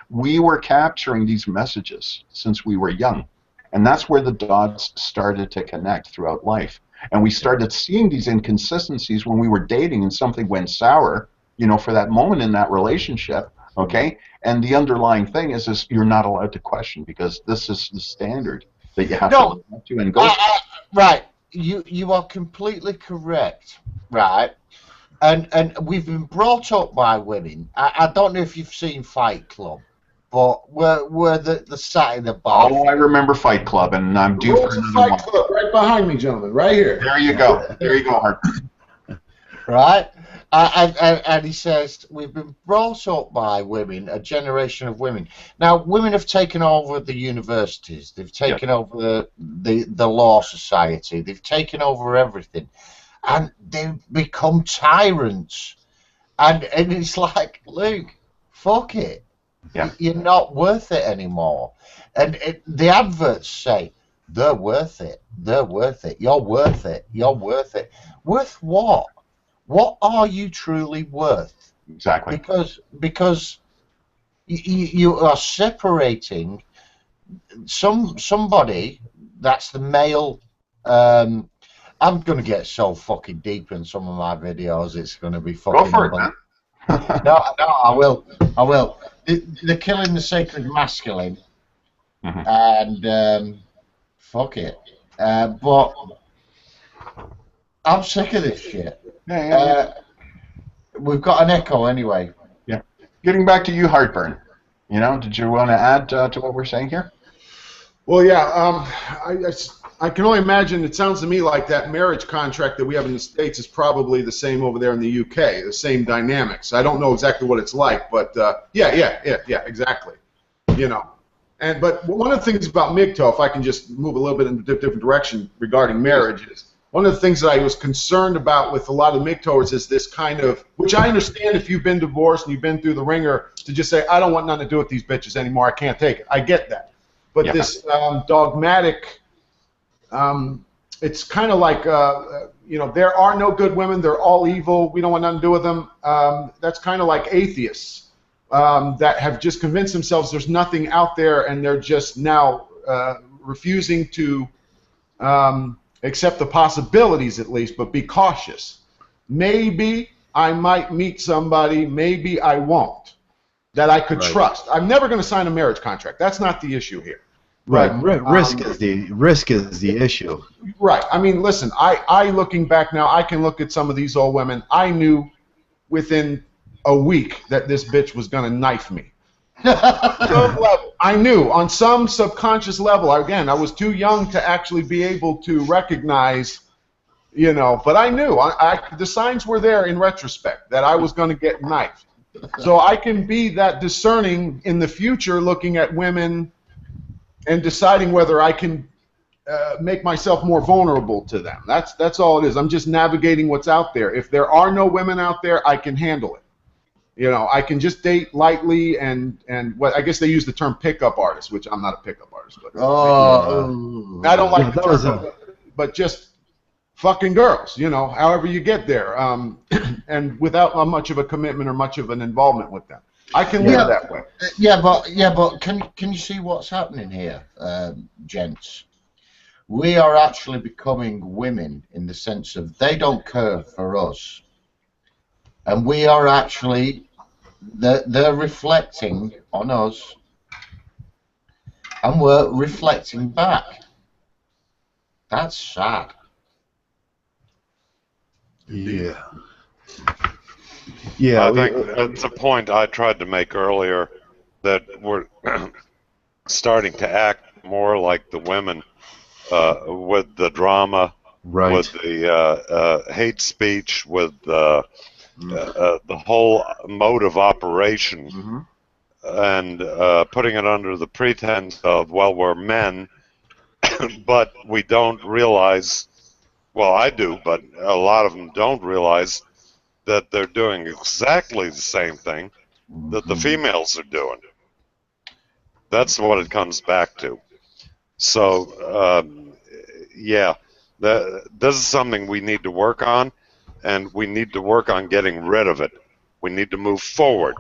we were capturing these messages since we were young. And that's where the dots started to connect throughout life. And we started seeing these inconsistencies when we were dating and something went sour, you know, for that moment in that relationship, okay? And the underlying thing is you're not allowed to question, because this is the standard that you have to live up to and go through. Right. You are completely correct. Right. And we've been brought up by women. I don't know if you've seen Fight Club, but we're the sat in the bar. Oh, I remember Fight Club, and I'm due for another Fight one. Club right behind me, gentlemen, right here. There you go. There you go, Hart. Right? And he says, we've been brought up by women, a generation of women. Now, women have taken over the universities. They've taken over the law society. They've taken over everything. And they've become tyrants. And it's like, Luke, fuck it. Yeah. You're not worth it anymore. And the adverts say, they're worth it. They're worth it. You're worth it. You're worth it. Worth what? What are you truly worth? Exactly. Because you are separating somebody that's the male. I'm going to get so fucking deep in some of my videos. It's going to be fucking. Go for it, man. No, I will. I will. They're killing the sacred masculine, and fuck it. But I'm sick of this shit. We've got an echo anyway. Yeah. Getting back to you, Heartburn. You know, did you want to add to what we're saying here? Well, yeah. I can only imagine. It sounds to me like that marriage contract that we have in the States is probably the same over there in the UK. The same dynamics. I don't know exactly what it's like, but yeah, exactly. You know. But one of the things about Mgtow, if I can just move a little bit in a different direction regarding marriage, is one of the things that I was concerned about with a lot of Mgtowers is this kind of, which I understand if you've been divorced and you've been through the ringer, to just say, I don't want nothing to do with these bitches anymore, I can't take it. I get that. But this dogmatic, it's kind of like, you know, there are no good women, they're all evil, we don't want nothing to do with them. That's kind of like atheists that have just convinced themselves there's nothing out there, and they're just now refusing to accept the possibilities at least, but be cautious. Maybe I might meet somebody, maybe I won't, that I could trust. I'm never going to sign a marriage contract. That's not the issue here. Right. Risk is the issue. Right. I mean, listen, I looking back now, I can look at some of these old women. I knew within a week that this bitch was going to knife me. I knew on some subconscious level. Again, I was too young to actually be able to recognize, you know, but I knew. The signs were there in retrospect that I was going to get knifed. So I can be that discerning in the future, looking at women and deciding whether I can make myself more vulnerable to them. That's all it is. I'm just navigating what's out there. If there are no women out there, I can handle it. You know, I can just date lightly and what I guess they use the term pickup artist, which I'm not a pickup artist, but I don't like the term, but just fucking girls, you know, however you get there, and without much of a commitment or much of an involvement with them. I can live that way. Yeah, but can you see what's happening here, gents? We are actually becoming women in the sense of they don't care for us. And we are actually, they're reflecting on us, and we're reflecting back. That's sad. Yeah. I think that's a point I tried to make earlier, that we're starting to act more like the women with the drama, with the hate speech, with the whole mode of operation, and putting it under the pretense of, well, we're men, but we don't realize, well, I do, but a lot of them don't realize that they're doing exactly the same thing that the females are doing. That's what it comes back to. So, yeah, this is something we need to work on, and we need to work on getting rid of it. We need to move forward.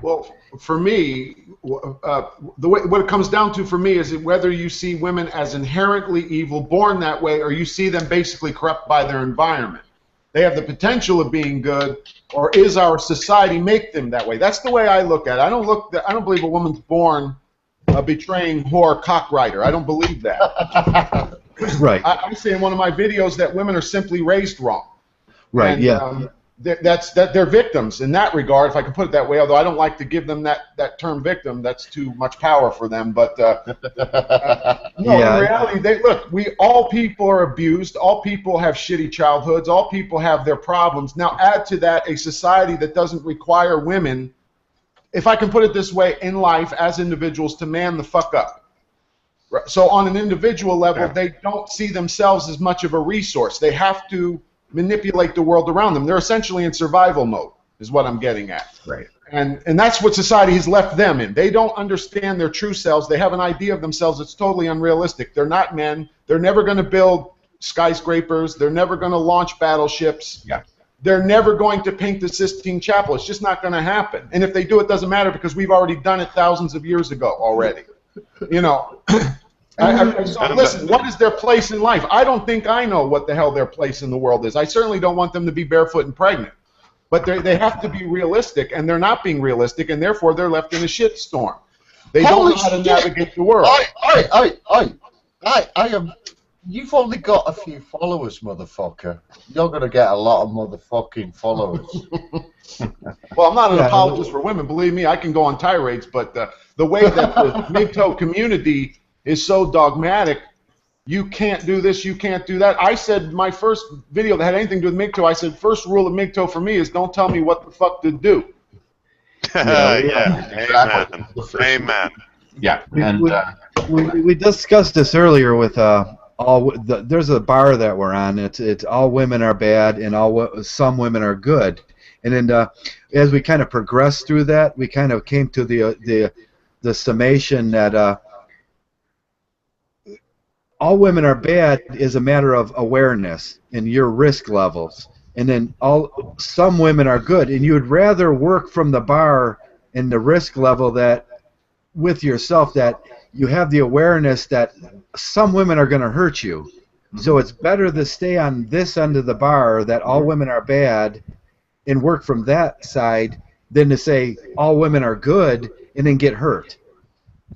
Well, for me, what it comes down to for me is whether you see women as inherently evil, born that way, or you see them basically corrupt by their environment. they have the potential of being good, or is our society make them that way? That's the way I look at it. I don't believe a woman's born a betraying whore cockrider. I don't believe that. Right. I say in one of my videos that women are simply raised wrong. Right. And, Yeah. They're victims in that regard, if I can put it that way. Although I don't like to give them that term victim. That's too much power for them. But no, Yeah. in reality, all people are abused. All people have shitty childhoods. All people have their problems. Now add to that a society that doesn't require women, if I can put it this way, in life as individuals, to man the fuck up. So on an individual level, they don't see themselves as much of a resource. They have to manipulate the world around them. They're essentially in survival mode, is what I'm getting at. Right. And that's what society has left them in. They don't understand their true selves. They have an idea of themselves that's totally unrealistic. They're not men. They're never going to build skyscrapers. They're never going to launch battleships. Yeah. They're never going to paint the Sistine Chapel. It's just not going to happen. And if they do, it doesn't matter because we've already done it thousands of years ago already. You know. So listen, what is their place in life? I don't think I know what the hell their place in the world is. I certainly don't want them to be barefoot and pregnant. But they have to be realistic, and they're not being realistic, and therefore they're left in a shitstorm. They don't know how to navigate the world. You've only got a few followers, motherfucker. You're going to get a lot of motherfucking followers. Well, I'm not an apologist for women. Believe me, I can go on tirades, but the way that the Mgtow community is so dogmatic, you can't do this, you can't do that. I said my first video that had anything to do with Mgtow, I said first rule of Mgtow for me is don't tell me what the fuck to do. Amen. Amen. Yeah. And We discussed this earlier with there's a bar that we're on. It's all women are bad and some women are good. And then as we kind of progressed through that, we kind of came to the summation that all women are bad is a matter of awareness and your risk levels. And then some women are good, and you would rather work from the bar and the risk level that with yourself that you have the awareness that some women are going to hurt you. So it's better to stay on this end of the bar that all women are bad and work from that side than to say all women are good and then get hurt.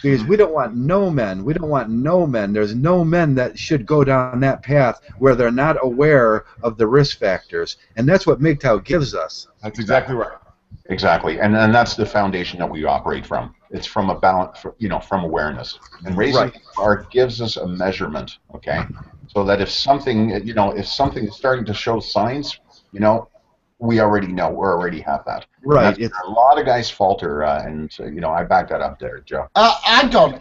Because we don't want no men. We don't want no men. There's no men that should go down that path where they're not aware of the risk factors. And that's what Mgtow gives us. That's exactly right. Exactly. And that's the foundation that we operate from. It's from a balance, from awareness. And raising the bar gives us a measurement, okay? So that if something, if something is starting to show signs, we already know. We already have that. Right. A lot of guys falter, and I back that up there, Joe. Hang on.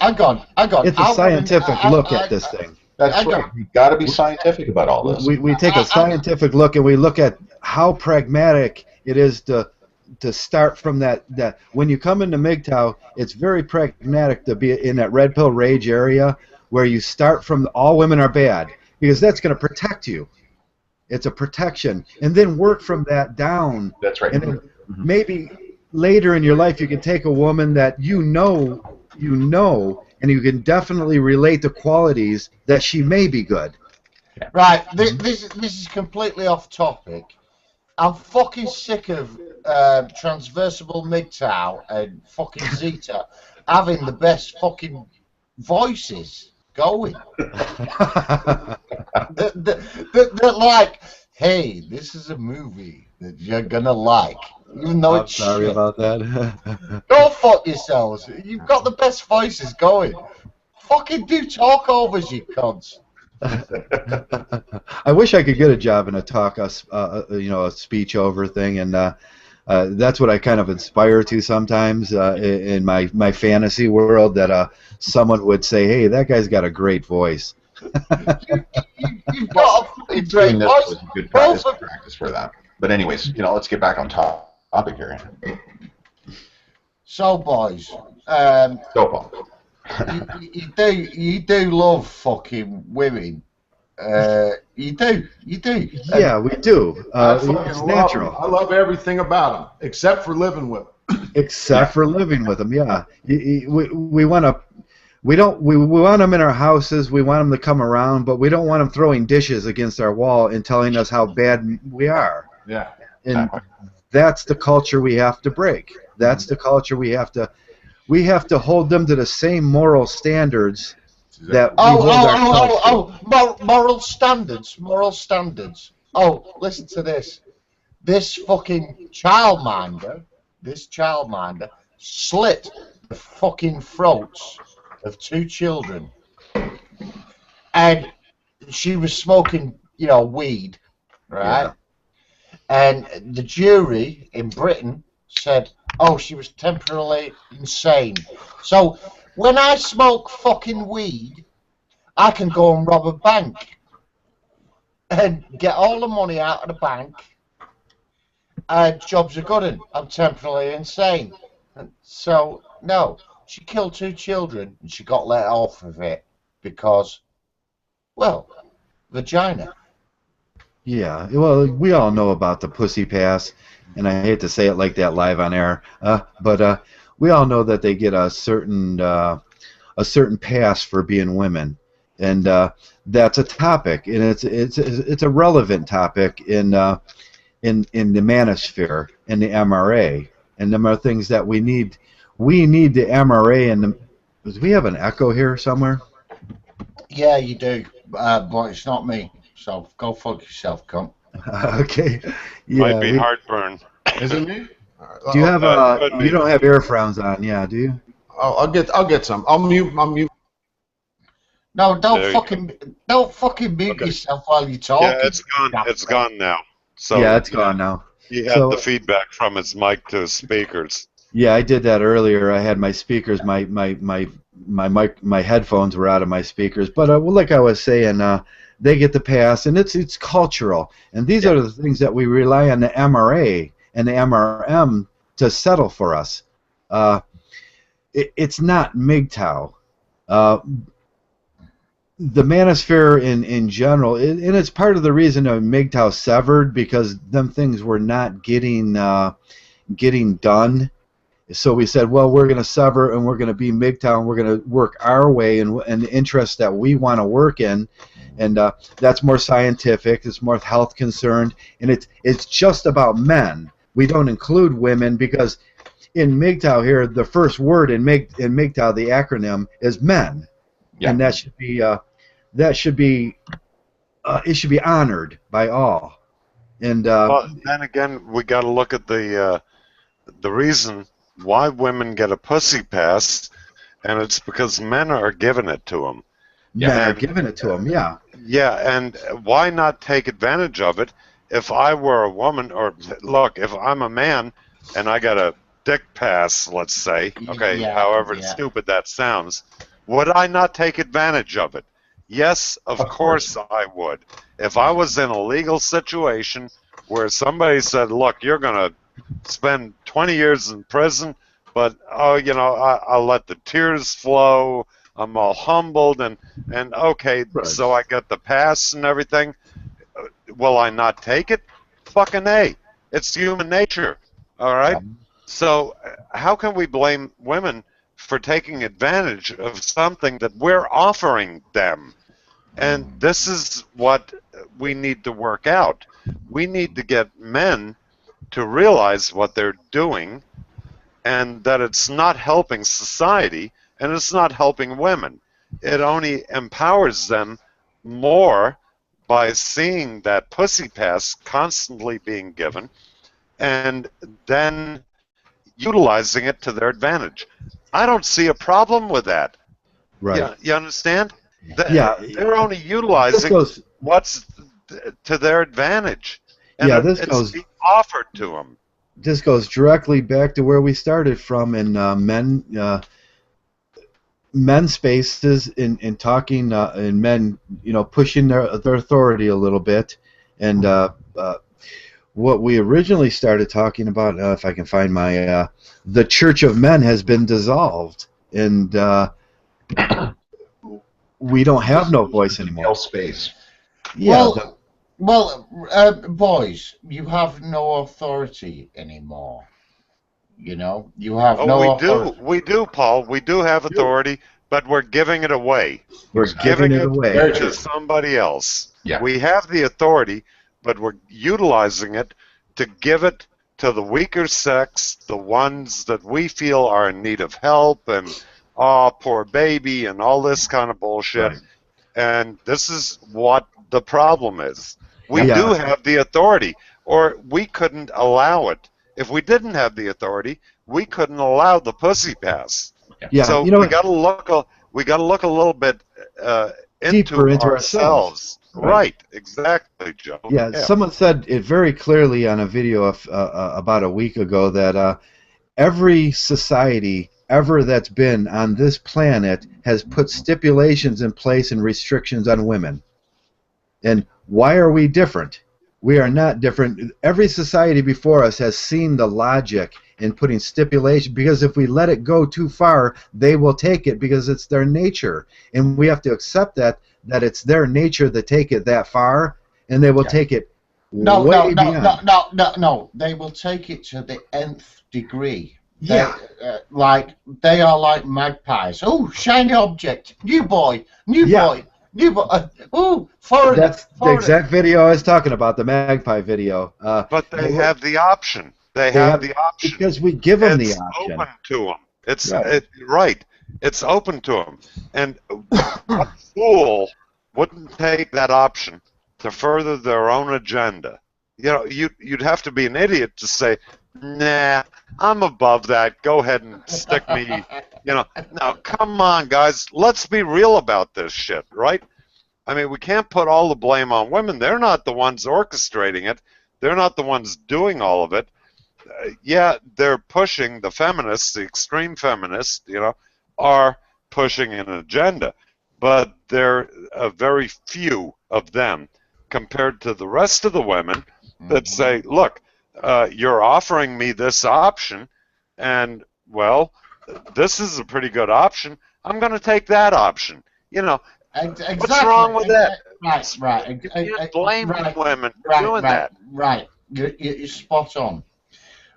It's a scientific look at this thing. That's right. You've got to be scientific about all this. We take a scientific look and we look at how pragmatic it is to start from that when you come into Mgtow, it's very pragmatic to be in that red pill rage area where you start from all women are bad because that's going to protect you. It's a protection, and then work from that down. That's right. And then maybe later in your life you can take a woman that you know, and you can definitely relate the qualities that she may be good. Right. This is completely off topic. I'm fucking sick of Traversable Mgtow and fucking Zeta having the best fucking voices going. They're like, hey, this is a movie that you're gonna like, even though it's sorry shit. about that. Go fuck yourselves. You've got the best voices going. Fucking do talkovers, you cunts. I wish I could get a job in a talk, a speech over thing, and that's what I kind of aspire to sometimes in my fantasy world. That someone would say, "Hey, that guy's got a great voice." You've got a great voice. Was a good practice for that. But anyways, let's get back on topic here. So, boys, Paul. you do love fucking women. You do. Yeah, we do. It's natural. I love everything about them, except for living with them. Except for living with them, yeah. We want to. we want them in our houses. We want them to come around, but we don't want them throwing dishes against our wall and telling us how bad we are. Yeah. And that's the culture we have to break. That's the culture we have to hold them to the same moral standards that we hold ourselves to. Moral standards, moral standards. Oh, listen to this. This fucking childminder slit the fucking throats of 2 children, and she was smoking, weed, right? Yeah. And the jury in Britain said, oh, she was temporarily insane. So when I smoke fucking weed, I can go and rob a bank and get all the money out of the bank. Jobs are good, and I'm temporarily insane. And so, no, she killed 2 children and she got let off of it because, well, vagina. Yeah, well, we all know about the pussy pass, and I hate to say it like that live on air, but we all know that they get a certain pass for being women, and that's a topic, and it's a relevant topic in the manosphere, in the MRA, and them are things that we need. We need the MRA, and do we have an echo here somewhere? Yeah, you do, but it's not me. So go fuck yourself, cunt. Okay. Yeah. Might be heartburn. Is it me? Do you have you don't have earphones on, yeah? Do you? Oh, I'll get some. I'll mute. No, don't fucking mute yourself while you're talking. Yeah, it's gone. It's gone now. So yeah, it's gone now. He had the feedback from his mic to his speakers. Yeah, I did that earlier. I had my speakers, my headphones were out of my speakers. But well, like I was saying, they get the pass, and it's cultural. And these are the things that we rely on the MRA and the MRM to settle for us. It's not Mgtow. The manosphere in general, and it's part of the reason that Mgtow severed, because them things were not getting done. So we said, well, we're going to sever, and we're going to be Mgtow, and we're going to work our way and the interests that we want to work in. And that's more scientific, it's more health concerned, and it's just about men. We don't include women, because in Mgtow here, the first word in Mgtow, the acronym, is men. Yeah. And that should be it should be honored by all. And well, then again, we got to look at the reason why women get a pussy pass, and it's because men are giving it to them. Men are giving it to them, yeah. Yeah, and why not take advantage of it? If I were a woman, or look, if I'm a man and I got a dick pass, let's say, okay, however stupid that sounds, would I not take advantage of it? Yes, of course I would. If I was in a legal situation where somebody said, look, you're going to spend 20 years in prison, but, oh, you know, I'll let the tears flow, I'm all humbled, and okay, so I get the pass and everything, will I not take it? Fucking A. It's human nature, all right? So how can we blame women for taking advantage of something that we're offering them? And this is what we need to work out. We need to get men to realize what they're doing, and that it's not helping society, and it's not helping women. It only empowers them more by seeing that pussy pass constantly being given, and then utilizing it to their advantage. I don't see a problem with that. Right. You understand? They're only utilizing what's to their advantage. And it's being offered to them. This goes directly back to where we started from in men's spaces, in talking, and men, you know, pushing their authority a little bit. And what we originally started talking about, if I can find my, the Church of Men has been dissolved, and we don't have no voice anymore. Space. Yeah. Well, boys, you have no authority anymore. You know, you have no authority. We do, Paul. We do have authority, but we're giving it away. We're giving it away. Very To true. somebody else. Yeah. We have the authority, but we're utilizing it to give it to the weaker sex, the ones that we feel are in need of help, and poor baby, and all this kind of bullshit. Right. And this is what the problem is. We Yeah. do have the authority, or we couldn't allow it. If we didn't have the authority, we couldn't allow the pussy pass. Yeah, So you know we what? got to look. We got to look a little bit Deeper into ourselves. Right. Exactly, Joe. Yeah, someone said it very clearly on a video about a week ago that every society ever that's been on this planet has put stipulations in place and restrictions on women. And why are we different? We are not different. Every society before us has seen the logic in putting stipulation, because if we let it go too far, they will take it because it's their nature. And we have to accept that it's their nature to take it that far, and they will take it No, way beyond. no. They will take it to the nth degree. Yeah. They are like magpies. Oh, shiny object. New boy. Oh, foreigner. That's the exact video I was talking about, the magpie video. But they have the option. They have the option. Because we give them the It's option. open to them. It's Right. right. It's open to them. And what fool wouldn't take that option to further their own agenda? You know, you'd have to be an idiot to say, nah, I'm above that. Go ahead and stick me. You know, now come on, guys. Let's be real about this shit, right? I mean, we can't put all the blame on women. They're not the ones orchestrating it. They're not the ones doing all of it. Yeah, they're pushing, the feminists, the extreme feminists, you know, are pushing an agenda. But there are very few of them compared to the rest of the women that say, look, you're offering me this option, and, well, this is a pretty good option. I'm going to take that option. You know, Exactly. what's wrong with that? Right. You can't blame women for Right. doing that. Right. You're spot on.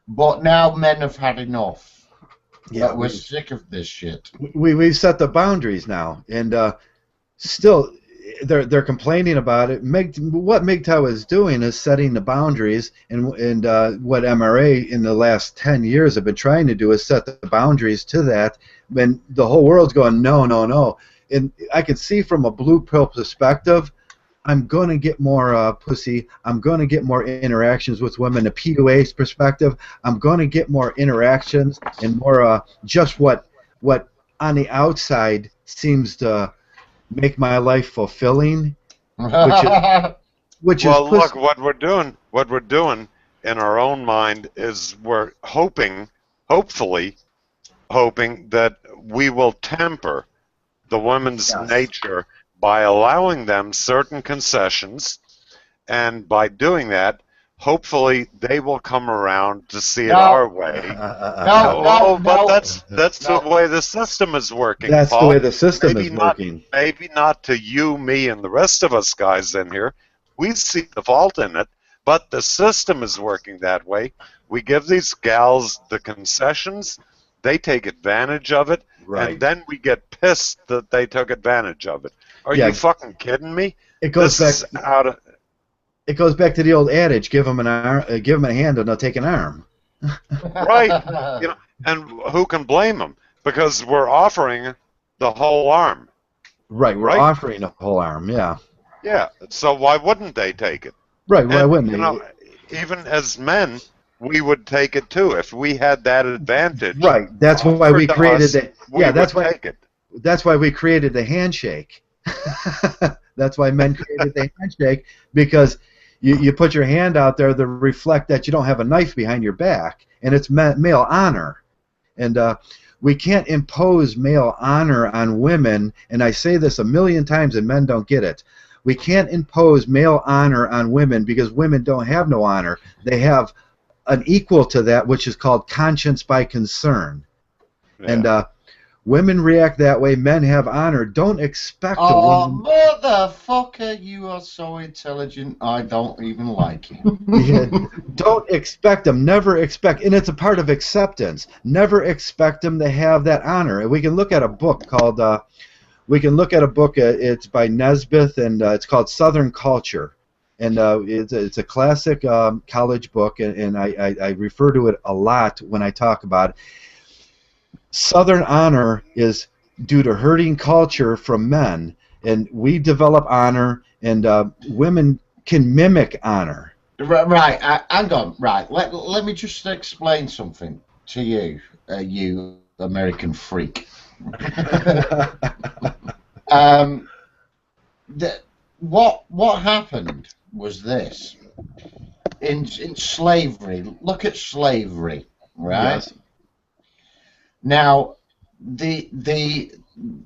But now men have had enough. Yeah, We're sick of this shit. We've set the boundaries now, and still they're complaining about it. What Mgtow is doing is setting the boundaries, and what MRA in the last 10 years have been trying to do is set the boundaries to that. When the whole world's going no, and I can see from a blue pill perspective, I'm going to get more pussy. I'm going to get more interactions with women. A PUA's perspective, I'm going to get more interactions and more just what on the outside seems to make my life fulfilling, which is Well, look, what we're doing in our own mind is we're hopefully hoping that we will temper the woman's nature by allowing them certain concessions, and by doing that, hopefully they will come around to see it our way. But that's the way the system is working. That's Paul. the way the system is working. Maybe not to you, me, and the rest of us guys in here. We see the fault in it, but the system is working that way. We give these gals the concessions, they take advantage of it, and then we get pissed that they took advantage of it. Are you fucking kidding me? It goes It goes back to the old adage: give them a hand, and they'll take an arm. Right. You know, and who can blame them? Because we're offering the whole arm. Right. We're offering a whole arm. Yeah. Yeah. So why wouldn't they take it? Right. Why wouldn't they? You know, even as men, we would take it too if we had that advantage. Right. That's why we created it. Yeah. That's why. Take it. That's why we created the handshake. That's why men created the handshake, because you put your hand out there to reflect that you don't have a knife behind your back, and it's male honor. And we can't impose male honor on women, and I say this a million times and men don't get it. We can't impose male honor on women because women don't have no honor. They have an equal to that, which is called conscience by concern. Yeah. And Women react that way. Men have honor. Don't expect a Oh, woman. motherfucker, you are so intelligent, I don't even like you. Yeah, don't expect them. Never expect, and it's a part of acceptance. Never expect them to have that honor. And we can look at a book called. We can look at a book. It's by Nesbitt, and it's called Southern Culture, and it's a classic college book, and I refer to it a lot when I talk about it. Southern honor is due to herding culture from men, and we develop honor, and women can mimic honor. Right, hang on. Right, let me just explain something to you, you American freak. What happened was this. In slavery, look at slavery, right? Yes. Now, the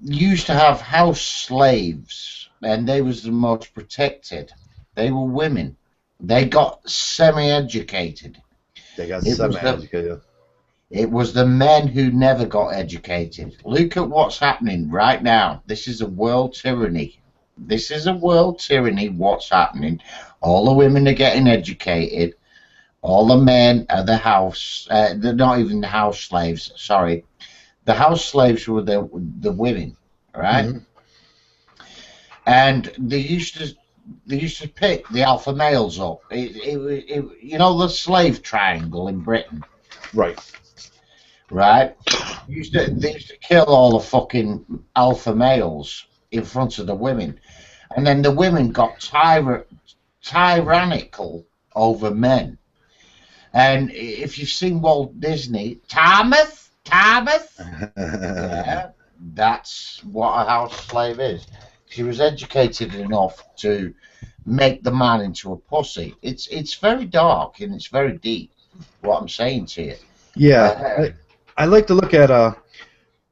used to have house slaves, and they was the most protected. They were women. They got semi-educated. They got It was semi-educated. It was the men who never got educated. Look at what's happening right now. This is a world tyranny. This is a world tyranny, what's happening. All the women are getting educated. All the men are the house, they're not even the house slaves, sorry. The house slaves were the women, right? Mm-hmm. And they used to pick the alpha males up. You know the slave triangle in Britain? Right. Right? They used to kill all the fucking alpha males in front of the women. And then the women got tyrannical over men. And if you've seen Walt Disney, Thomas, yeah, that's what a house slave is. She was educated enough to make the man into a pussy. It's very dark and it's very deep, what I'm saying to you. Yeah, I like to look at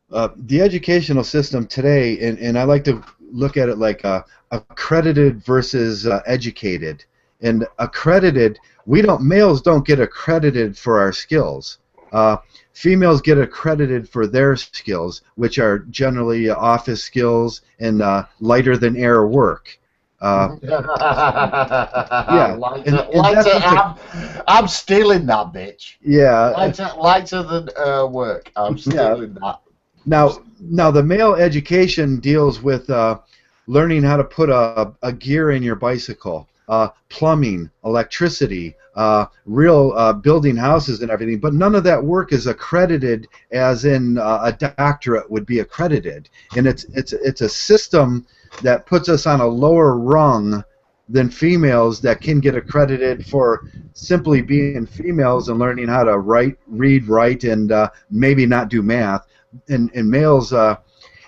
the educational system today, and I like to look at it like accredited versus educated. And accredited, males don't get accredited for our skills. Females get accredited for their skills, which are generally office skills and lighter than air work. Yeah, I'm stealing that, bitch. Yeah, lighter than work. I'm stealing that. Now the male education deals with learning how to put a gear in your bicycle, plumbing, electricity, real building houses and everything, but none of that work is accredited as in a doctorate would be accredited. And it's a system that puts us on a lower rung than females that can get accredited for simply being females and learning how to read, write, and maybe not do math. And males,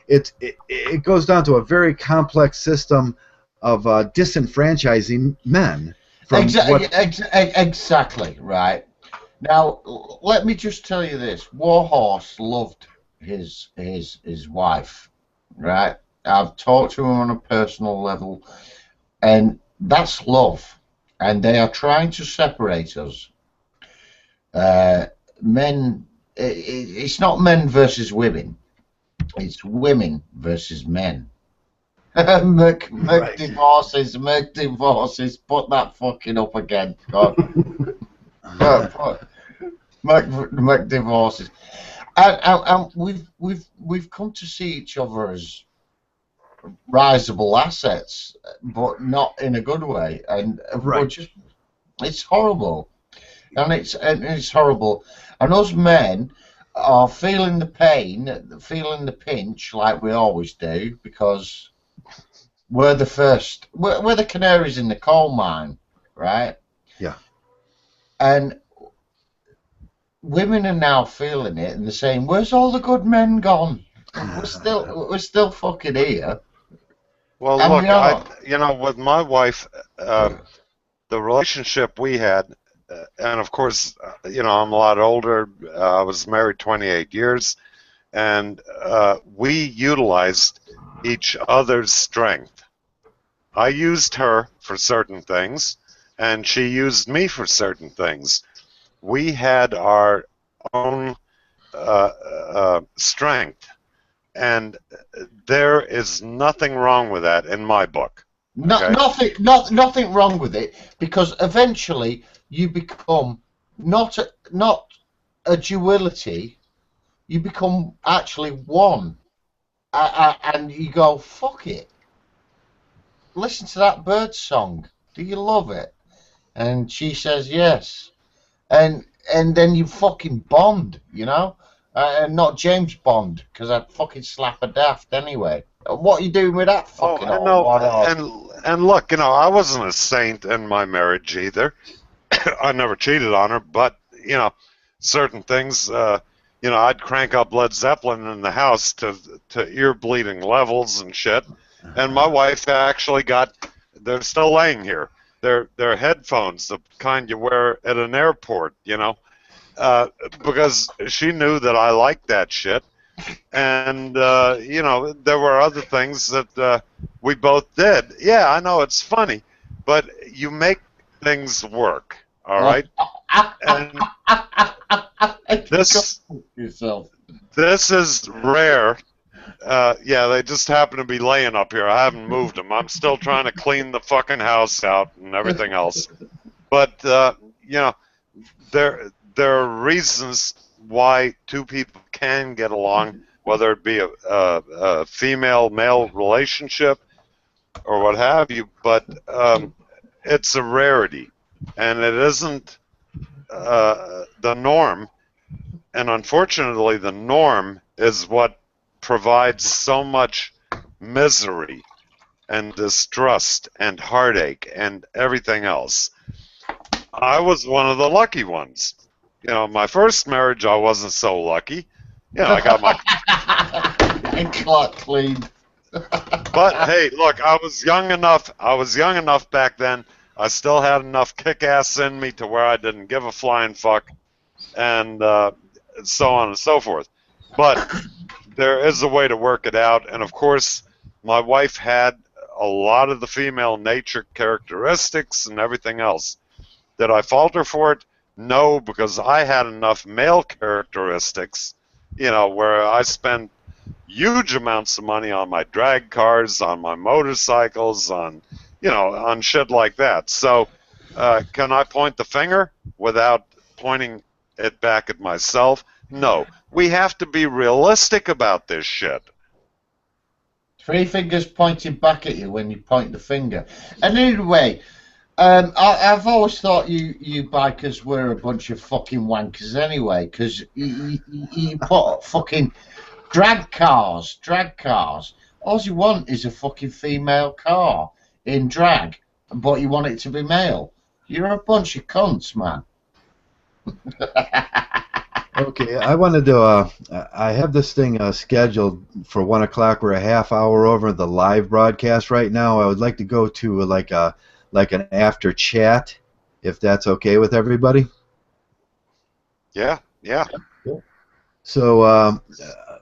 it goes down to a very complex system of disenfranchising men. Exactly, right. Now, let me just tell you this. Warhorse loved his wife, right? I've talked to him on a personal level, and that's love. And they are trying to separate us. Men, it's not men versus women. It's women versus men. Divorces, put that fucking up again. God. Divorces. And we've come to see each other as risable assets, but not in a good way. And it's horrible. And it's horrible. And us men are feeling the pain, feeling the pinch, like we always do, because we're the first. We're the canaries in the coal mine, right? Yeah. And women are now feeling it, and they're saying, "Where's all the good men gone? We're still fucking here." Well, and look, with my wife, the relationship we had, and of course, I'm a lot older. I was married 28 years, and we utilized each other's strength. I used her for certain things, and she used me for certain things. We had our own strength. and there is nothing wrong with that in my book. Okay? Nothing wrong with it, because eventually you become not a duality. You become actually one, and you go, fuck it. Listen to that bird song. Do you love it? And she says yes, and then you fucking bond, you know, and not James Bond, because I'd fucking slap a daft anyway. What are you doing with that fucking I old know, one? and look, I wasn't a saint in my marriage either. I never cheated on her, but certain things, I'd crank up Led Zeppelin in the house to ear bleeding levels and shit. And my wife actually they're still laying here. They're headphones, the kind you wear at an airport, because she knew that I liked that shit. And, there were other things that we both did. Yeah, I know it's funny, but you make things work, all right? And this is rare. Yeah, they just happen to be laying up here. I haven't moved them. I'm still trying to clean the fucking house out and everything else. But, there are reasons why two people can get along, whether it be a female-male relationship or what have you, but it's a rarity, and it isn't the norm, and unfortunately the norm is what provides so much misery and distrust and heartache and everything else. I was one of the lucky ones. My first marriage, I wasn't so lucky. I got my clock cleaned. But hey, look, I was young enough back then. I still had enough kick-ass in me to where I didn't give a flying fuck, and so on and so forth. But there is a way to work it out, and of course, my wife had a lot of the female nature characteristics and everything else. Did I fault her for it? No, because I had enough male characteristics, where I spent huge amounts of money on my drag cars, on my motorcycles, on shit like that. So, can I point the finger without pointing it back at myself? No. We have to be realistic about this shit. Three fingers pointing back at you when you point the finger. And anyway, I've always thought you bikers were a bunch of fucking wankers anyway, because you put fucking drag cars. All you want is a fucking female car in drag, but you want it to be male. You're a bunch of cunts, man. Okay, I wanted to. I have this thing scheduled for 1 o'clock. We're a half hour over the live broadcast right now. I would like to go to like an after chat, if that's okay with everybody. Yeah. Cool. So,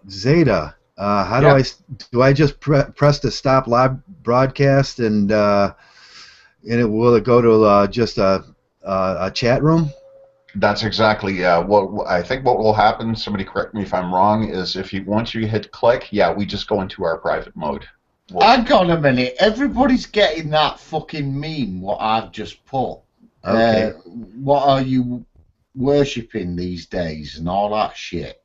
Zeta, how do I just press the stop live broadcast and will it go to just a chat room? That's exactly what I think. What will happen? Somebody correct me if I'm wrong. Is once you hit click, we just go into our private mode. Hang on a minute. Everybody's getting that fucking meme. What I've just put. Okay. What are you worshipping these days and all that shit?